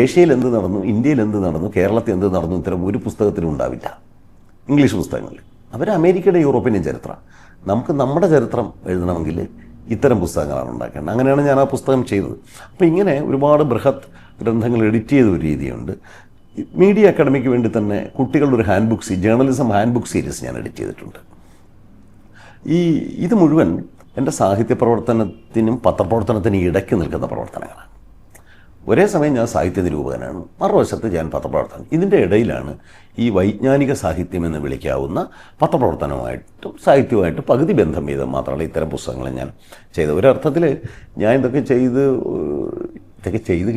Speaker 1: ഏഷ്യയിൽ എന്ത് നടന്നു, ഇന്ത്യയിൽ എന്ത് നടന്നു, കേരളത്തിൽ എന്ത് നടന്നു, ഇത്തരം ഒരു പുസ്തകത്തിനും ഉണ്ടാവില്ല ഇംഗ്ലീഷ് പുസ്തകങ്ങളിൽ. അവരമേരിക്കയുടെ യൂറോപ്പിൻ്റെയും ചരിത്രം. നമുക്ക് നമ്മുടെ ചരിത്രം എഴുതണമെങ്കിൽ ഇത്തരം പുസ്തകങ്ങളാണ് ഉണ്ടാക്കേണ്ടത്. അങ്ങനെയാണ് ഞാൻ ആ പുസ്തകം ചെയ്തത്. അപ്പോൾ ഇങ്ങനെ ഒരുപാട് ബൃഹത് ഗ്രന്ഥങ്ങൾ എഡിറ്റ് ചെയ്ത ഒരു രീതിയുണ്ട്. മീഡിയ അക്കാഡമിക്ക് വേണ്ടി തന്നെ കുട്ടികളുടെ ഒരു ജേർണലിസം ഹാൻഡ് ബുക്ക് സീരീസ് ഞാൻ എഡിറ്റ് ചെയ്തിട്ടുണ്ട്. ഇത് മുഴുവൻ എൻ്റെ സാഹിത്യ പ്രവർത്തനത്തിനും പത്രപ്രവർത്തനത്തിനും ഇടയ്ക്ക് നിൽക്കുന്ന പ്രവർത്തനങ്ങളാണ്. ഒരേ സമയം ഞാൻ സാഹിത്യ നിരൂപകനാണ്, മറുവശത്ത് ഞാൻ പത്രപ്രവർത്തനം. ഇതിൻ്റെ ഇടയിലാണ് ഈ വൈജ്ഞാനിക സാഹിത്യം എന്ന് വിളിക്കാവുന്ന പത്രപ്രവർത്തനവുമായിട്ടും സാഹിത്യവുമായിട്ട് പകുതി ബന്ധം ചെയ്ത് മാത്രമല്ല ഇത്തരം പുസ്തകങ്ങൾ ഞാൻ ചെയ്തത്. ഒരർത്ഥത്തിൽ ഞാൻ ഇതൊക്കെ ചെയ്ത്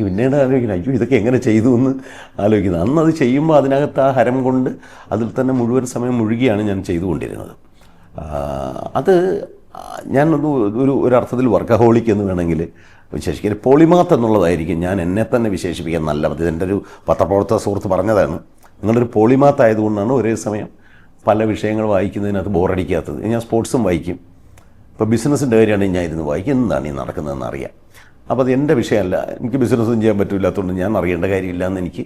Speaker 1: പിന്നീട് ആലോചിക്കുന്നത്, അയ്യോ ഇതൊക്കെ എങ്ങനെ ചെയ്തു എന്ന് ആലോചിക്കുന്നത്. അന്നത് ചെയ്യുമ്പോൾ അതിനകത്ത് ആ ഹരം കൊണ്ട് അതിൽ തന്നെ മുഴുവൻ സമയം മുഴുകിയാണ് ഞാൻ ചെയ്തുകൊണ്ടിരുന്നത്. അത് ഒരർത്ഥത്തിൽ വർക്കഹോളിക് എന്ന് വേണമെങ്കിൽ വിശേഷിക്കുക. പോളിമാത്ത് എന്നുള്ളതായിരിക്കും ഞാൻ എന്നെ തന്നെ വിശേഷിപ്പിക്കാൻ നല്ലത്. ഇതെൻ്റെ ഒരു പത്രപ്രവർത്തക സുഹൃത്ത് പറഞ്ഞതാണ്. നിങ്ങളൊരു പോളിമാത്ത് ആയതുകൊണ്ടാണ് ഒരേ സമയം പല വിഷയങ്ങൾ വായിക്കുന്നതിനകത്ത് ബോറടിക്കാത്തത്. ഞാൻ സ്പോർട്സും വായിക്കും. ഇപ്പോൾ ബിസിനസ്സിൻ്റെ കാര്യമാണെങ്കിൽ ഞാൻ ഇരുന്ന് വായിക്കും, എന്താണ് ഈ നടക്കുന്നതെന്ന് അറിയാം. അപ്പോൾ അത് എൻ്റെ വിഷയമല്ല, എനിക്ക് ബിസിനസ്സും ചെയ്യാൻ പറ്റില്ലാത്തതുകൊണ്ട് ഞാൻ അറിയേണ്ട കാര്യമില്ല എന്ന് എനിക്ക്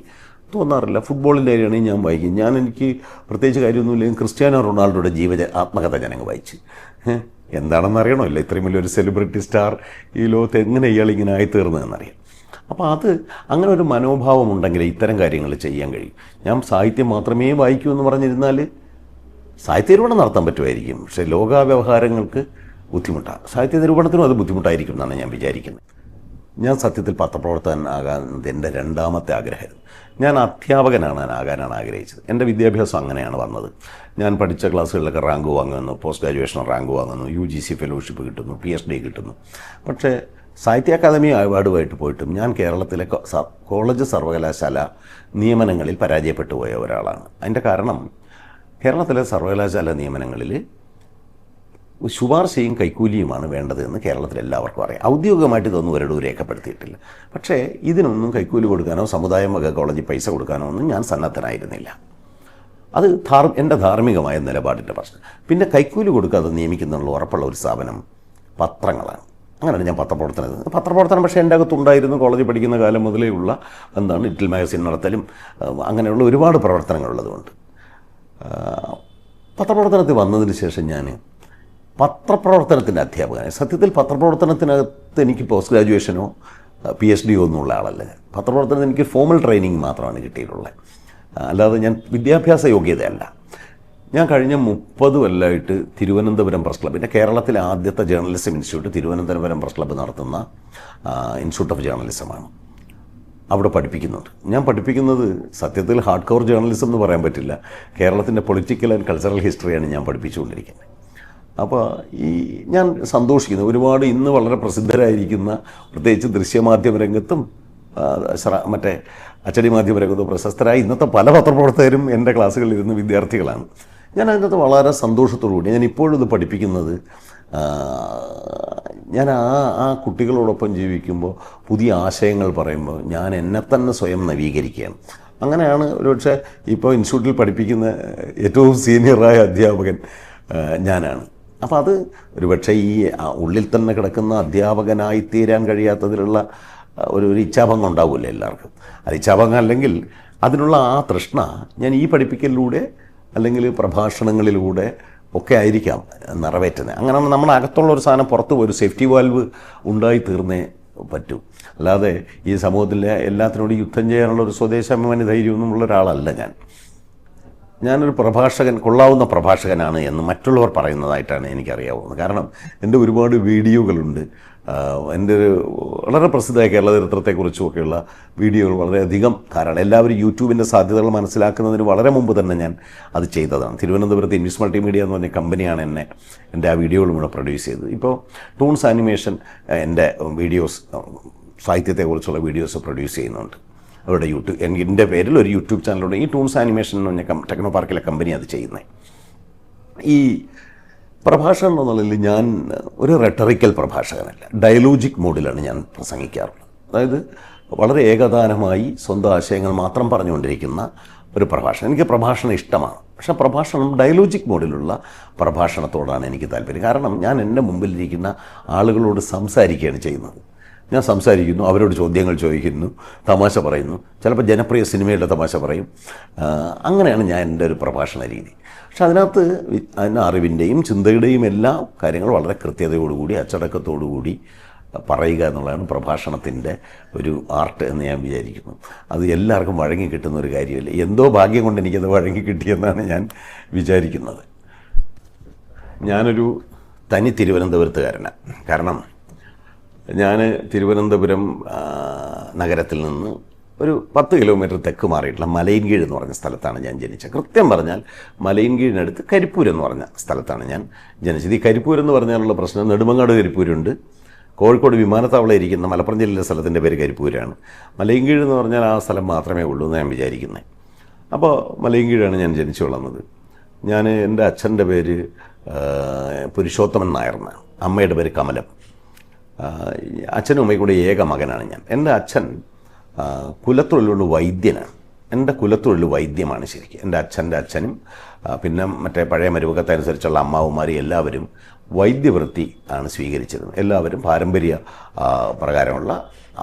Speaker 1: തോന്നാറില്ല. ഫുട്ബോളിൻ്റെ കാര്യമാണെങ്കിൽ ഞാൻ വായിക്കും. എനിക്ക് പ്രത്യേകിച്ച് കാര്യമൊന്നുമില്ലെങ്കിൽ ക്രിസ്ത്യാനോ റൊണാൾഡോയുടെ ആത്മകഥ ഞാനങ്ങ് വായിച്ച്. എന്താണെന്ന് അറിയണമല്ലോ, ഇത്രയും വലിയൊരു സെലിബ്രിറ്റി സ്റ്റാർ ഈ ലോകത്ത് എങ്ങനെ ഇയാളിങ്ങനെ ആയിത്തീർന്നതെന്നറിയാം. അപ്പോൾ അങ്ങനെ ഒരു മനോഭാവം ഉണ്ടെങ്കിൽ ഇത്തരം കാര്യങ്ങൾ ചെയ്യാൻ കഴിയും. ഞാൻ സാഹിത്യം മാത്രമേ വായിക്കൂ എന്ന് പറഞ്ഞിരുന്നാൽ സാഹിത്യ നിരൂപണം നടത്താൻ പറ്റുമായിരിക്കും, പക്ഷേ ലോകാവ്യവഹാരങ്ങൾക്ക് ബുദ്ധിമുട്ടാണ്. സാഹിത്യ നിരൂപണത്തിനും അത് ബുദ്ധിമുട്ടായിരിക്കും എന്നാണ് ഞാൻ വിചാരിക്കുന്നത്. ഞാൻ സത്യത്തിൽ പത്രപ്രവർത്തകനാകാൻ എൻ്റെ രണ്ടാമത്തെ ആഗ്രഹമായിരുന്നു. ഞാൻ അധ്യാപകനാകാനാണ് ആഗ്രഹിച്ചത്. എൻ്റെ വിദ്യാഭ്യാസം അങ്ങനെയാണ് വന്നത്. ഞാൻ പഠിച്ച ക്ലാസ്സുകളിലൊക്കെ റാങ്ക് വാങ്ങുന്നു, പോസ്റ്റ് ഗ്രാജുവേഷൻ റാങ്ക് വാങ്ങുന്നു, UGC ഫെലോഷിപ്പ് കിട്ടുന്നു, PhD കിട്ടുന്നു. പക്ഷേ സാഹിത്യ അക്കാദമി അവാർഡുമായിട്ട് പോയിട്ടും ഞാൻ കേരളത്തിലെ കോളേജ് സർവകലാശാല നിയമനങ്ങളിൽ പരാജയപ്പെട്ടു പോയ ഒരാളാണ്. അതിൻ്റെ കാരണം കേരളത്തിലെ സർവകലാശാല നിയമനങ്ങളിൽ ശുപാർശയും കൈക്കൂലിയുമാണ് വേണ്ടതെന്ന് കേരളത്തിൽ എല്ലാവർക്കും അറിയാം. ഔദ്യോഗികമായിട്ട് ഇതൊന്നും ഒരിടവും രേഖപ്പെടുത്തിയിട്ടില്ല. പക്ഷേ ഇതിനൊന്നും കൈക്കൂലി കൊടുക്കാനോ സമുദായം വക കോളേജിൽ പൈസ കൊടുക്കാനോ ഒന്നും ഞാൻ സന്നദ്ധനായിരുന്നില്ല. അത് എൻ്റെ ധാർമ്മികമായ നിലപാടിൻ്റെ പ്രശ്നം. പിന്നെ കൈക്കൂലി കൊടുക്കാതെ നിയമിക്കുന്നുള്ള ഉറപ്പുള്ള ഒരു സ്ഥാപനം പത്രങ്ങളാണ്. അങ്ങനെയാണ് ഞാൻ പത്രപ്രവർത്തനം പക്ഷേ എൻ്റെ അകത്തുണ്ടായിരുന്നു. കോളേജിൽ പഠിക്കുന്ന കാലം മുതലേ ഉള്ള ലിറ്റിൽ മാഗസിൻ നടത്തലും അങ്ങനെയുള്ള ഒരുപാട് പ്രവർത്തനങ്ങളുള്ളതുകൊണ്ട് പത്രപ്രവർത്തനത്തിൽ വന്നതിന് ശേഷം ഞാൻ പത്രപ്രവർത്തനത്തിൻ്റെ അധ്യാപകനായി. സത്യത്തിൽ പത്രപ്രവർത്തനത്തിനകത്ത് എനിക്ക് പോസ്റ്റ് ഗ്രാജുവേഷനോ PhD ഒന്നുമുള്ള ആളല്ല. പത്രപ്രവർത്തനത്തിന് എനിക്ക് ഫോമൽ ട്രെയിനിങ് മാത്രമാണ് കിട്ടിയിട്ടുള്ളത്, അല്ലാതെ ഞാൻ വിദ്യാഭ്യാസ യോഗ്യതയല്ല. ഞാൻ കഴിഞ്ഞ 30 കൊല്ലമായിട്ട് തിരുവനന്തപുരം പ്രസ് ക്ലബിൻ്റെ കേരളത്തിലെ ആദ്യത്തെ journalism institute Thiruvananthapuram press club നടത്തുന്ന ഇൻസ്റ്റിറ്റ്യൂട്ട് ഓഫ് ജേർണലിസമാണ്. അവിടെ പഠിപ്പിക്കുന്നുണ്ട്. ഞാൻ പഠിപ്പിക്കുന്നത് സത്യത്തിൽ ഹാർഡ് കോർ ജേർണലിസം എന്ന് പറയാൻ പറ്റില്ല, കേരളത്തിൻ്റെ പൊളിറ്റിക്കൽ ആൻഡ് കൾച്ചറൽ ഹിസ്റ്ററിയാണ് ഞാൻ പഠിപ്പിച്ചുകൊണ്ടിരിക്കുന്നത്. അപ്പോൾ ഞാൻ സന്തോഷിക്കുന്നു. ഒരുപാട് ഇന്ന് വളരെ പ്രസിദ്ധരായിരിക്കുന്ന, പ്രത്യേകിച്ച് ദൃശ്യമാധ്യമ രംഗത്തും മറ്റേ അച്ചടി മാധ്യമ രംഗത്തും പ്രശസ്തരായ ഇന്നത്തെ പല പത്രപ്രവർത്തകരും എൻ്റെ ക്ലാസ്സുകളിൽ ഇരുന്ന് വിദ്യാർത്ഥികളാണ്. ഞാൻ അതിനകത്ത് വളരെ സന്തോഷത്തോടുകൂടി ഞാൻ ഇപ്പോഴും ഇത് പഠിപ്പിക്കുന്നത്. ഞാൻ ആ കുട്ടികളോടൊപ്പം ജീവിക്കുമ്പോൾ പുതിയ ആശയങ്ങൾ പറയുമ്പോൾ ഞാൻ എന്നെ തന്നെ സ്വയം നവീകരിക്കുകയാണ്. അങ്ങനെയാണ് ഒരുപക്ഷെ ഇപ്പോൾ ഇൻസ്റ്റിറ്റ്യൂട്ടിൽ പഠിപ്പിക്കുന്ന ഏറ്റവും സീനിയറായ അധ്യാപകൻ ഞാനാണ്. അപ്പോൾ അത് ഒരുപക്ഷെ ഈ ഉള്ളിൽ തന്നെ കിടക്കുന്ന അധ്യാപകനായിത്തീരാൻ കഴിയാത്തതിലുള്ള ഒരു ഇച്ഛാഭംഗം ഉണ്ടാവില്ല എല്ലാവർക്കും. അത് ഇച്ഛാഭംഗം അല്ലെങ്കിൽ അതിനുള്ള ആ തൃഷ്ണ ഞാൻ ഈ പഠിപ്പിക്കലിലൂടെ അല്ലെങ്കിൽ പ്രഭാഷണങ്ങളിലൂടെ ഒക്കെ ആയിരിക്കാം നിറവേറ്റുന്നത്. അങ്ങനെ നമ്മുടെ അകത്തുള്ള ഒരു സാധനം പുറത്ത് ഒരു സേഫ്റ്റി വാൽവ് ഉണ്ടായി തീർന്നേ പറ്റൂ. അല്ലാതെ ഈ സമൂഹത്തിലെ എല്ലാത്തിനോടും യുദ്ധം ചെയ്യാനുള്ള ഒരു സ്വദേശാഭിമാനി ധൈര്യമൊന്നുമുള്ള ഒരാളല്ല ഞാനൊരു കൊള്ളാവുന്ന പ്രഭാഷകനാണ് എന്ന് മറ്റുള്ളവർ പറയുന്നതായിട്ടാണ് എനിക്കറിയാവുന്നത്. കാരണം എൻ്റെ ഒരുപാട് വീഡിയോകളുണ്ട്. എൻ്റെ വളരെ പ്രസിദ്ധമായ കേരള ചരിത്രത്തെക്കുറിച്ചുമൊക്കെയുള്ള വീഡിയോകൾ വളരെയധികം ധാരാളം. എല്ലാവരും യൂട്യൂബിൻ്റെ സാധ്യതകൾ മനസ്സിലാക്കുന്നതിന് വളരെ മുമ്പ് തന്നെ ഞാൻ അത് ചെയ്തതാണ്. തിരുവനന്തപുരത്ത് ഇൻവിസ് മൾട്ടിമീഡിയ എന്ന് പറഞ്ഞ കമ്പനിയാണ് എൻ്റെ ആ വീഡിയോകളും കൂടെ പ്രൊഡ്യൂസ് ചെയ്തത്. ഇപ്പോൾ ടൂൺസ് ആനിമേഷൻ എൻ്റെ വീഡിയോസ്, സാഹിത്യത്തെക്കുറിച്ചുള്ള വീഡിയോസ് പ്രൊഡ്യൂസ് ചെയ്യുന്നുണ്ട്. അവരുടെ എൻ്റെ പേരിൽ ഒരു യൂട്യൂബ് ചാനലുണ്ട്. ഈ ടൂൺസ് ആനിമേഷൻ എന്ന് പറഞ്ഞ ടെക്നോ പാർക്കിലെ കമ്പനി അത് ചെയ്യുന്നത്. ഈ പ്രഭാഷണം എന്നുള്ളതിൽ ഞാൻ ഒരു റെട്ടറിക്കൽ പ്രഭാഷകനല്ല, ഡയലോജിക് മോഡിലാണ് ഞാൻ പ്രസംഗിക്കാറുള്ളത്. അതായത് വളരെ ഏകദാനമായി സ്വന്തം ആശയങ്ങൾ മാത്രം പറഞ്ഞുകൊണ്ടിരിക്കുന്ന ഒരു പ്രഭാഷണം. എനിക്ക് പ്രഭാഷണം ഇഷ്ടമാണ്, പക്ഷേ പ്രഭാഷണം ഡയലോജിക് മോഡിലുള്ള പ്രഭാഷണത്തോടാണ് എനിക്ക് താല്പര്യം. കാരണം ഞാൻ എൻ്റെ മുമ്പിലിരിക്കുന്ന ആളുകളോട് സംസാരിക്കുകയാണ് ചെയ്യുന്നത്. ഞാൻ സംസാരിക്കുന്നു, അവരോട് ചോദ്യങ്ങൾ ചോദിക്കുന്നു, തമാശ പറയുന്നു, ചിലപ്പോൾ ജനപ്രിയ സിനിമയുടെ തമാശ പറയും. അങ്ങനെയാണ് ഞാൻ എൻ്റെ ഒരു പ്രഭാഷണ രീതി. പക്ഷെ അതിനകത്ത് അറിവിൻ്റെയും ചിന്തയുടെയും എല്ലാ കാര്യങ്ങളും വളരെ കൃത്യതയോടുകൂടി അച്ചടക്കത്തോടുകൂടി പറയുക എന്നുള്ളതാണ് പ്രഭാഷണത്തിൻ്റെ ഒരു ആർട്ട് എന്ന് ഞാൻ വിചാരിക്കുന്നു. അത് എല്ലാവർക്കും വഴങ്ങി കിട്ടുന്ന ഒരു കാര്യമല്ല. എന്തോ ഭാഗ്യം കൊണ്ട് എനിക്കത് വഴങ്ങി കിട്ടിയെന്നാണ് ഞാൻ വിചാരിക്കുന്നത്. ഞാനൊരു തനി തിരുവനന്തപുരത്തുകാരനാണ്. കാരണം ഞാൻ തിരുവനന്തപുരം നഗരത്തിൽ നിന്ന് ഒരു 10 കിലോമീറ്റർ തെക്ക് മാറിയിട്ടുള്ള മലയൻകീഴ് എന്ന് പറഞ്ഞ സ്ഥലത്താണ് ഞാൻ ജനിച്ചത്. കൃത്യം പറഞ്ഞാൽ മലയൻകീഴിനടുത്ത് കരിപ്പൂർ എന്ന് പറഞ്ഞ സ്ഥലത്താണ് ഞാൻ ജനിച്ചത്. ഈ കരിപ്പൂർ എന്ന് പറഞ്ഞാലുള്ള പ്രശ്നം, നെടുമങ്ങാട് കരിപ്പൂരുണ്ട്, കോഴിക്കോട് വിമാനത്താവളം ഇരിക്കുന്ന മലപ്പുറം ജില്ലയിലെ സ്ഥലത്തിൻ്റെ പേര് കരിപ്പൂരാണ്. മലയൻകീഴ് എന്ന് പറഞ്ഞാൽ ആ സ്ഥലം മാത്രമേ ഉള്ളൂ എന്ന് ഞാൻ വിചാരിക്കുന്നത്. അപ്പോൾ മലയൻകീഴാണ് ഞാൻ ജനിച്ചു വളർന്നത്. എൻ്റെ അച്ഛൻ്റെ പേര് പുരുഷോത്തമൻ നായർ എന്നാണ്, അമ്മയുടെ പേര് കമലം. അച്ഛനും അമ്മയും കൂടെ ഏക മകനാണ് ഞാൻ. എൻ്റെ അച്ഛൻ കുലത്തൊഴിലുള്ള വൈദ്യനാണ്. എൻ്റെ കുലത്തൊഴിൽ വൈദ്യമാണ് ശരിക്കും. എൻ്റെ അച്ഛൻ്റെ അച്ഛനും പിന്നെ മറ്റേ പഴയ മരുമകത്തനുസരിച്ചുള്ള അമ്മാവുമാരും എല്ലാവരും വൈദ്യവൃത്തി ആണ് സ്വീകരിച്ചിരുന്നത്. എല്ലാവരും പാരമ്പര്യ പ്രകാരമുള്ള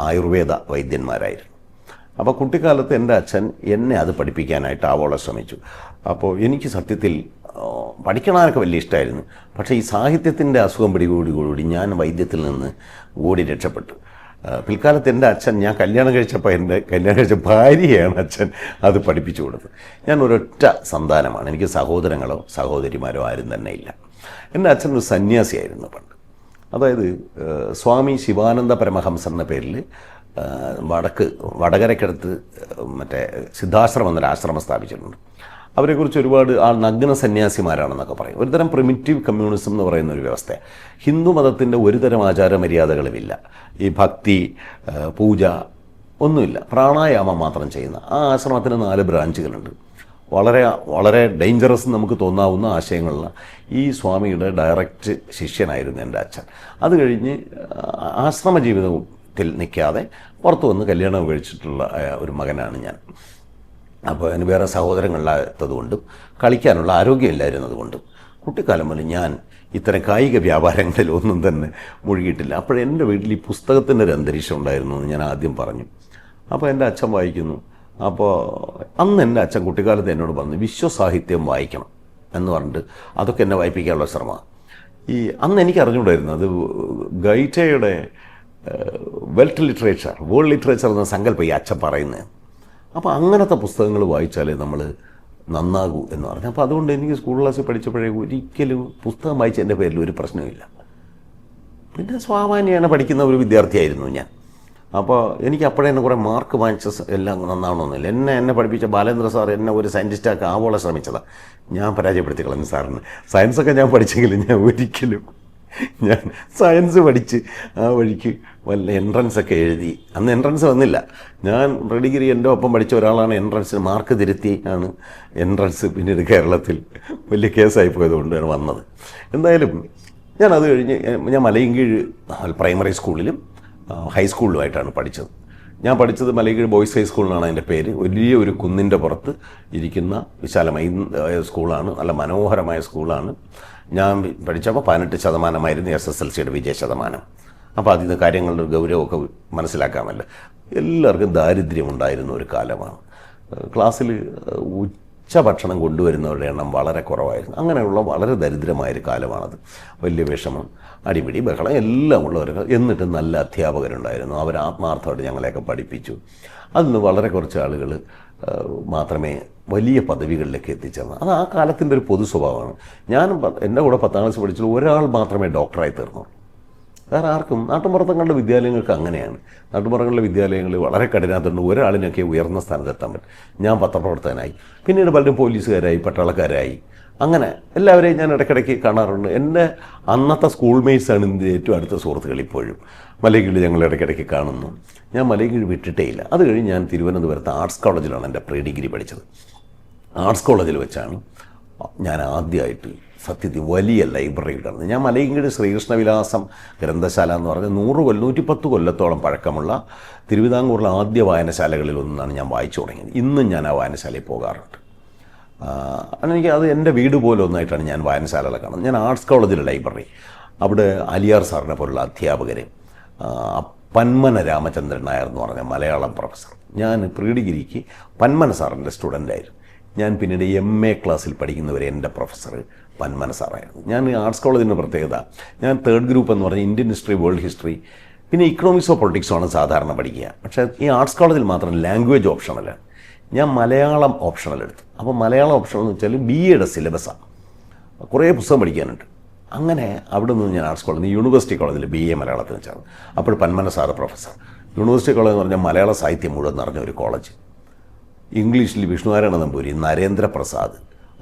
Speaker 1: ആയുർവേദ വൈദ്യന്മാരായിരുന്നു. അപ്പോൾ കുട്ടിക്കാലത്ത് എൻ്റെ അച്ഛൻ എന്നെ അത് പഠിപ്പിക്കാനായിട്ട് ആവോളം ശ്രമിച്ചു. അപ്പോൾ എനിക്ക് സത്യത്തിൽ പഠിക്കണമൊക്കെ വലിയ ഇഷ്ടമായിരുന്നു. പക്ഷേ ഈ സാഹിത്യത്തിൻ്റെ അസുഖം പിടികൂടി ഞാൻ വൈദ്യത്തിൽ നിന്ന് ഓടി രക്ഷപ്പെട്ടു. പിൽക്കാലത്ത് എൻ്റെ അച്ഛൻ, ഞാൻ കല്യാണം കഴിച്ച ഭാര്യയാണ് അച്ഛൻ അത് പഠിപ്പിച്ചു കൊടുത്തത്. ഞാൻ ഒരൊറ്റ സന്താനമാണ്. എനിക്ക് സഹോദരങ്ങളോ സഹോദരിമാരോ ആരും തന്നെ ഇല്ല. എൻ്റെ അച്ഛൻ ഒരു സന്യാസിയായിരുന്നു പണ്ട്. അതായത് സ്വാമി ശിവാനന്ദ പരമഹംസർ എന്ന പേരിൽ വടകരയ്ക്കടുത്ത് മറ്റേ സിദ്ധാശ്രമം എന്നൊരു ആശ്രമം സ്ഥാപിച്ചിട്ടുണ്ട്. അവരെക്കുറിച്ച് ഒരുപാട് നഗ്ന സന്യാസിമാരാണെന്നൊക്കെ പറയും. ഒരുതരം പ്രിമിറ്റീവ് കമ്മ്യൂണിസം എന്ന് പറയുന്ന ഒരു വ്യവസ്ഥ. ഹിന്ദു മതത്തിൻ്റെ ഒരുതരം ആചാരമര്യാദകളുമില്ല. ഈ ഭക്തി, പൂജ ഒന്നുമില്ല. പ്രാണായാമം മാത്രം ചെയ്യുന്ന ആ ആശ്രമത്തിന് 4 ബ്രാഞ്ചുകളുണ്ട്. വളരെ വളരെ ഡേഞ്ചറസ് നമുക്ക് തോന്നാവുന്ന ആശയങ്ങളുള്ള ഈ സ്വാമിയുടെ ഡയറക്റ്റ് ശിഷ്യനായിരുന്നു എൻ്റെ അച്ഛൻ. അത് കഴിഞ്ഞ് ആശ്രമ ജീവിതത്തിൽ നിൽക്കാതെ പുറത്തു വന്ന് കല്യാണം കഴിച്ചിട്ടുള്ള ഒരു മകനാണ് ഞാൻ. അപ്പോൾ അതിന് വേറെ സഹോദരങ്ങളില്ലാത്തതുകൊണ്ടും കളിക്കാനുള്ള ആരോഗ്യമില്ലായിരുന്നതുകൊണ്ടും കുട്ടിക്കാലം മുതൽ ഞാൻ ഇത്തരം കായിക വ്യാപാരങ്ങളിൽ ഒന്നും തന്നെ മുഴുകിയിട്ടില്ല. അപ്പോഴെൻ്റെ വീട്ടിൽ ഈ പുസ്തകത്തിൻ്റെ ഒരു അന്തരീക്ഷം ഉണ്ടായിരുന്നു എന്ന് ഞാൻ ആദ്യം പറഞ്ഞു. അപ്പോൾ എൻ്റെ അച്ഛൻ വായിക്കുന്നു. അപ്പോൾ അന്ന് എൻ്റെ അച്ഛൻ കുട്ടിക്കാലത്ത് എന്നോട് പറഞ്ഞു വിശ്വസാഹിത്യം വായിക്കണം എന്ന് പറഞ്ഞിട്ട് അതൊക്കെ എന്നെ വായിപ്പിക്കാനുള്ള ശ്രമമാണ്. അന്ന് എനിക്ക് അറിഞ്ഞുകൂടായിരുന്നു അത് ഗൈറ്റയുടെ വേൾഡ് ലിറ്ററേച്ചർ എന്ന സങ്കല്പം ഈ അച്ഛൻ പറയുന്നത്. അപ്പോൾ അങ്ങനത്തെ പുസ്തകങ്ങൾ വായിച്ചാലേ നമ്മൾ നന്നാകൂ എന്ന് പറഞ്ഞു. അപ്പോൾ അതുകൊണ്ട് എനിക്ക് സ്കൂൾ ക്ലാസ്സിൽ പഠിച്ചപ്പോഴേ ഒരിക്കലും പുസ്തകം വായിച്ചതിൻ്റെ പേരിൽ ഒരു പ്രശ്നമില്ല. പിന്നെ സാമാന്യമാണ് പഠിക്കുന്ന ഒരു വിദ്യാർത്ഥിയായിരുന്നു ഞാൻ. അപ്പോൾ എനിക്ക് അപ്പോഴേ തന്നെ കുറേ മാർക്ക് വാങ്ങിച്ച എല്ലാം നന്നാവണമെന്നില്ല. എന്നെ പഠിപ്പിച്ച ബാലേന്ദ്ര സാർ എന്നെ ഒരു സയൻറ്റിസ്റ്റാക്കി ആവോളം ശ്രമിച്ചതാണ്. ഞാൻ പരാജയപ്പെടുത്തി കളഞ്ഞു സാറിന്. സയൻസൊക്കെ ഞാൻ പഠിച്ചെങ്കിലും ഞാൻ സയൻസ് പഠിച്ച് ആ വഴിക്ക് വല്ല എൻട്രൻസൊക്കെ എഴുതി. അന്ന് എൻട്രൻസ് വന്നില്ല. ഞാൻ ഡിഗ്രി എൻ്റെ ഒപ്പം പഠിച്ച ഒരാളാണ് എൻട്രൻസിന് മാർക്ക് തിരുത്തി ആണ് എൻട്രൻസ് പിന്നീട് കേരളത്തിൽ വലിയ കേസായി പോയതുകൊണ്ടാണ് വന്നത്. എന്തായാലും ഞാനത് കഴിഞ്ഞ് ഞാൻ മലയൻകീഴ് പ്രൈമറി സ്കൂളിലും ഹൈസ്കൂളിലുമായിട്ടാണ് പഠിച്ചത്. ഞാൻ പഠിച്ചത് മലയൻകീഴ് ബോയ്സ് ഹൈസ്കൂളിനാണ് അതിൻ്റെ പേര്. വലിയ ഒരു കുന്നിൻ്റെ പുറത്ത് ഇരിക്കുന്ന വിശാലമായ സ്കൂളാണ്. നല്ല മനോഹരമായ സ്കൂളാണ്. ഞാൻ പഠിച്ചപ്പോൾ 18% SSLCയുടെ വിജയശതമാനം. അപ്പോൾ അതിന് കാര്യങ്ങളുടെ ഗൗരവമൊക്കെ മനസ്സിലാക്കാമല്ലോ. എല്ലാവർക്കും ദാരിദ്ര്യമുണ്ടായിരുന്ന ഒരു കാലമാണ്. ക്ലാസ്സിൽ ഉച്ചഭക്ഷണം കൊണ്ടുവരുന്നവരുടെ എണ്ണം വളരെ കുറവായിരുന്നു. അങ്ങനെയുള്ള വളരെ ദരിദ്രമായൊരു കാലമാണത്. വലിയ വിഷമം, അടിപിടി, ബഹളം എല്ലാം ഉള്ളവർക്ക്. എന്നിട്ട് നല്ല അധ്യാപകരുണ്ടായിരുന്നു. അവർ ആത്മാർത്ഥമായിട്ട് ഞങ്ങളെയൊക്കെ പഠിപ്പിച്ചു. അതിന് വളരെ കുറച്ച് ആളുകൾ മാത്രമേ വലിയ പദവികളിലേക്ക് എത്തിച്ചേർന്നത്. അത് ആ കാലത്തിൻ്റെ ഒരു പൊതു സ്വഭാവമാണ്. എൻ്റെ കൂടെ 10ാം ക്ലാസ് പഠിച്ചത് ഒരാൾ മാത്രമേ ഡോക്ടറായി തീർന്നുള്ളൂ. വേറെ ആർക്കും. നാട്ടുമ്പുറത്തങ്ങളുടെ വിദ്യാലയങ്ങൾക്ക് അങ്ങനെയാണ്. നാട്ടുമ്പുറങ്ങളിലെ വിദ്യാലയങ്ങളിൽ വളരെ കഠിനാത്തുണ്ട്. ഒരാളിനൊക്കെ ഉയർന്ന സ്ഥാനത്തെത്താൻ പറ്റും. ഞാൻ പത്രപ്രവർത്തകനായി, പിന്നീട് പലരും പോലീസുകാരായി, പട്ടാളക്കാരായി. അങ്ങനെ എല്ലാവരെയും ഞാൻ ഇടയ്ക്കിടയ്ക്ക് കാണാറുണ്ട്. എൻ്റെ അന്നത്തെ സ്കൂൾ മേറ്റ്സാണ് എൻ്റെ ഏറ്റവും അടുത്ത സുഹൃത്തുക്കൾ ഇപ്പോഴും. മലയൻകീഴ് ഞങ്ങൾ ഇടയ്ക്കിടയ്ക്ക് കാണുന്നു. ഞാൻ മലയൻകീഴ് വിട്ടിട്ടേ ഇല്ല. അത് കഴിഞ്ഞ് ഞാൻ തിരുവനന്തപുരത്ത് ആർട്സ് കോളേജിലാണ് എൻ്റെ പ്രീ ഡിഗ്രി പഠിച്ചത്. ആർട്സ് കോളേജിൽ വെച്ചാണ് ഞാൻ ആദ്യമായിട്ട് സത്യത്തിൽ വലിയ ലൈബ്രറി കാണുന്നത്. ഞാൻ മലയൻകീഴ് ശ്രീകൃഷ്ണവിലാസം ഗ്രന്ഥശാല എന്ന് പറഞ്ഞ 110 കൊല്ലത്തോളം പഴക്കമുള്ള തിരുവിതാംകൂറിലെ ആദ്യ വായനശാലകളിൽ ഒന്നാണ് ഞാൻ വായിച്ചു തുടങ്ങിയത്. ഇന്നും ഞാൻ ആ വായനശാലയിൽ പോകാറുണ്ട്. എനിക്ക് അത് എൻ്റെ വീട് പോലെ ഒന്നായിട്ടാണ് ഞാൻ വായനശാലകളെ കാണുന്നത്. ഞാൻ ആർട്സ് കോളേജിലെ ലൈബ്രറി, അവിടെ അലിയാർ സാറിനെ പോലുള്ള അധ്യാപകർ, പന്മന രാമചന്ദ്രൻ നായർ എന്ന് പറഞ്ഞ മലയാളം പ്രൊഫസർ. ഞാൻ പ്രീ ഡിഗ്രിക്ക് പന്മന സാറിൻ്റെ സ്റ്റുഡൻ്റായിരുന്നു. ഞാൻ പിന്നീട് MA ക്ലാസ്സിൽ പഠിക്കുന്നവരെ എൻ്റെ പ്രൊഫസർ പന്മന സാറായിരുന്നു. ഞാൻ ആർട്സ് കോളേജിൻ്റെ പ്രത്യേകത, ഞാൻ 3rd ഗ്രൂപ്പ് എന്ന് പറഞ്ഞാൽ ഇന്ത്യൻ ഹിസ്റ്ററി, വേൾഡ് ഹിസ്റ്ററി, പിന്നെ ഇക്കണോമിക്സോ പൊളിറ്റിക്സോ ആണ് സാധാരണ പഠിക്കുക. പക്ഷേ ഈ ആർട്സ് കോളേജിൽ മാത്രം ലാംഗ്വേജ് ഓപ്ഷണലാണ്. ഞാൻ മലയാളം ഓപ്ഷണൽ എടുത്തു. അപ്പോൾ മലയാളം ഓപ്ഷണൽ എന്ന് വെച്ചാൽ BAയുടെ സിലബസാണ്. കുറേ പുസ്തകം പഠിക്കാനുണ്ട്. അങ്ങനെ അവിടെ നിന്ന് ഞാൻ ആർട്സ് കോളേജിൽ യൂണിവേഴ്സിറ്റി കോളേജിൽ BA മലയാളത്തിന് ചേർന്നു. അപ്പോൾ Panmana sir professor. University college എന്ന് പറഞ്ഞാൽ മലയാള സാഹിത്യം മുഴുവൻ നിറഞ്ഞ ഒരു കോളേജ്. ഇംഗ്ലീഷിൽ വിഷ്ണുനാരായണ നമ്പൂരി, നരേന്ദ്രപ്രസാദ്,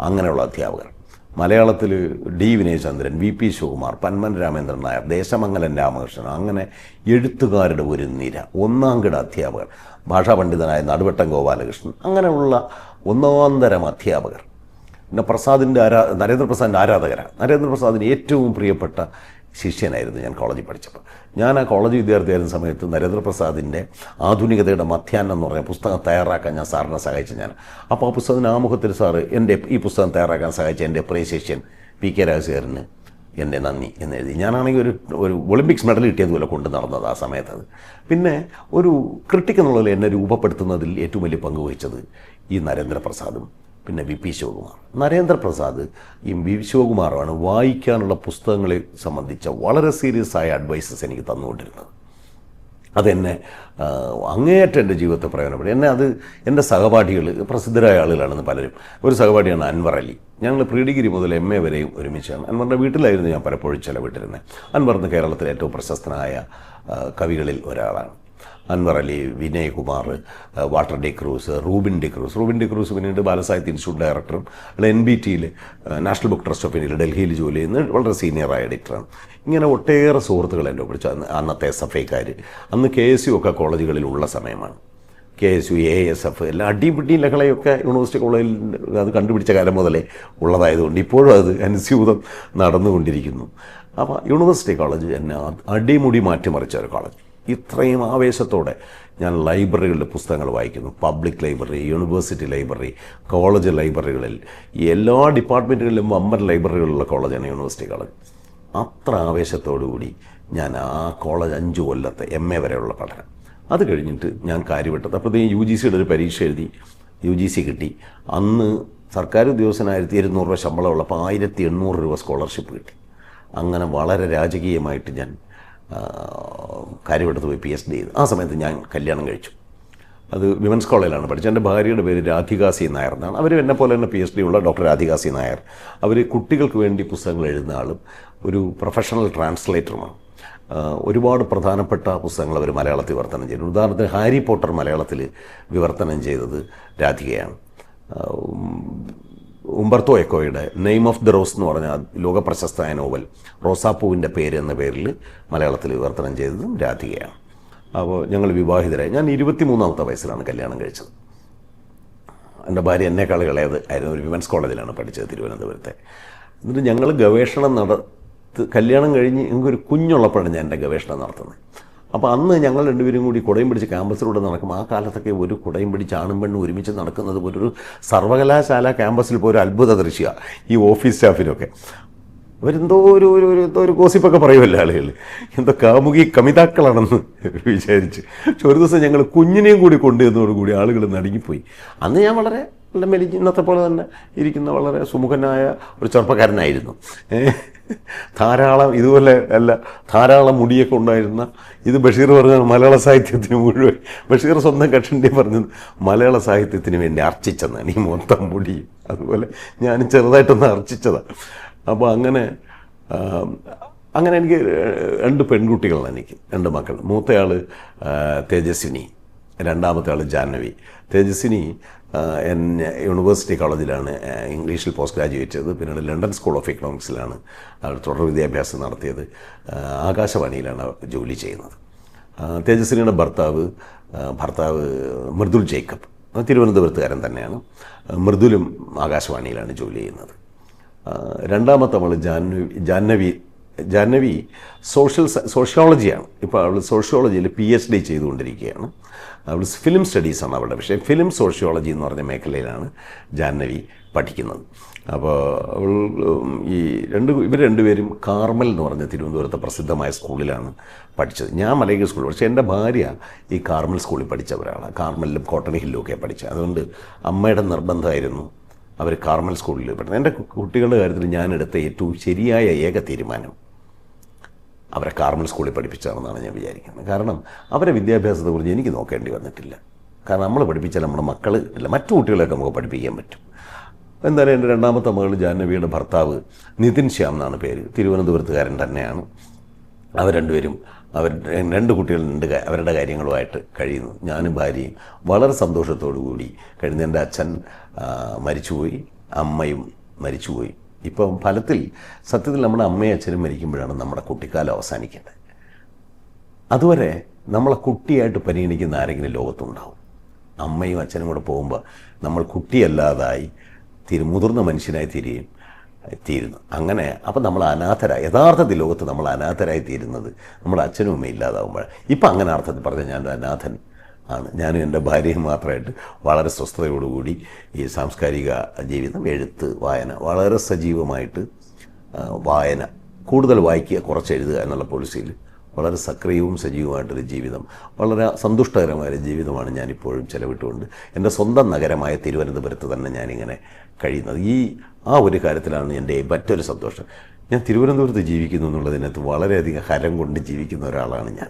Speaker 1: അങ്ങനെയുള്ള അധ്യാപകർ. മലയാളത്തിൽ D വിനയചന്ദ്രൻ, VP ശിവകുമാർ, പന്മന രാമേന്ദ്രൻ നായർ, ദേശമംഗലൻ രാമകൃഷ്ണൻ, അങ്ങനെ എഴുത്തുകാരുടെ ഒരു നിര, ഒന്നാംകിട അധ്യാപകർ, ഭാഷാ പണ്ഡിതനായ നടുവട്ടം ഗോപാലകൃഷ്ണൻ, അങ്ങനെയുള്ള ഒന്നാന്തരം അധ്യാപകർ. പിന്നെ നരേന്ദ്രപ്രസാദിൻ്റെ ആരാധകരാണ്. നരേന്ദ്രപ്രസാദിന് ഏറ്റവും പ്രിയപ്പെട്ട ശിഷ്യനായിരുന്നു ഞാൻ കോളേജിൽ പഠിച്ചപ്പോൾ. ഞാൻ ആ കോളേജ് വിദ്യാർത്ഥിയായിരുന്ന സമയത്ത് നരേന്ദ്രപ്രസാദിൻ്റെ ആധുനികതയുടെ മധ്യാഹ്നം എന്ന് പറഞ്ഞ പുസ്തകം തയ്യാറാക്കാൻ ഞാൻ സാറിനെ സഹായിച്ചു. അപ്പോൾ ആ പുസ്തകത്തിന് ആമുഖത്തിൽ സാറ് ഈ പുസ്തകം തയ്യാറാക്കാൻ സഹായിച്ച എൻ്റെ പ്രിയ ശിഷ്യൻ PK രാജശേഖരന് എൻ്റെ നന്ദി എന്നെഴുതി. ഞാനാണെങ്കിൽ ഒരു ഒളിമ്പിക്സ് മെഡൽ കിട്ടിയതുപോലെ കൊണ്ട് നടന്നത് ആ സമയത്ത്. അത് പിന്നെ ഒരു ക്രിട്ടിക് എന്നുള്ളതിൽ എന്നെ രൂപപ്പെടുത്തുന്നതിൽ ഏറ്റവും വലിയ പങ്ക് വഹിച്ചത് ഈ നരേന്ദ്രപ്രസാദും പിന്നെ വി പി ശിവകുമാർ. നരേന്ദ്രപ്രസാദ് ഈ വി ശിവകുമാറാണ് വായിക്കാനുള്ള പുസ്തകങ്ങളെ സംബന്ധിച്ച വളരെ സീരിയസ് ആയ അഡ്വൈസസ് എനിക്ക് തന്നുകൊണ്ടിരുന്നത്. അതെന്നെ അങ്ങേയറ്റം എൻ്റെ ജീവിതത്തെ പ്രയോജനപ്പെടും. എന്നെ അത് എൻ്റെ സഹപാഠികൾ പ്രസിദ്ധരായ ആളുകളാണെന്ന് പലരും. ഒരു സഹപാഠിയാണ് അൻവർ അലി. ഞങ്ങൾ പ്രീ ഡിഗ്രി മുതൽ MA വരെയും ഒരുമിച്ചാണ്. അൻവറിൻ്റെ വീട്ടിലായിരുന്നു ഞാൻ പലപ്പോഴും ചിലവിട്ടിരുന്നത്. അൻവർ ഇന്ന് കേരളത്തിലെ ഏറ്റവും പ്രശസ്തനായ കവികളിൽ ഒരാളാണ്. Anwar Ali, Vinay Kumar, Walter D'Cruz, Rubin D'Cruz പിന്നീട് ബാലസാഹിത്യ ഇൻസ്റ്റിറ്റ്യൂട്ട് ഡയറക്ടറും NBTയിൽ നാഷണൽ ബുക്ക് ട്രസ്റ്റ് ഓഫ് ഇന്ത്യയിൽ ഡൽഹിയിൽ ജോലി ചെയ്യുന്ന വളരെ സീനിയറായ എഡിറ്ററാണ്. ഇങ്ങനെ ഒട്ടേറെ സുഹൃത്തുക്കൾ എൻ്റെ പിടിച്ച അന്നത്തെ SFIക്കാർ. അന്ന് KSU ഒക്കെ കോളേജുകളിലുള്ള സമയമാണ്. KSU, ASF എല്ലാം അടിപിടി ലഹളയൊക്കെ യൂണിവേഴ്സിറ്റി കോളേജിൽ അത് കണ്ടുപിടിച്ച കാലം മുതലേ ഉള്ളതായതുകൊണ്ട് ഇപ്പോഴും അത് അനുസ്യൂതം നടന്നുകൊണ്ടിരിക്കുന്നു. അപ്പോൾ യൂണിവേഴ്സിറ്റി കോളേജ് എന്നെ അടിമുടി മാറ്റിമറിച്ച ഒരു കോളേജ്. ഇത്രയും ആവേശത്തോടെ ഞാൻ ലൈബ്രറികളിൽ പുസ്തകങ്ങൾ വായിക്കുന്നു. Public library, university library, college ലൈബ്രറികളിൽ, എല്ലാ ഡിപ്പാർട്ട്മെൻറ്റുകളിലും വമ്പൻ ലൈബ്രറികളുള്ള കോളേജാണ് യൂണിവേഴ്സിറ്റി കോളേജ്. അത്ര ആവേശത്തോടുകൂടി ഞാൻ ആ കോളേജ് 5 കൊല്ലത്തെ MA വരെയുള്ള പഠനം അത് കഴിഞ്ഞിട്ട് ഞാൻ കാര്യപ്പെട്ടത്. അപ്പോഴത്തേക്കും UGCയുടെ ഒരു പരീക്ഷ എഴുതി UGC കിട്ടി. അന്ന് സർക്കാർ ഉദ്യോഗസ്ഥന് 1200 രൂപ ശമ്പളമുള്ളപ്പോൾ 1800 രൂപ സ്കോളർഷിപ്പ് കിട്ടി. അങ്ങനെ വളരെ രാജകീയമായിട്ട് ഞാൻ കാര്യമെടുത്ത് പോയി PhD ചെയ്തു. ആ സമയത്ത് ഞാൻ കല്യാണം കഴിച്ചു. അത് വിമൻസ് കോളേജിലാണ് പഠിച്ചത്. എൻ്റെ ഭാര്യയുടെ പേര് രാധിക സി നായർ എന്നാണ്. അവർ എന്നെ പോലെ തന്നെ PhD ഉള്ള ഡോക്ടർ രാധിക സി നായർ. അവർ കുട്ടികൾക്ക് വേണ്ടി പുസ്തകങ്ങൾ എഴുതുന്ന ആളും ഒരു പ്രൊഫഷണൽ ട്രാൻസ്ലേറ്ററുമാണ്. ഒരുപാട് പ്രധാനപ്പെട്ട പുസ്തകങ്ങൾ അവർ മലയാളത്തിൽ വിവർത്തനം ചെയ്തു. ഉദാഹരണത്തിന് ഹാരി പോട്ടർ മലയാളത്തിൽ വിവർത്തനം ചെയ്തത് രാധികയാണ്. ഉംബർട്ടോ എക്കോയുടെ നെയിം ഓഫ് ദ റോസ് എന്ന് പറഞ്ഞ ലോകപ്രശസ്തമായ നോവൽ റോസാപ്പൂവിൻ്റെ പേര് എന്ന പേരിൽ മലയാളത്തിൽ വിവർത്തനം ചെയ്തതും രാധികയാണ്. അപ്പോൾ ഞങ്ങൾ വിവാഹിതരായി. ഞാൻ 23-ാമത്തെ വയസ്സിലാണ് കല്യാണം കഴിച്ചത്. എൻ്റെ ഭാര്യ എന്നെക്കാൾ ഇളയത് ആയിരുന്നു. ഒരു വിമൻസ് കോളേജിലാണ് പഠിച്ചത് തിരുവനന്തപുരത്തെ. എന്നിട്ട് ഞങ്ങൾ ഗവേഷണം കല്യാണം കഴിഞ്ഞ് ഞങ്ങൾക്കൊരു കുഞ്ഞുള്ളപ്പോഴാണ് ഞാൻ എൻ്റെ ഗവേഷണം നടത്തുന്നത്. അപ്പോൾ അന്ന് ഞങ്ങൾ രണ്ടുപേരും കൂടി കുടയും പിടിച്ച് ക്യാമ്പസിലൂടെ നടക്കും. ആ കാലത്തൊക്കെ ഒരു കുടയും പിടിച്ച് ആണും പെണ്ണും ഒരുമിച്ച് നടക്കുന്നത് പോലൊരു സർവകലാശാല ക്യാമ്പസിൽ പോലും അത്ഭുത ദൃശ്യമാണ് ഈ ഓഫീസ് സ്റ്റാഫിനൊക്കെ. അവരെന്തോ ഒരു ഗോസിപ്പൊക്കെ പറയുമല്ലോ ആളുകൾ, എന്തോ കാമുകി കമിതാക്കളാണെന്ന് വിചാരിച്ച്. പക്ഷെ ഒരു ദിവസം ഞങ്ങൾ കുഞ്ഞിനെയും കൂടി കൊണ്ടുവന്നതോടുകൂടി ആളുകൾ നടുങ്ങിപ്പോയി. അന്ന് ഞാൻ വളരെ ഇന്നത്തെ പോലെ തന്നെ ഇരിക്കുന്ന വളരെ സുമുഖനായ ഒരു ചെറുപ്പക്കാരനായിരുന്നു. ധാരാളം ഇതുപോലെ അല്ല ധാരാളം മുടിയൊക്കെ ഉണ്ടായിരുന്ന ഇത് ബഷീർ പറഞ്ഞ മലയാള സാഹിത്യത്തിന് മുഴുവൻ ബഷീർ സ്വന്തം കക്ഷൻ്റെ പറഞ്ഞത് മലയാള സാഹിത്യത്തിന് വേണ്ടി അർച്ചിച്ചെന്നാണ് ഈ മൊത്തം മുടിയും. അതുപോലെ ഞാനും ചെറുതായിട്ടൊന്ന് അർച്ചിച്ചതാണ്. അപ്പോൾ അങ്ങനെ എനിക്ക് 2 പെൺകുട്ടികളാണ്. എനിക്ക് 2 മക്കൾ. മൂത്തയാൾ തേജസ്വിനി, രണ്ടാമത്തെ ആൾ ജാഹ്നവി. തേജസ്വിനി യൂണിവേഴ്സിറ്റി കോളേജിലാണ് ഇംഗ്ലീഷിൽ പോസ്റ്റ് ഗ്രാജുവേറ്റ് ചെയ്തത്. പിന്നീട് ലണ്ടൻ സ്കൂൾ ഓഫ് എക്കണോമിക്സിലാണ് അവൾ തുടർ വിദ്യാഭ്യാസം നടത്തിയത്. ആകാശവാണിയിലാണ് ജോലി ചെയ്യുന്നത്. തേജസ്വിനിയുടെ ഭർത്താവ് മൃദുൽ ജേക്കബ് തിരുവനന്തപുരത്തുകാരൻ തന്നെയാണ്. മൃദുലും ആകാശവാണിയിലാണ് ജോലി ചെയ്യുന്നത്. രണ്ടാമത്തെ അവൾ ജാഹ്നവി സോഷ്യോളജിയാണ്. ഇപ്പോൾ അവൾ സോഷ്യോളജിയിൽ PhD ചെയ്തുകൊണ്ടിരിക്കുകയാണ്. അവൾ ഫിലിം സ്റ്റഡീസാണ് അവളുടെ വിഷയം. ഫിലിം സോഷ്യോളജി എന്ന് പറഞ്ഞ മേഖലയിലാണ് ജാഹ്നവി പഠിക്കുന്നത്. അപ്പോൾ അവൾ ഇവർ രണ്ടുപേരും കാർമൽ എന്ന് പറഞ്ഞ തിരുവനന്തപുരത്തെ പ്രസിദ്ധമായ സ്കൂളിലാണ് പഠിച്ചത്. ഞാൻ മലയാളി സ്കൂളിൽ പഠിച്ചത്. എൻ്റെ ഭാര്യ ഈ കാർമൽ സ്കൂളിൽ പഠിച്ച ഒരാളാണ്. കാർമലിലും കോട്ടൺ ഹില്ലും ഒക്കെ പഠിച്ചത്. അതുകൊണ്ട് അമ്മയുടെ നിർബന്ധമായിരുന്നു അവർ കാർമൽ സ്കൂളിൽ പഠിച്ചത്. എൻ്റെ കുട്ടികളുടെ കാര്യത്തിൽ ഞാനെടുത്ത ഏറ്റവും ശരിയായ ഏക തീരുമാനം അവരെ കാർമൽ സ്കൂളിൽ പഠിപ്പിച്ചാണെന്നാണ് ഞാൻ വിചാരിക്കുന്നത്. കാരണം അവരെ വിദ്യാഭ്യാസത്തെക്കുറിച്ച് എനിക്ക് നോക്കേണ്ടി വന്നിട്ടില്ല. കാരണം നമ്മൾ പഠിപ്പിച്ചാൽ നമ്മുടെ മക്കൾ അല്ല മറ്റു കുട്ടികളെയൊക്കെ നമുക്ക് പഠിപ്പിക്കാൻ പറ്റും. എന്തായാലും എൻ്റെ രണ്ടാമത്തെ മകൾ ജാഹ്നവിയുടെ ഭർത്താവ് നിതിൻ ശ്യാം എന്നാണ് പേര്. തിരുവനന്തപുരത്തുകാരൻ തന്നെയാണ്. അവർ രണ്ടുപേരും 2 കുട്ടികൾ അവരുടെ കാര്യങ്ങളുമായിട്ട് കഴിയുന്നു. ഞാനും ഭാര്യയും വളരെ സന്തോഷത്തോടു കൂടി കഴിയുന്നു. എൻ്റെ അച്ഛൻ മരിച്ചുപോയി, അമ്മയും മരിച്ചുപോയി. ഇപ്പം ഫലത്തിൽ സത്യത്തിൽ നമ്മുടെ അമ്മയും അച്ഛനും മരിക്കുമ്പോഴാണ് നമ്മുടെ കുട്ടിക്കാലം അവസാനിക്കേണ്ടത്. അതുവരെ നമ്മളെ കുട്ടിയായിട്ട് പരിഗണിക്കുന്ന ആരെങ്കിലും ലോകത്തുണ്ടാവും. അമ്മയും അച്ഛനും കൂടെ പോകുമ്പോൾ നമ്മൾ കുട്ടിയല്ലാതായി മുതിർന്ന മനുഷ്യനായി തീരുന്നു. അങ്ങനെ അപ്പം നമ്മൾ യഥാർത്ഥത്തിൽ ലോകത്ത് നമ്മൾ അനാഥരായി തീരുന്നത് നമ്മുടെ അച്ഛനും അമ്മയും ഇല്ലാതാവുമ്പോഴാണ്. ഇപ്പം അങ്ങനെ അർത്ഥത്തിൽ പറഞ്ഞാൽ ഞാനൊരു അനാഥൻ ആണ്. ഞാനും എൻ്റെ ഭാര്യയും മാത്രമായിട്ട് വളരെ സ്വസ്ഥതയോടുകൂടി ഈ സാംസ്കാരിക ജീവിതം, എഴുത്ത്, വായന വളരെ സജീവമായിട്ട് വായന കൂടുതൽ വായിക്കുക, കുറച്ച് എഴുതുക എന്നുള്ള പോളിസിയിൽ വളരെ സക്രിയവും സജീവമായിട്ടൊരു ജീവിതം, വളരെ സന്തുഷ്ടകരമായൊരു ജീവിതമാണ് ഞാനിപ്പോഴും ചെലവിട്ടുകൊണ്ട് എൻ്റെ സ്വന്തം നഗരമായ തിരുവനന്തപുരത്ത് തന്നെ ഞാനിങ്ങനെ കഴിയുന്നത്. ആ ഒരു കാര്യത്തിലാണ് എൻ്റെ മറ്റൊരു സന്തോഷം. ഞാൻ തിരുവനന്തപുരത്ത് ജീവിക്കുന്നു എന്നുള്ളതിനകത്ത് വളരെയധികം ഹരം കൊണ്ട് ജീവിക്കുന്ന ഒരാളാണ് ഞാൻ.